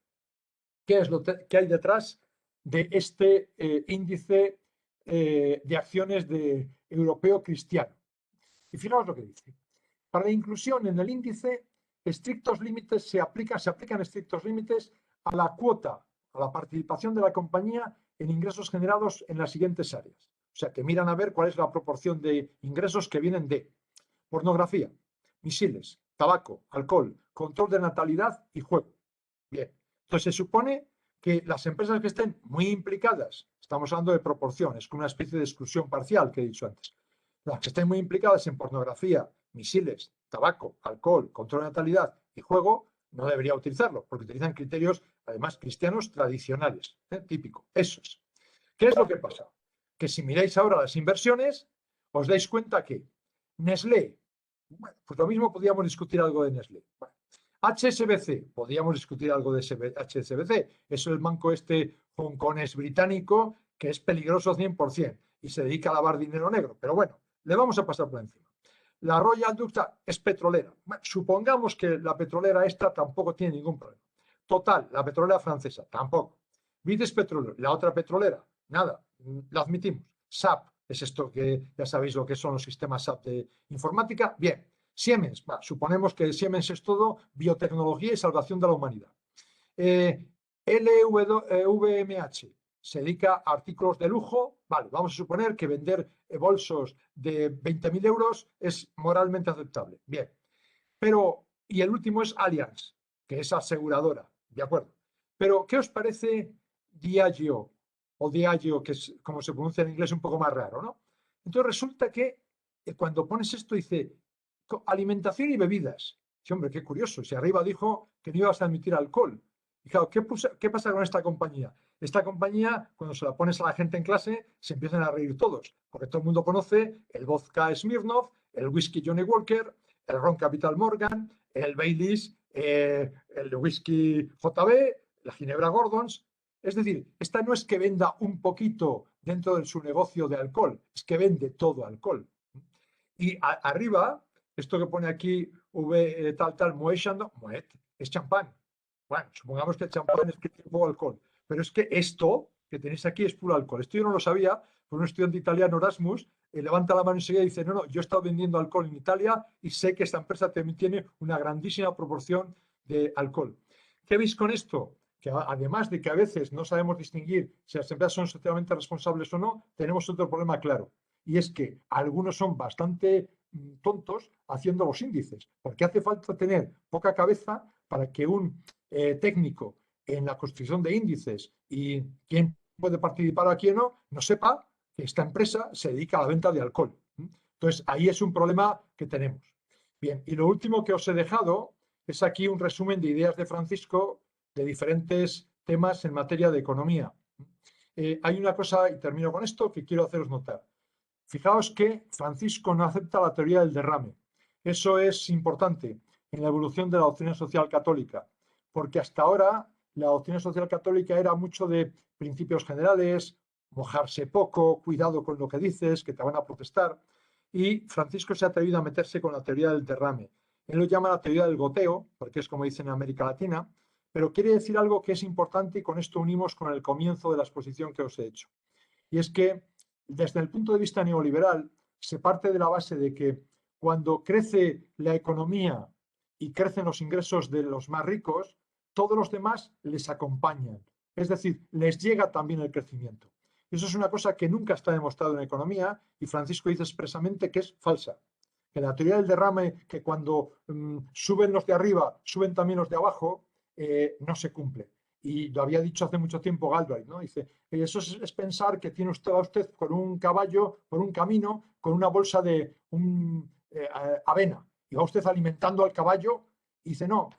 qué es lo que hay detrás de este índice de acciones de europeo cristiano. Y fijaos lo que dice. Para la inclusión en el índice, estrictos límites se aplican estrictos límites a la cuota, a la participación de la compañía en ingresos generados en las siguientes áreas. O sea, que miran a ver cuál es la proporción de ingresos que vienen de pornografía, misiles, tabaco, alcohol, control de natalidad y juego. Bien, entonces se supone que las empresas que estén muy implicadas, estamos hablando de proporciones, con una especie de exclusión parcial que he dicho antes, las que estén muy implicadas en pornografía, misiles, tabaco, alcohol, control de natalidad y juego, no debería utilizarlo, porque utilizan criterios, además, cristianos tradicionales, típico, esos. ¿Qué es lo que pasa? Que si miráis ahora las inversiones, os dais cuenta que Nestlé Bueno, pues lo mismo podríamos discutir algo de Nestlé. Bueno, HSBC, podríamos discutir algo de HSBC. Es el banco este hongkonés británico que es peligroso 100% y se dedica a lavar dinero negro. Pero bueno, le vamos a pasar por encima. La Royal Dutch es petrolera. Bueno, supongamos que la petrolera esta tampoco tiene ningún problema. Total, la petrolera francesa, tampoco. British Petroleum, la otra petrolera, nada, la admitimos. SAP, es esto que ya sabéis lo que son los sistemas SAP de informática. Bien, Siemens, suponemos que Siemens es todo biotecnología y salvación de la humanidad. LVMH se dedica a artículos de lujo. Vale, vamos a suponer que vender bolsos de 20.000 euros es moralmente aceptable. Bien, pero, y el último es Allianz, que es aseguradora, ¿de acuerdo? Pero, ¿qué os parece Diageo? O Diageo, que es como se pronuncia en inglés un poco más raro, ¿no? Entonces resulta que cuando pones esto dice alimentación y bebidas. Sí, hombre, qué curioso. Si arriba dijo que no ibas a admitir alcohol. Y claro, ¿qué pasa con esta compañía? Esta compañía, cuando se la pones a la gente en clase, se empiezan a reír todos, porque todo el mundo conoce el vodka Smirnoff, el whisky Johnny Walker, el ron Capital Morgan, el Baileys, el whisky JB, la Ginebra Gordons. Es decir, esta no es que venda un poquito dentro de su negocio de alcohol, es que vende todo alcohol. Y arriba, esto que pone aquí, Moet Chandon, Moet, es champán. Bueno, supongamos que el champán es que tiene poco alcohol, pero es que esto que tenéis aquí es puro alcohol. Esto yo no lo sabía, por un estudiante italiano Erasmus, levanta la mano enseguida y dice, no, yo he estado vendiendo alcohol en Italia y sé que esta empresa también tiene una grandísima proporción de alcohol. ¿Qué veis con esto? Que además de que a veces no sabemos distinguir si las empresas son socialmente responsables o no, tenemos otro problema claro. Y es que algunos son bastante tontos haciendo los índices, porque hace falta tener poca cabeza para que un técnico en la construcción de índices y quién puede participar aquí o no sepa que esta empresa se dedica a la venta de alcohol. Entonces, ahí es un problema que tenemos. Bien, y lo último que os he dejado es aquí un resumen de ideas de Francisco de diferentes temas en materia de economía. Hay una cosa, y termino con esto, que quiero haceros notar. Fijaos que Francisco no acepta la teoría del derrame. Eso es importante en la evolución de la doctrina social católica, porque hasta ahora la doctrina social católica era mucho de principios generales, mojarse poco, cuidado con lo que dices, que te van a protestar, y Francisco se ha atrevido a meterse con la teoría del derrame. Él lo llama la teoría del goteo, porque es como dicen en América Latina, pero quiere decir algo que es importante y con esto unimos con el comienzo de la exposición que os he hecho. Y es que desde el punto de vista neoliberal se parte de la base de que cuando crece la economía y crecen los ingresos de los más ricos, todos los demás les acompañan. Es decir, les llega también el crecimiento. Eso es una cosa que nunca está demostrado en economía y Francisco dice expresamente que es falsa. Que la teoría del derrame, que cuando suben los de arriba, suben también los de abajo, no se cumple. Y lo había dicho hace mucho tiempo Galbraith, ¿no? Dice, eso es pensar que tiene usted con un caballo, por un camino, con una bolsa de avena. Y va usted alimentando al caballo y dice, no,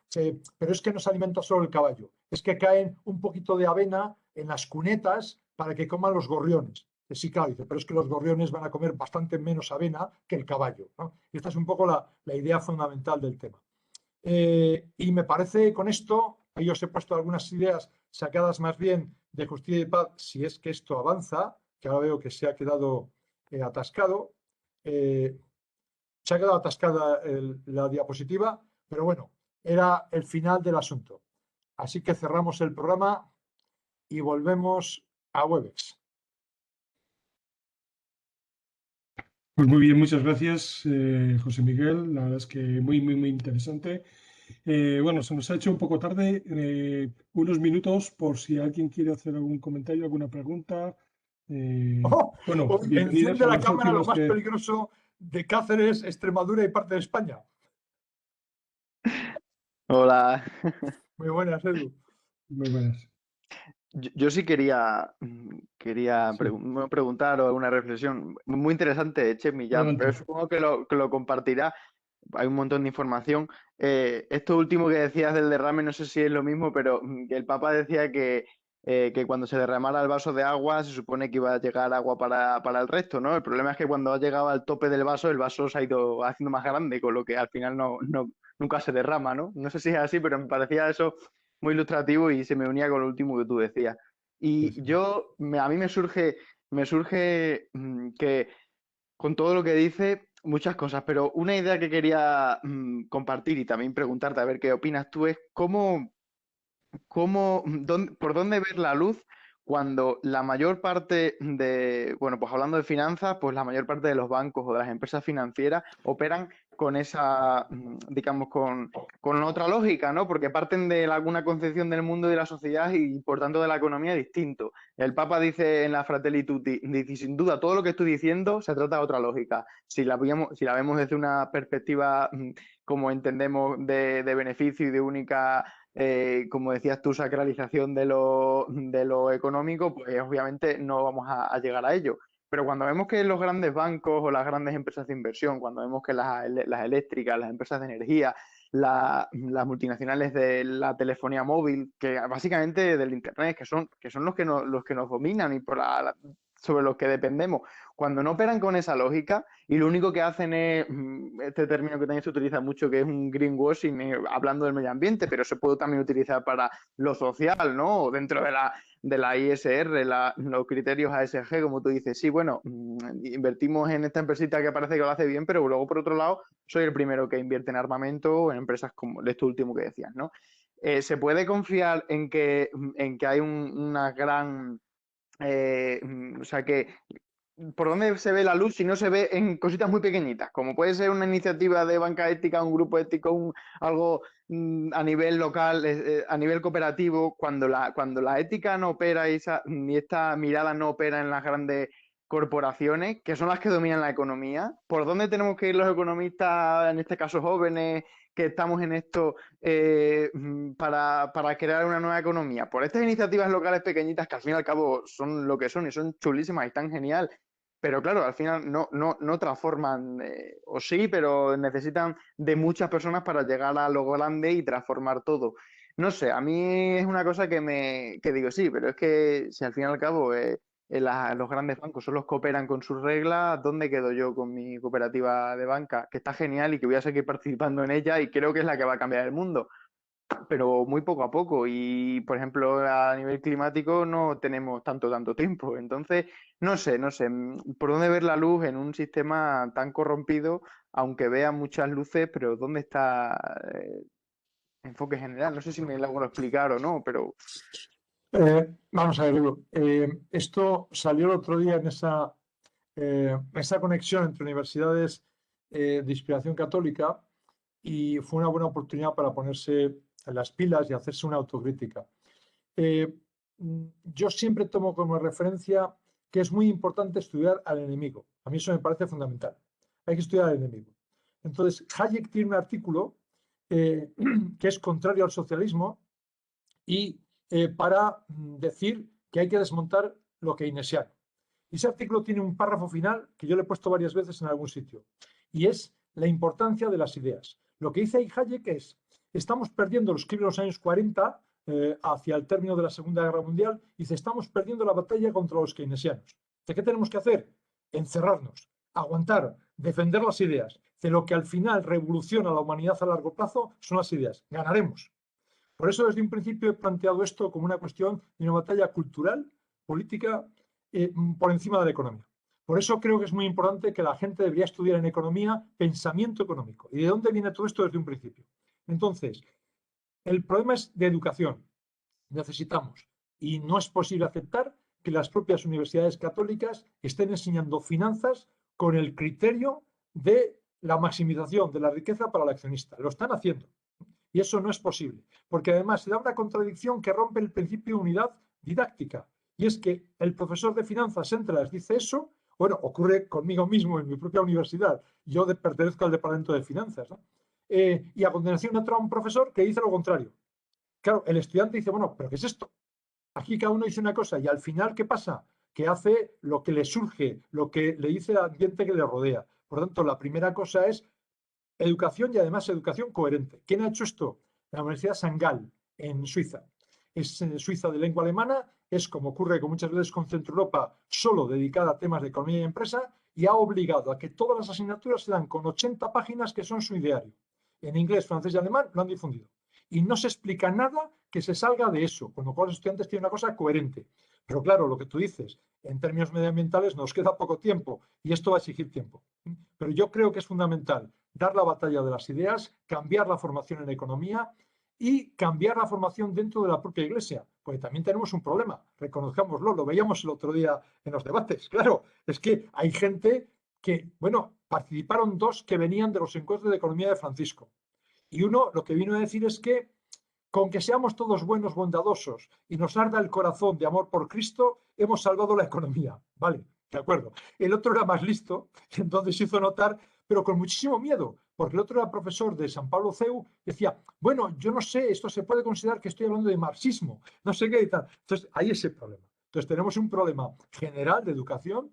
pero es que no se alimenta solo el caballo, es que caen un poquito de avena en las cunetas para que coman los gorriones. Sí, claro, dice, pero es que los gorriones van a comer bastante menos avena que el caballo, ¿no? Y esta es un poco la idea fundamental del tema. Y me parece con esto, ahí os he puesto algunas ideas sacadas más bien de Justicia y Paz, si es que esto avanza, que ahora veo que se ha quedado atascado. Se ha quedado atascada la diapositiva, pero bueno, era el final del asunto. Así que cerramos el programa y volvemos a Webex. Pues muy bien, muchas gracias, José Miguel. La verdad es que muy interesante. Bueno, se nos ha hecho un poco tarde. Unos minutos por si alguien quiere hacer algún comentario, alguna pregunta. Bueno, bienvenidos Enciende a la los cámara lo últimos más que... peligroso de Cáceres, Extremadura y parte de España. Hola. Muy buenas, Edu. Muy buenas. Yo sí quería Sí. preguntar o alguna reflexión. Muy interesante, Chemi, ya, Adelante. pero supongo que lo compartirá. Hay un montón de información. Esto último que decías del derrame, no sé si es lo mismo, pero que el Papa decía que que cuando se derramara el vaso de agua se supone que iba a llegar agua para el resto, ¿no? El problema es que cuando ha llegado al tope del vaso, el vaso se ha ido haciendo más grande, con lo que al final nunca se derrama, ¿no? No sé si es así, pero me parecía eso muy ilustrativo y se me unía con lo último que tú decías. Sí, Y sí. a mí me surge que con todo lo que dice, muchas cosas, pero una idea que quería compartir y también preguntarte a ver qué opinas tú es por dónde ver la luz cuando la mayor parte bueno, pues hablando de finanzas, pues la mayor parte de los bancos o de las empresas financieras operan con esa, digamos, con otra lógica, ¿no? Porque parten de alguna concepción del mundo y de la sociedad y por tanto de la economía distinto. El Papa dice en la Fratelli Tutti, dice, sin duda, todo lo que estoy diciendo se trata de otra lógica. Si la vemos desde una perspectiva, como entendemos, de beneficio y de única como decías tú, sacralización de lo económico, pues obviamente no vamos a llegar a ello. Pero cuando vemos que los grandes bancos o las grandes empresas de inversión, cuando vemos que las eléctricas, las empresas de energía, las multinacionales de la telefonía móvil, que básicamente del Internet, que son los que nos dominan y sobre los que dependemos, cuando no operan con esa lógica y lo único que hacen es este término que también se utiliza mucho, que es un greenwashing, hablando del medio ambiente, pero se puede también utilizar para lo social, ¿no? Dentro de la ISR, los criterios ASG, como tú dices, sí, bueno, invertimos en esta empresita que parece que lo hace bien, pero luego, por otro lado, soy el primero que invierte en armamento o en empresas como esto último que decías, ¿no? ¿Se puede confiar en que hay una gran... o sea, que por dónde se ve la luz si no se ve en cositas muy pequeñitas, como puede ser una iniciativa de banca ética, un grupo ético, algo a nivel local, a nivel cooperativo, cuando la ética no opera ni esta mirada no opera en las grandes corporaciones, que son las que dominan la economía. ¿Por dónde tenemos que ir los economistas, en este caso jóvenes, que estamos en esto para crear una nueva economía? Por estas iniciativas locales pequeñitas que al fin y al cabo son lo que son y son chulísimas y están genial, pero claro, al final no transforman, o sí, pero necesitan de muchas personas para llegar a lo grande y transformar todo. No sé, a mí es una cosa que digo, sí, pero es que si al fin y al cabo los grandes bancos son los que operan con sus reglas, ¿dónde quedo yo con mi cooperativa de banca? Que está genial y que voy a seguir participando en ella y creo que es la que va a cambiar el mundo, pero muy poco a poco. Y, por ejemplo, a nivel climático no tenemos tanto tiempo. Entonces, no sé, por dónde ver la luz en un sistema tan corrompido, aunque vea muchas luces, pero ¿dónde está enfoque general? No sé si me lo hago explicar o no, pero Vamos a ver, Edu, esto salió el otro día en esa conexión entre universidades de inspiración católica y fue una buena oportunidad para ponerse las pilas y hacerse una autocrítica. Yo siempre tomo como referencia que es muy importante estudiar al enemigo. A mí eso me parece fundamental. Hay que estudiar al enemigo. Entonces, Hayek tiene un artículo que es contrario al socialismo y para decir que hay que desmontar lo keynesiano. Y ese artículo tiene un párrafo final que yo le he puesto varias veces en algún sitio, y es la importancia de las ideas. Lo que dice ahí Hayek es, estamos perdiendo, lo escribe en los años 40, hacia el término de la Segunda Guerra Mundial, y dice, estamos perdiendo la batalla contra los keynesianos. ¿De qué tenemos que hacer? Encerrarnos, aguantar, defender las ideas. De lo que al final revoluciona a la humanidad a largo plazo son las ideas. Ganaremos. Por eso desde un principio he planteado esto como una cuestión de una batalla cultural, política, por encima de la economía. Por eso creo que es muy importante que la gente debería estudiar en economía pensamiento económico. ¿Y de dónde viene todo esto desde un principio? Entonces, el problema es de educación. Necesitamos, y no es posible aceptar que las propias universidades católicas estén enseñando finanzas con el criterio de la maximización de la riqueza para el accionista. Lo están haciendo. Y eso no es posible, porque además se da una contradicción que rompe el principio de unidad didáctica. Y es que el profesor de finanzas entra y les dice eso, bueno, ocurre conmigo mismo en mi propia universidad, yo pertenezco al departamento de finanzas, ¿no? Y a continuación entra un profesor que dice lo contrario. Claro, el estudiante dice, bueno, ¿pero qué es esto? Aquí cada uno dice una cosa y al final, ¿qué pasa? Que hace lo que le surge, lo que le dice el ambiente que le rodea. Por lo tanto, la primera cosa es educación y además educación coherente. ¿Quién ha hecho esto? La Universidad St. Gall, en Suiza. Es Suiza de lengua alemana, es, como ocurre con muchas veces con Centro Europa, solo dedicada a temas de economía y empresa, y ha obligado a que todas las asignaturas se dan con 80 páginas que son su ideario. En inglés, francés y alemán lo han difundido. Y no se explica nada que se salga de eso, con lo cual los estudiantes tienen una cosa coherente. Pero claro, lo que tú dices, en términos medioambientales nos queda poco tiempo y esto va a exigir tiempo. Pero yo creo que es fundamental dar la batalla de las ideas, cambiar la formación en economía y cambiar la formación dentro de la propia Iglesia, porque también tenemos un problema, reconozcámoslo, lo veíamos el otro día en los debates, claro, es que hay gente que, bueno, participaron dos que venían de los encuentros de economía de Francisco, y uno lo que vino a decir es que con que seamos todos buenos, bondadosos y nos arda el corazón de amor por Cristo, hemos salvado la economía. Vale, de acuerdo. El otro era más listo y entonces hizo notar, pero con muchísimo miedo, porque el otro era profesor de San Pablo CEU, decía, bueno, yo no sé, esto se puede considerar que estoy hablando de marxismo, no sé qué y tal. Entonces, hay ese problema. Entonces, tenemos un problema general de educación,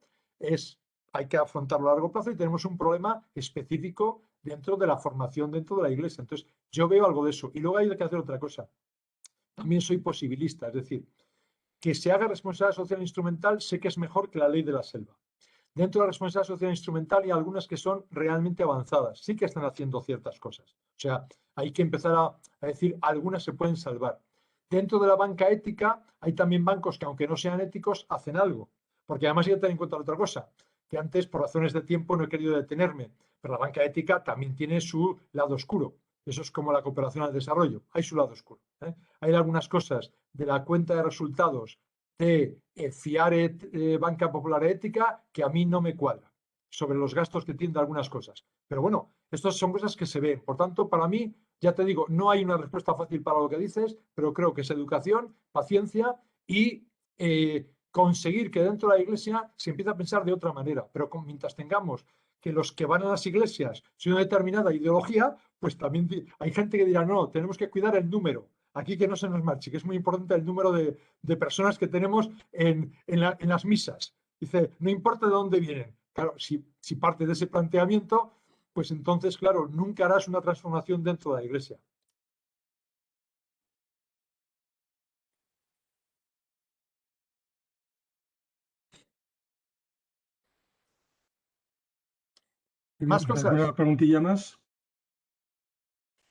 hay que afrontarlo a largo plazo y tenemos un problema específico dentro de la formación dentro de la Iglesia. Entonces, yo veo algo de eso. Y luego hay que hacer otra cosa. También soy posibilista, es decir, que se haga responsabilidad social instrumental sé que es mejor que la ley de la selva. Dentro de la responsabilidad social instrumental hay algunas que son realmente avanzadas, sí que están haciendo ciertas cosas. O sea, hay que empezar a decir, algunas se pueden salvar. Dentro de la banca ética hay también bancos que, aunque no sean éticos, hacen algo. Porque además hay que tener en cuenta otra cosa, que antes, por razones de tiempo, no he querido detenerme, pero la banca ética también tiene su lado oscuro. Eso es como la cooperación al desarrollo, hay su lado oscuro. Hay algunas cosas de la cuenta de resultados de FIARE, Banca Popular Ética, que a mí no me cuadra sobre los gastos que tienen de algunas cosas. Pero bueno, estas son cosas que se ven. Por tanto, para mí, ya te digo, no hay una respuesta fácil para lo que dices, pero creo que es educación, paciencia y conseguir que dentro de la Iglesia se empiece a pensar de otra manera. Pero mientras tengamos que los que van a las iglesias son una determinada ideología, pues también hay gente que dirá, no, tenemos que cuidar el número. Aquí que no se nos marche, que es muy importante el número de personas que tenemos en las misas. Dice, no importa de dónde vienen. Claro, si parte de ese planteamiento, pues entonces, claro, nunca harás una transformación dentro de la Iglesia. Más cosas. ¿Alguna preguntilla más?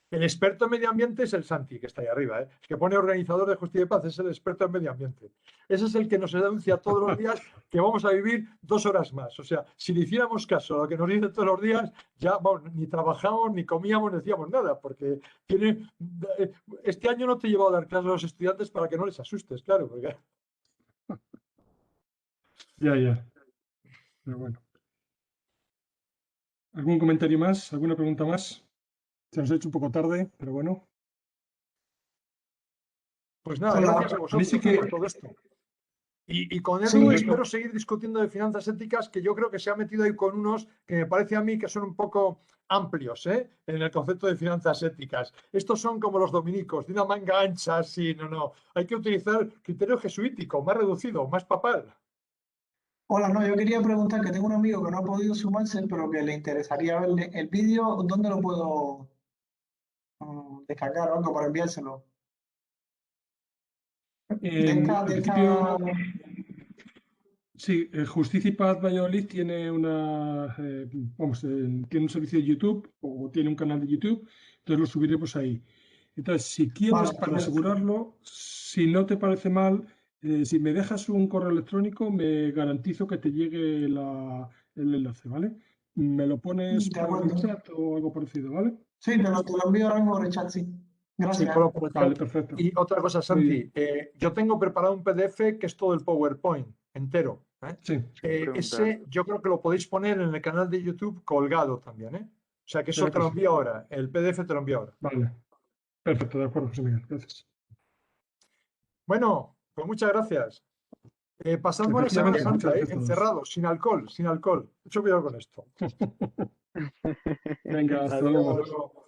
El experto en medio ambiente es el Santi, que está ahí arriba, ¿eh? El que pone organizador de justicia y paz, es el experto en medio ambiente. Ese es el que nos denuncia todos los días que vamos a vivir 2 horas más. O sea, si le hiciéramos caso a lo que nos dice todos los días, ya bueno, ni trabajamos, ni comíamos, ni decíamos nada, porque este año no te he llevado a dar clases a los estudiantes para que no les asustes, claro. Porque... Ya. Pero bueno. ¿Algún comentario más? ¿Alguna pregunta más? Se nos ha hecho un poco tarde, pero bueno. Pues nada, Hola. gracias a vosotros sí que- por todo esto. Y con Edu Sí. espero seguir discutiendo de finanzas éticas, que yo creo que se ha metido ahí con unos que me parece a mí que son un poco amplios, ¿eh? En el concepto de finanzas éticas. Estos son como los dominicos, de una manga ancha, sí, no. Hay que utilizar criterio jesuítico, más reducido, más papal. Hola, no, yo quería preguntar que tengo un amigo que no ha podido sumarse, pero que le interesaría verle el vídeo, ¿dónde lo puedo descargar o algo para enviárselo? En principio, sí, Justicia y Paz Valladolid tiene tiene un servicio de YouTube o tiene un canal de YouTube, entonces lo subiremos ahí. Entonces, si quieres, Vale, para perfecto. asegurarlo, si no te parece mal, si me dejas un correo electrónico, me garantizo que te llegue el enlace, ¿vale? Me lo pones De por el acuerdo. chat o algo parecido, ¿vale? Sí, te lo envío ahora mismo por el chat, sí. Sí, Gracias. por el Vale, chat. perfecto. Y otra cosa, Muy Santi, bien. yo tengo preparado un PDF que es todo el PowerPoint entero. Sí, Ese yo creo que lo podéis poner en el canal de YouTube colgado también, ¿eh? O sea que eso te claro lo que sí. envío ahora. El PDF te lo envío ahora. Vale. Perfecto, de acuerdo, José Miguel. Gracias. Bueno, pues muchas gracias. Pasad buena Semana Efectivamente, muchas Santa, gracias a todos. encerrados, sin alcohol, sin alcohol. Mucho cuidado con esto. Venga, hasta Adiós. luego. Hasta luego.